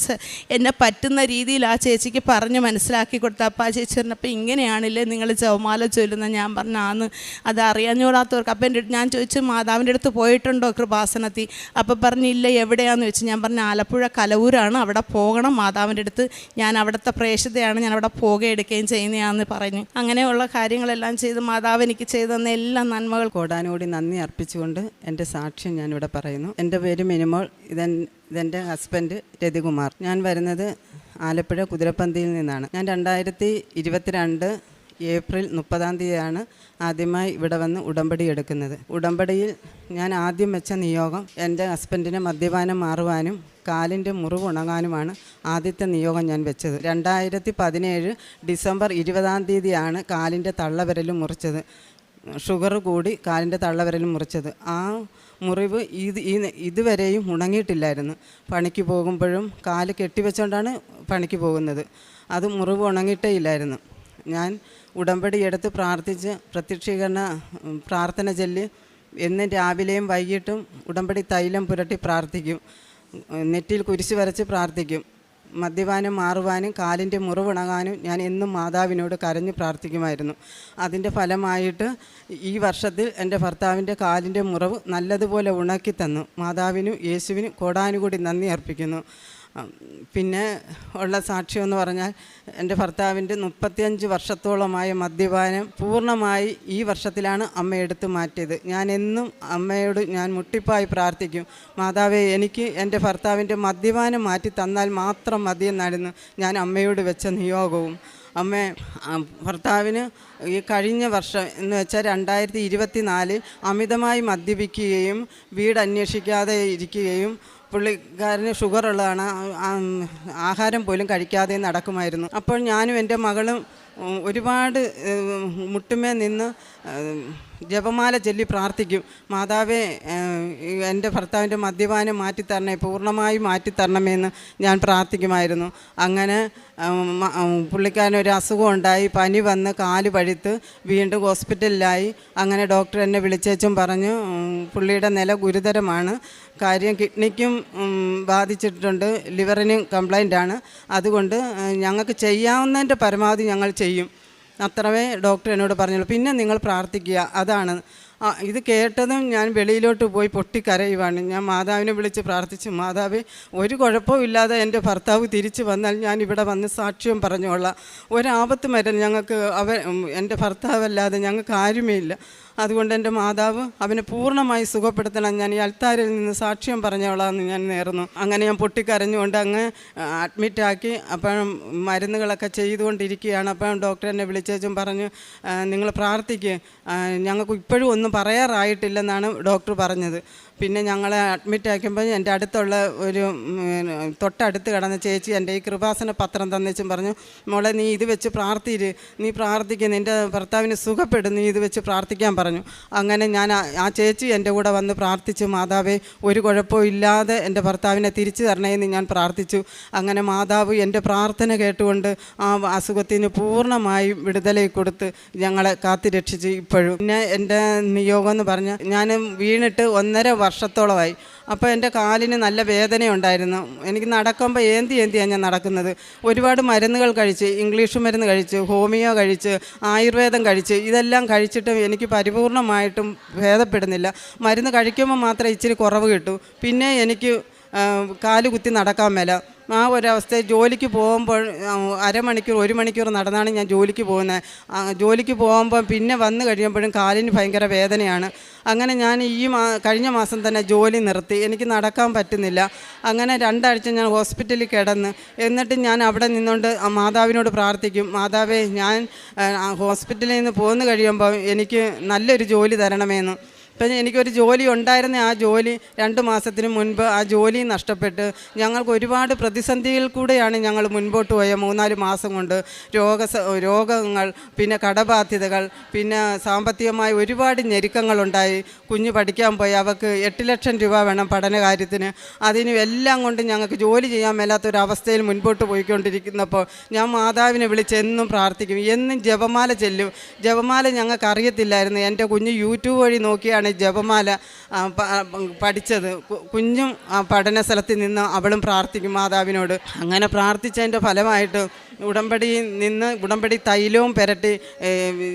എന്നെ പറ്റുന്ന രീതിയിൽ ആ ചേച്ചിക്ക് പറഞ്ഞ് മനസ്സിലാക്കി കൊടുത്ത. അപ്പം ആ ചേച്ചി പറഞ്ഞപ്പോൾ ഇങ്ങനെയാണില്ലേ നിങ്ങൾ ജവമാല ചൊല്ലുന്നത്. ഞാൻ പറഞ്ഞു ആന്ന്, അത് അറിയാഞ്ഞൂടാത്തവർക്ക്. അപ്പം ഞാൻ ചോദിച്ചു മാതാവിൻ്റെ അടുത്ത് പോയിട്ടുണ്ടോ കൃപാസനത്തിൽ. അപ്പം പറഞ്ഞില്ല, എവിടെയാണെന്ന് ചോദിച്ചു. ഞാൻ പറഞ്ഞു ആലപ്പുഴ കലവൂരാണ്, അവിടെ പോകണം മാതാവിൻ്റെ അടുത്ത്, ഞാൻ അവിടുത്തെ പ്രേക്ഷിതയാണ്, ഞാൻ അവിടെ എടുക്കുകയും ചെയ്യുന്നതാണെന്ന് പറഞ്ഞു. അങ്ങനെയുള്ള കാര്യങ്ങളെല്ലാം ചെയ്ത് മാതാവ് എനിക്ക് ചെയ്തു തന്ന എല്ലാ നന്മകൾ കോടാനുകൂടി നന്ദി അർപ്പിച്ചുകൊണ്ട് എൻ്റെ സാക്ഷ്യം ഞാനിവിടെ പറയുന്നു. എൻ്റെ പേര് മിനിമോൾ, ഇതെൻ്റെ ഹസ്ബൻഡ് രതികുമാർ. ഞാൻ വരുന്നത് ആലപ്പുഴ കുതിരപ്പന്തിയിൽ നിന്നാണ്. ഞാൻ 2022 ഏപ്രിൽ 30 ആദ്യമായി ഇവിടെ വന്ന് ഉടമ്പടി എടുക്കുന്നത്. ഉടമ്പടിയിൽ ഞാൻ ആദ്യം വെച്ച നിയോഗം എൻ്റെ ഹസ്ബൻഡിനെ മദ്യപാനം മാറുവാനും കാലിൻ്റെ മുറിവ് ഉണങ്ങാനുമാണ് ആദ്യത്തെ നിയോഗം ഞാൻ വെച്ചത്. 2017 ഡിസംബർ 20 കാലിൻ്റെ തള്ളവിരൽ മുറിച്ചത്. ഷുഗർ കൂടി കാലിൻ്റെ തള്ളവിരൽ മുറിച്ചത്. ആ മുറിവ് ഇതുവരെയും ഉണങ്ങിയിട്ടില്ലായിരുന്നു. പണിക്ക് പോകുമ്പോഴും കാല് കെട്ടിവെച്ചുകൊണ്ടാണ് പണിക്ക് പോകുന്നത്. അത് മുറിവ് ഉണങ്ങിയിട്ടേ ഇല്ലായിരുന്നു. ഞാൻ ഉടമ്പടി എടുത്ത് പ്രാർത്ഥിച്ച് പ്രത്യക്ഷീകരണ പ്രാർത്ഥന ചൊല്ലി എന്നും രാവിലെയും വൈകിട്ടും ഉടമ്പടി തൈലം പുരട്ടി പ്രാർത്ഥിക്കും. നെറ്റിയിൽ കുരിശ് വരച്ച് പ്രാർത്ഥിക്കും. മദ്യപാനം മാറുവാനും കാലിൻ്റെ മുറിവുണങ്ങാനും ഞാൻ എന്നും മാതാവിനോട് കരഞ്ഞ് പ്രാർത്ഥിക്കുമായിരുന്നു. അതിൻ്റെ ഫലമായിട്ട് ഈ വർഷത്തിൽ എൻ്റെ ഭർത്താവിൻ്റെ കാലിൻ്റെ മുറിവ് നല്ലതുപോലെ ഉണക്കി തന്നു. മാതാവിനും യേശുവിനും കോടാനുകൂടി നന്ദി അർപ്പിക്കുന്നു. പിന്നെ ഉള്ള സാക്ഷ്യമെന്ന് പറഞ്ഞാൽ എൻ്റെ ഭർത്താവിൻ്റെ 35 വർഷത്തോളമായ മദ്യപാനം പൂർണ്ണമായി ഈ വർഷത്തിലാണ് അമ്മ എടുത്തു മാറ്റിയത്. ഞാൻ എന്നും അമ്മയോട് ഞാൻ മുട്ടിപ്പായി പ്രാർത്ഥിക്കും, മാതാവേ എനിക്ക് എൻ്റെ ഭർത്താവിൻ്റെ മദ്യപാനം മാറ്റി തന്നാൽ മാത്രം മതിയെന്നായിരുന്നു ഞാൻ അമ്മയോട് വെച്ച നിയോഗവും. ഭർത്താവിന് ഈ കഴിഞ്ഞ വർഷം എന്ന് വെച്ചാൽ 2024 അമിതമായി മദ്യപിക്കുകയും വീട് അന്വേഷിക്കാതെ ഇരിക്കുകയും പുള്ളിക്കാരന് ഷുഗറുള്ളതാണ്, ആഹാരം പോലും കഴിക്കാതെ നടക്കുമായിരുന്നു. അപ്പോൾ ഞാനും എൻ്റെ മകളും ഒരുപാട് മുട്ടുമേ നിന്ന് ജപമാല ചൊല്ലി പ്രാർത്ഥിക്കും, മാതാവേ എൻ്റെ ഭർത്താവിൻ്റെ മദ്യപാനം മാറ്റിത്തരണേ, പൂർണ്ണമായി മാറ്റിത്തരണമെന്ന് ഞാൻ പ്രാർത്ഥിക്കുമായിരുന്നു. അങ്ങനെ പുള്ളിക്കാരനൊരു അസുഖം ഉണ്ടായി, പനി വന്ന് കാല് പഴുത്ത് വീണ്ടും ഹോസ്പിറ്റലിലായി. അങ്ങനെ ഡോക്ടർ എന്നെ വിളിച്ചേച്ചും പറഞ്ഞു പുള്ളിയുടെ നില ഗുരുതരമാണ്, കാര്യം കിഡ്നിക്കും ബാധിച്ചിട്ടുണ്ട്, ലിവറിനും കംപ്ലൈൻ്റാണ്, അതുകൊണ്ട് ഞങ്ങൾക്ക് ചെയ്യാവുന്നതിൻ്റെ പരമാവധി ഞങ്ങൾ ചെയ്യും, അത്രമേ ഡോക്ടർ എന്നോട് പറഞ്ഞുള്ളൂ. പിന്നെ നിങ്ങൾ പ്രാർത്ഥിക്കുക. അതാണ് ഇത് കേട്ടതും ഞാൻ വെളിയിലോട്ട് പോയി പൊട്ടിക്കരയുവാണ്. ഞാൻ മാതാവിനെ വിളിച്ച് പ്രാർത്ഥിച്ചു, മാതാവേ ഒരു കുഴപ്പമില്ലാതെ എൻ്റെ ഭർത്താവ് തിരിച്ചു വന്നാൽ ഞാൻ ഇവിടെ വന്ന് സാക്ഷ്യം പറഞ്ഞോളാം. ഒരാപത്തും വരെ ഞങ്ങൾക്ക് എൻ്റെ ഭർത്താവല്ലാതെ ഞങ്ങൾക്ക് ആരുമേ ഇല്ല. അതുകൊണ്ട് എൻ്റെ മാതാവ് അവനെ പൂർണ്ണമായി സുഖപ്പെടുത്തണം, ഞാൻ ഈ അൽത്താരിൽ നിന്ന് സാക്ഷ്യം പറഞ്ഞോളാമെന്ന് ഞാൻ നേർന്നു. അങ്ങനെ ഞാൻ പൊട്ടിക്കരഞ്ഞുകൊണ്ട് അങ്ങ് അഡ്മിറ്റാക്കി. അപ്പം മരുന്നുകളൊക്കെ ചെയ്തുകൊണ്ടിരിക്കുകയാണ്. അപ്പം ഡോക്ടർ എന്നെ വിളിച്ചേച്ചും പറഞ്ഞു നിങ്ങൾ പ്രാർത്ഥിക്കുക, ഞങ്ങൾക്ക് ഇപ്പോഴും ഒന്നും പറയാറായിട്ടില്ലെന്നാണ് ഡോക്ടർ പറഞ്ഞത്. പിന്നെ ഞങ്ങളെ അഡ്മിറ്റാക്കുമ്പോൾ എൻ്റെ അടുത്തുള്ള ഒരു തൊട്ടടുത്ത് കിടന്ന ചേച്ചി എൻ്റെ ഈ കൃപാസന പത്രം തന്നിച്ചും പറഞ്ഞു, മോളെ നീ ഇത് വെച്ച് നീ പ്രാർത്ഥിക്കുക, നിൻ്റെ ഭർത്താവിന് സുഖപ്പെടും, നീ ഇത് വെച്ച് പ്രാർത്ഥിക്കാൻ പറഞ്ഞു. അങ്ങനെ ഞാൻ ആ ചേച്ചി എൻ്റെ കൂടെ വന്ന് പ്രാർത്ഥിച്ചു, മാതാവേ ഒരു കുഴപ്പവും ഇല്ലാതെ എൻ്റെ ഭർത്താവിനെ തിരിച്ചു തരണേന്ന് ഞാൻ പ്രാർത്ഥിച്ചു. അങ്ങനെ മാതാവ് എൻ്റെ പ്രാർത്ഥന കേട്ടുകൊണ്ട് ആ അസുഖത്തിന് പൂർണ്ണമായി വിടുതല കൊടുത്ത് ഞങ്ങളെ കാത്തുരക്ഷിച്ച് ഇപ്പോഴും. പിന്നെ എൻ്റെ നിയോഗം എന്ന് പറഞ്ഞാൽ ഞാൻ വീണിട്ട് 1.5 വർഷത്തോളമായി. അപ്പോൾ എൻ്റെ കാലിന് നല്ല വേദനയുണ്ടായിരുന്നു. എനിക്ക് നടക്കുമ്പോൾ ഏന്തിയാണ് ഞാൻ നടക്കുന്നത്. ഒരുപാട് മരുന്നുകൾ കഴിച്ച്, ഇംഗ്ലീഷ് മരുന്ന് കഴിച്ച്, ഹോമിയോ കഴിച്ച്, ആയുർവേദം കഴിച്ച്, ഇതെല്ലാം കഴിച്ചിട്ടും എനിക്ക് പരിപൂർണമായിട്ടും ഭേദപ്പെടുന്നില്ല. മരുന്ന് കഴിക്കുമ്പോൾ മാത്രമേ ഇച്ചിരി കുറവ് കിട്ടൂ. പിന്നെ എനിക്ക് കാല് കുത്തി നടക്കാൻ മേല. ആ ഒരവസ്ഥയിൽ ജോലിക്ക് പോകുമ്പോൾ 1/2 മണിക്കൂർ 1 മണിക്കൂർ നടന്നാണ് ഞാൻ ജോലിക്ക് പോകുന്നത്. ജോലിക്ക് പോകുമ്പോൾ പിന്നെ വന്നു കഴിയുമ്പോഴും കാലിന് ഭയങ്കര വേദനയാണ്. അങ്ങനെ ഞാൻ കഴിഞ്ഞ മാസം തന്നെ ജോലി നിർത്തി, എനിക്ക് നടക്കാൻ പറ്റുന്നില്ല. അങ്ങനെ 2 ആഴ്ച ഞാൻ ഹോസ്പിറ്റലിൽ കിടന്ന്, എന്നിട്ട് ഞാൻ അവിടെ നിന്നുകൊണ്ട് മാതാവിനോട് പ്രാർത്ഥിക്കും, മാതാവേ ഞാൻ ഹോസ്പിറ്റലിൽ നിന്ന് പോന്നു കഴിയുമ്പോൾ എനിക്ക് നല്ലൊരു ജോലി തരണമെന്ന്. ഇപ്പം എനിക്കൊരു ജോലി ഉണ്ടായിരുന്ന ആ ജോലി 2 മാസത്തിന് മുൻപ് ആ ജോലി നഷ്ടപ്പെട്ട് ഞങ്ങൾക്ക് ഒരുപാട് പ്രതിസന്ധിയിൽ കൂടെയാണ് ഞങ്ങൾ മുൻപോട്ട് പോയ 3-4 മാസം കൊണ്ട്. രോഗങ്ങൾ, പിന്നെ കടബാധ്യതകൾ, പിന്നെ സാമ്പത്തികമായ ഒരുപാട് ഞെരുക്കങ്ങളുണ്ടായി. കുഞ്ഞ് പഠിക്കാൻ പോയി, അവർക്ക് 8 ലക്ഷം രൂപ വേണം പഠന കാര്യത്തിന്. അതിനും എല്ലാം കൊണ്ട് ഞങ്ങൾക്ക് ജോലി ചെയ്യാൻ മേലാത്തൊരവസ്ഥയിൽ മുൻപോട്ട് പോയിക്കൊണ്ടിരിക്കുന്നപ്പോൾ ഞാൻ മാതാവിനെ വിളിച്ചെന്നും പ്രാർത്ഥിക്കും, എന്നും ജപമാല ചെല്ലും. ജപമാല ഞങ്ങൾക്ക് അറിയത്തില്ലായിരുന്നു. എൻ്റെ കുഞ്ഞ് യൂട്യൂബ് വഴി നോക്കിയാണ് ജപമാല പഠിച്ചത്. കുഞ്ഞും പഠന സ്ഥലത്ത് നിന്ന് അവളും പ്രാർത്ഥിക്കും മാതാവിനോട്. അങ്ങനെ പ്രാർത്ഥിച്ചതിൻ്റെ ഫലമായിട്ട് ഉടമ്പടി തൈലവും പുരട്ടി,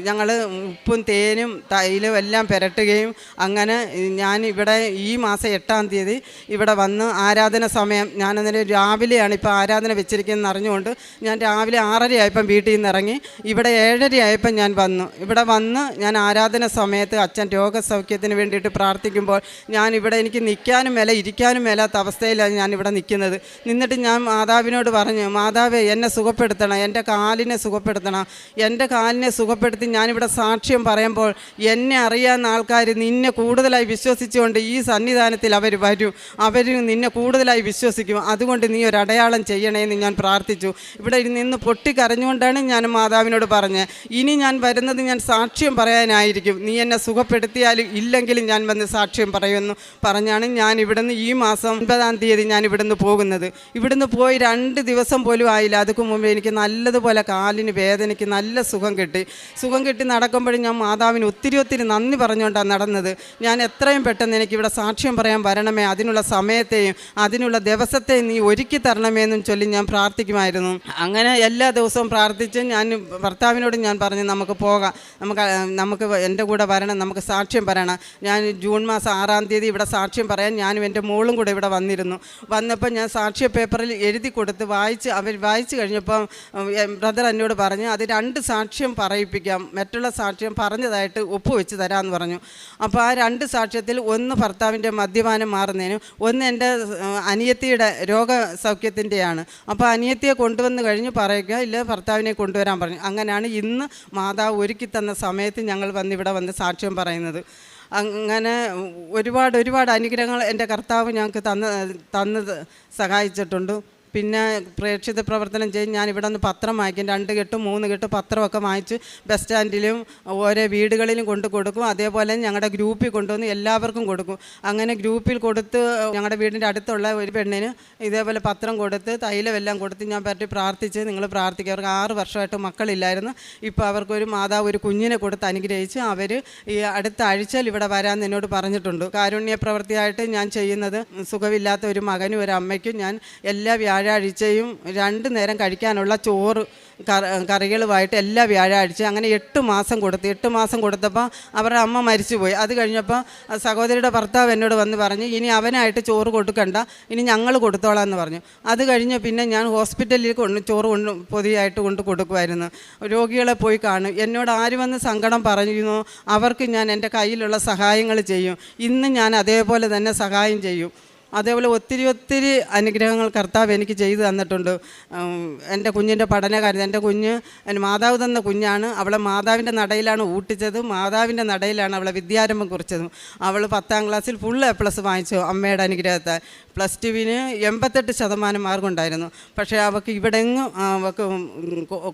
ഞങ്ങൾ ഉപ്പും തേനും തൈലവും എല്ലാം പുരട്ടുകയും അങ്ങനെ ഞാൻ ഇവിടെ ഈ മാസം 8-ാം തീയതി ഇവിടെ വന്ന് ആരാധന സമയം, ഞാനന്നേരം രാവിലെയാണ് ഇപ്പോൾ ആരാധന വെച്ചിരിക്കുന്നതെന്ന് അറിഞ്ഞുകൊണ്ട് ഞാൻ രാവിലെ 6:30 ആയപ്പം വീട്ടിൽ നിന്ന് ഇറങ്ങി. ഇവിടെ 7:30 ആയപ്പം ഞാൻ വന്നു. ഇവിടെ വന്ന് ഞാൻ ആരാധന സമയത്ത് അച്ഛൻ രോഗസൗഖ്യത്തിന് വേണ്ടിയിട്ട് പ്രാർത്ഥിക്കുമ്പോൾ ഞാനിവിടെ എനിക്ക് നിൽക്കാനും മേല ഇരിക്കാനും മേലാത്ത അവസ്ഥയിലാണ് ഞാനിവിടെ നിൽക്കുന്നത്. നിന്നിട്ട് ഞാൻ മാതാവിനോട് പറഞ്ഞു, മാതാവേ എന്നെ സുഖപ്പെടുത്തണം, എൻ്റെ കാലിനെ സുഖപ്പെടുത്തണം. എൻ്റെ കാലിനെ സുഖപ്പെടുത്തി ഞാനിവിടെ സാക്ഷ്യം പറയുമ്പോൾ എന്നെ അറിയാവുന്ന ആൾക്കാർ നിന്നെ കൂടുതലായി വിശ്വസിച്ചുകൊണ്ട് ഈ സന്നിധാനത്തിൽ അവർ വരും, അവർ നിന്നെ കൂടുതലായി വിശ്വസിക്കും. അതുകൊണ്ട് നീ ഒരു അടയാളം ചെയ്യണേന്ന് ഞാൻ പ്രാർത്ഥിച്ചു. ഇവിടെ നിന്ന് പൊട്ടിക്കരഞ്ഞുകൊണ്ടാണ് ഞാൻ മാതാവിനോട് പറഞ്ഞത്, ഇനി ഞാൻ വരുന്നത് ഞാൻ സാക്ഷ്യം പറയാനായിരിക്കും, നീ എന്നെ സുഖപ്പെടുത്തിയാലും ഇല്ലെങ്കിലും ഞാൻ വന്ന് സാക്ഷ്യം പറയുമെന്ന് പറഞ്ഞാണ് ഞാൻ ഇവിടുന്ന് ഈ മാസം 9-ാം തീയതി ഞാൻ ഇവിടുന്ന് പോകുന്നത്. ഇവിടുന്ന് പോയി 2 ദിവസം പോലും ആയില്ല. അതിക്ക് മുമ്പ് എനിക്ക് നല്ലതുപോലെ കാലിന് വേദനയ്ക്ക് നല്ല സുഖം കിട്ടി നടക്കുമ്പോഴും ഞാൻ മാതാവിന് ഒത്തിരി നന്ദി പറഞ്ഞുകൊണ്ടാണ് നടന്നത്. ഞാൻ എത്രയും പെട്ടെന്ന് എനിക്കിവിടെ സാക്ഷ്യം പറയാൻ വരണമേ, അതിനുള്ള സമയത്തെയും അതിനുള്ള ദിവസത്തെയും നീ ഒരുക്കി തരണമേന്നും ചൊല്ലി ഞാൻ പ്രാർത്ഥിക്കുമായിരുന്നു. അങ്ങനെ എല്ലാ ദിവസവും പ്രാർത്ഥിച്ച് ഞാൻ ഭർത്താവിനോട് ഞാൻ പറഞ്ഞു, നമുക്ക് പോകാം, നമുക്ക് എൻ്റെ കൂടെ വരണം, നമുക്ക് സാക്ഷ്യം പറയണം. ഞാൻ ജൂൺ മാസം 6-ാം തീയതി ഇവിടെ സാക്ഷ്യം പറയാൻ ഞാനും എൻ്റെ മോളും കൂടെ ഇവിടെ വന്നപ്പോൾ ഞാൻ സാക്ഷ്യ പേപ്പറിൽ എഴുതി കൊടുത്ത് വായിച്ച് കഴിഞ്ഞപ്പോൾ ബ്രദർ എന്നോട് പറഞ്ഞു, അത് 2 സാക്ഷ്യം പറയിപ്പിക്കാം, മറ്റുള്ള സാക്ഷ്യം പറഞ്ഞതായിട്ട് ഒപ്പുവെച്ച് തരാമെന്ന് പറഞ്ഞു. അപ്പോൾ ആ 2 സാക്ഷ്യത്തിൽ ഒന്ന് ഭർത്താവിൻ്റെ മദ്യപാനം മാറുന്നതിനും ഒന്ന് എൻ്റെ അനിയത്തിയുടെ രോഗസൗഖ്യത്തിൻ്റെയാണ്. അപ്പോൾ അനിയത്തിയെ കൊണ്ടുവന്ന് കഴിഞ്ഞ് പറയുക, ഇല്ല ഭർത്താവിനെ കൊണ്ടുവരാൻ പറഞ്ഞു. അങ്ങനെയാണ് ഇന്ന് മാതാവ് ഒരുക്കി തന്ന സമയത്ത് ഞങ്ങൾ ഇവിടെ വന്ന് സാക്ഷ്യം പറയുന്നത്. അങ്ങനെ ഒരുപാട് അനുഗ്രഹങ്ങൾ എൻ്റെ കർത്താവ് ഞങ്ങൾക്ക് തന്ന് സഹായിച്ചിട്ടുണ്ട്. പിന്നെ പ്രേക്ഷിത പ്രവർത്തനം ചെയ്ത് ഞാൻ ഇവിടെ നിന്ന് പത്രം വായിക്കും, 2 കെട്ട് 3 കെട്ട് പത്രമൊക്കെ വായിച്ച് ബസ് സ്റ്റാൻഡിലും ഓരോ വീടുകളിലും കൊടുക്കും. അതേപോലെ ഞങ്ങളുടെ ഗ്രൂപ്പിൽ കൊണ്ടുവന്ന് എല്ലാവർക്കും കൊടുക്കും. അങ്ങനെ ഗ്രൂപ്പിൽ കൊടുത്ത് ഞങ്ങളുടെ വീടിൻ്റെ അടുത്തുള്ള ഒരു പെണ്ണിന് ഇതേപോലെ പത്രം കൊടുത്ത് തൈലം എല്ലാം കൊടുത്ത് ഞാൻ പറ്റി പ്രാർത്ഥിച്ച്, നിങ്ങൾ പ്രാർത്ഥിക്കുക. അവർക്ക് 6 വർഷമായിട്ട് മക്കളില്ലായിരുന്നു. ഇപ്പോൾ അവർക്കൊരു മാതാവ് ഒരു കുഞ്ഞിനെ കൊടുത്ത് അനുഗ്രഹിച്ച് അവർ ഈ അടുത്ത ആഴ്ചയിൽ ഇവിടെ വരാമെന്ന് എന്നോട് പറഞ്ഞിട്ടുണ്ട്. കാരുണ്യ പ്രവൃത്തിയായിട്ട് ഞാൻ ചെയ്യുന്നത്, സുഖമില്ലാത്ത ഒരു മകനും ഒരു അമ്മയ്ക്കും ഞാൻ എല്ലാ വ്യാഴാഴ്ചയും 2 നേരം കഴിക്കാനുള്ള ചോറ് കറികളുമായിട്ട് എല്ലാ വ്യാഴാഴ്ച അങ്ങനെ 8 മാസം കൊടുത്തു. 8 മാസം കൊടുത്തപ്പോൾ അവരുടെ അമ്മ മരിച്ചുപോയി. അത് കഴിഞ്ഞപ്പോൾ സഹോദരിയുടെ ഭർത്താവ് എന്നോട് വന്ന് പറഞ്ഞു, ഇനി അവനായിട്ട് ചോറ് കൊടുക്കണ്ട, ഇനി ഞങ്ങൾ കൊടുത്തോളാം എന്ന് പറഞ്ഞു. അത് കഴിഞ്ഞ് പിന്നെ ഞാൻ ഹോസ്പിറ്റലിൽ ചോറ് പൊതിയായിട്ട് കൊടുക്കുമായിരുന്നു. രോഗികളെ പോയി കാണും. എന്നോട് ആര് വന്ന് സങ്കടം പറയുന്നു അവർക്ക് ഞാൻ എൻ്റെ കയ്യിലുള്ള സഹായങ്ങൾ ചെയ്യും. ഇന്ന് ഞാൻ അതേപോലെ തന്നെ സഹായം ചെയ്യും. അതേപോലെ ഒത്തിരി അനുഗ്രഹങ്ങൾ കർത്താവ് എനിക്ക് ചെയ്തു തന്നിട്ടുണ്ട്. എൻ്റെ കുഞ്ഞിൻ്റെ പഠനകാര്യം, എൻ്റെ കുഞ്ഞ് മാതാവ് തന്ന കുഞ്ഞാണ്. അവളെ മാതാവിൻ്റെ നടയിലാണ് ഊട്ടിച്ചത്, മാതാവിൻ്റെ നടയിലാണ് അവളെ വിദ്യാരംഭം കുറിച്ചതും. അവൾ 10-ാം ക്ലാസ്സിൽ ഫുൾ A+ വാങ്ങിച്ചു അമ്മയുടെ അനുഗ്രഹത്താൽ. +2-ന് 88% മാർക്കുണ്ടായിരുന്നു. പക്ഷേ അവൾക്ക് ഇവിടെങ്ങും അവൾക്ക്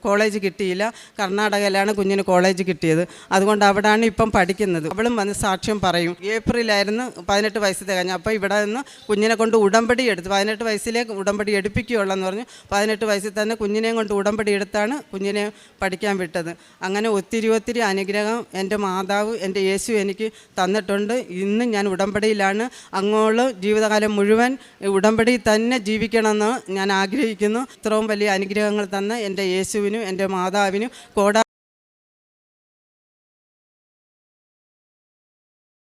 കോളേജ് കിട്ടിയില്ല. കർണാടകയിലാണ് കുഞ്ഞിന് കോളേജ് കിട്ടിയത്. അതുകൊണ്ട് അവിടെയാണ് ഇപ്പം പഠിക്കുന്നത്. അവളും വന്ന് സാക്ഷ്യം പറയും. ഏപ്രിലായിരുന്നു 18 വയസ്സ് തികഞ്ഞു. അപ്പോൾ ഇവിടെ നിന്ന് കുഞ്ഞിനെ കൊണ്ട് ഉടമ്പടി എടുത്ത് 18 വയസ്സിലേക്ക് ഉടമ്പടി എടുപ്പിക്കുകയുള്ളെന്ന് പറഞ്ഞു. 18 വയസ്സിൽ തന്നെ കുഞ്ഞിനെയും കൊണ്ട് ഉടമ്പടി എടുത്താണ് കുഞ്ഞിനെ പഠിക്കാൻ വിട്ടത്. അങ്ങനെ ഒത്തിരി അനുഗ്രഹം എൻ്റെ മാതാവ്, എൻ്റെ യേശു എനിക്ക് തന്നിട്ടുണ്ട്. ഇന്ന് ഞാൻ ഉടമ്പടിയിലാണ്. അങ്ങോട്ട് ജീവിതകാലം മുഴുവൻ ഉടമ്പടി തന്നെ ജീവിക്കണമെന്ന് ഞാൻ ആഗ്രഹിക്കുന്നു. ഇത്രയും വലിയ അനുഗ്രഹങ്ങൾ തന്ന എൻ്റെ യേശുവിനും എൻ്റെ മാതാവിനും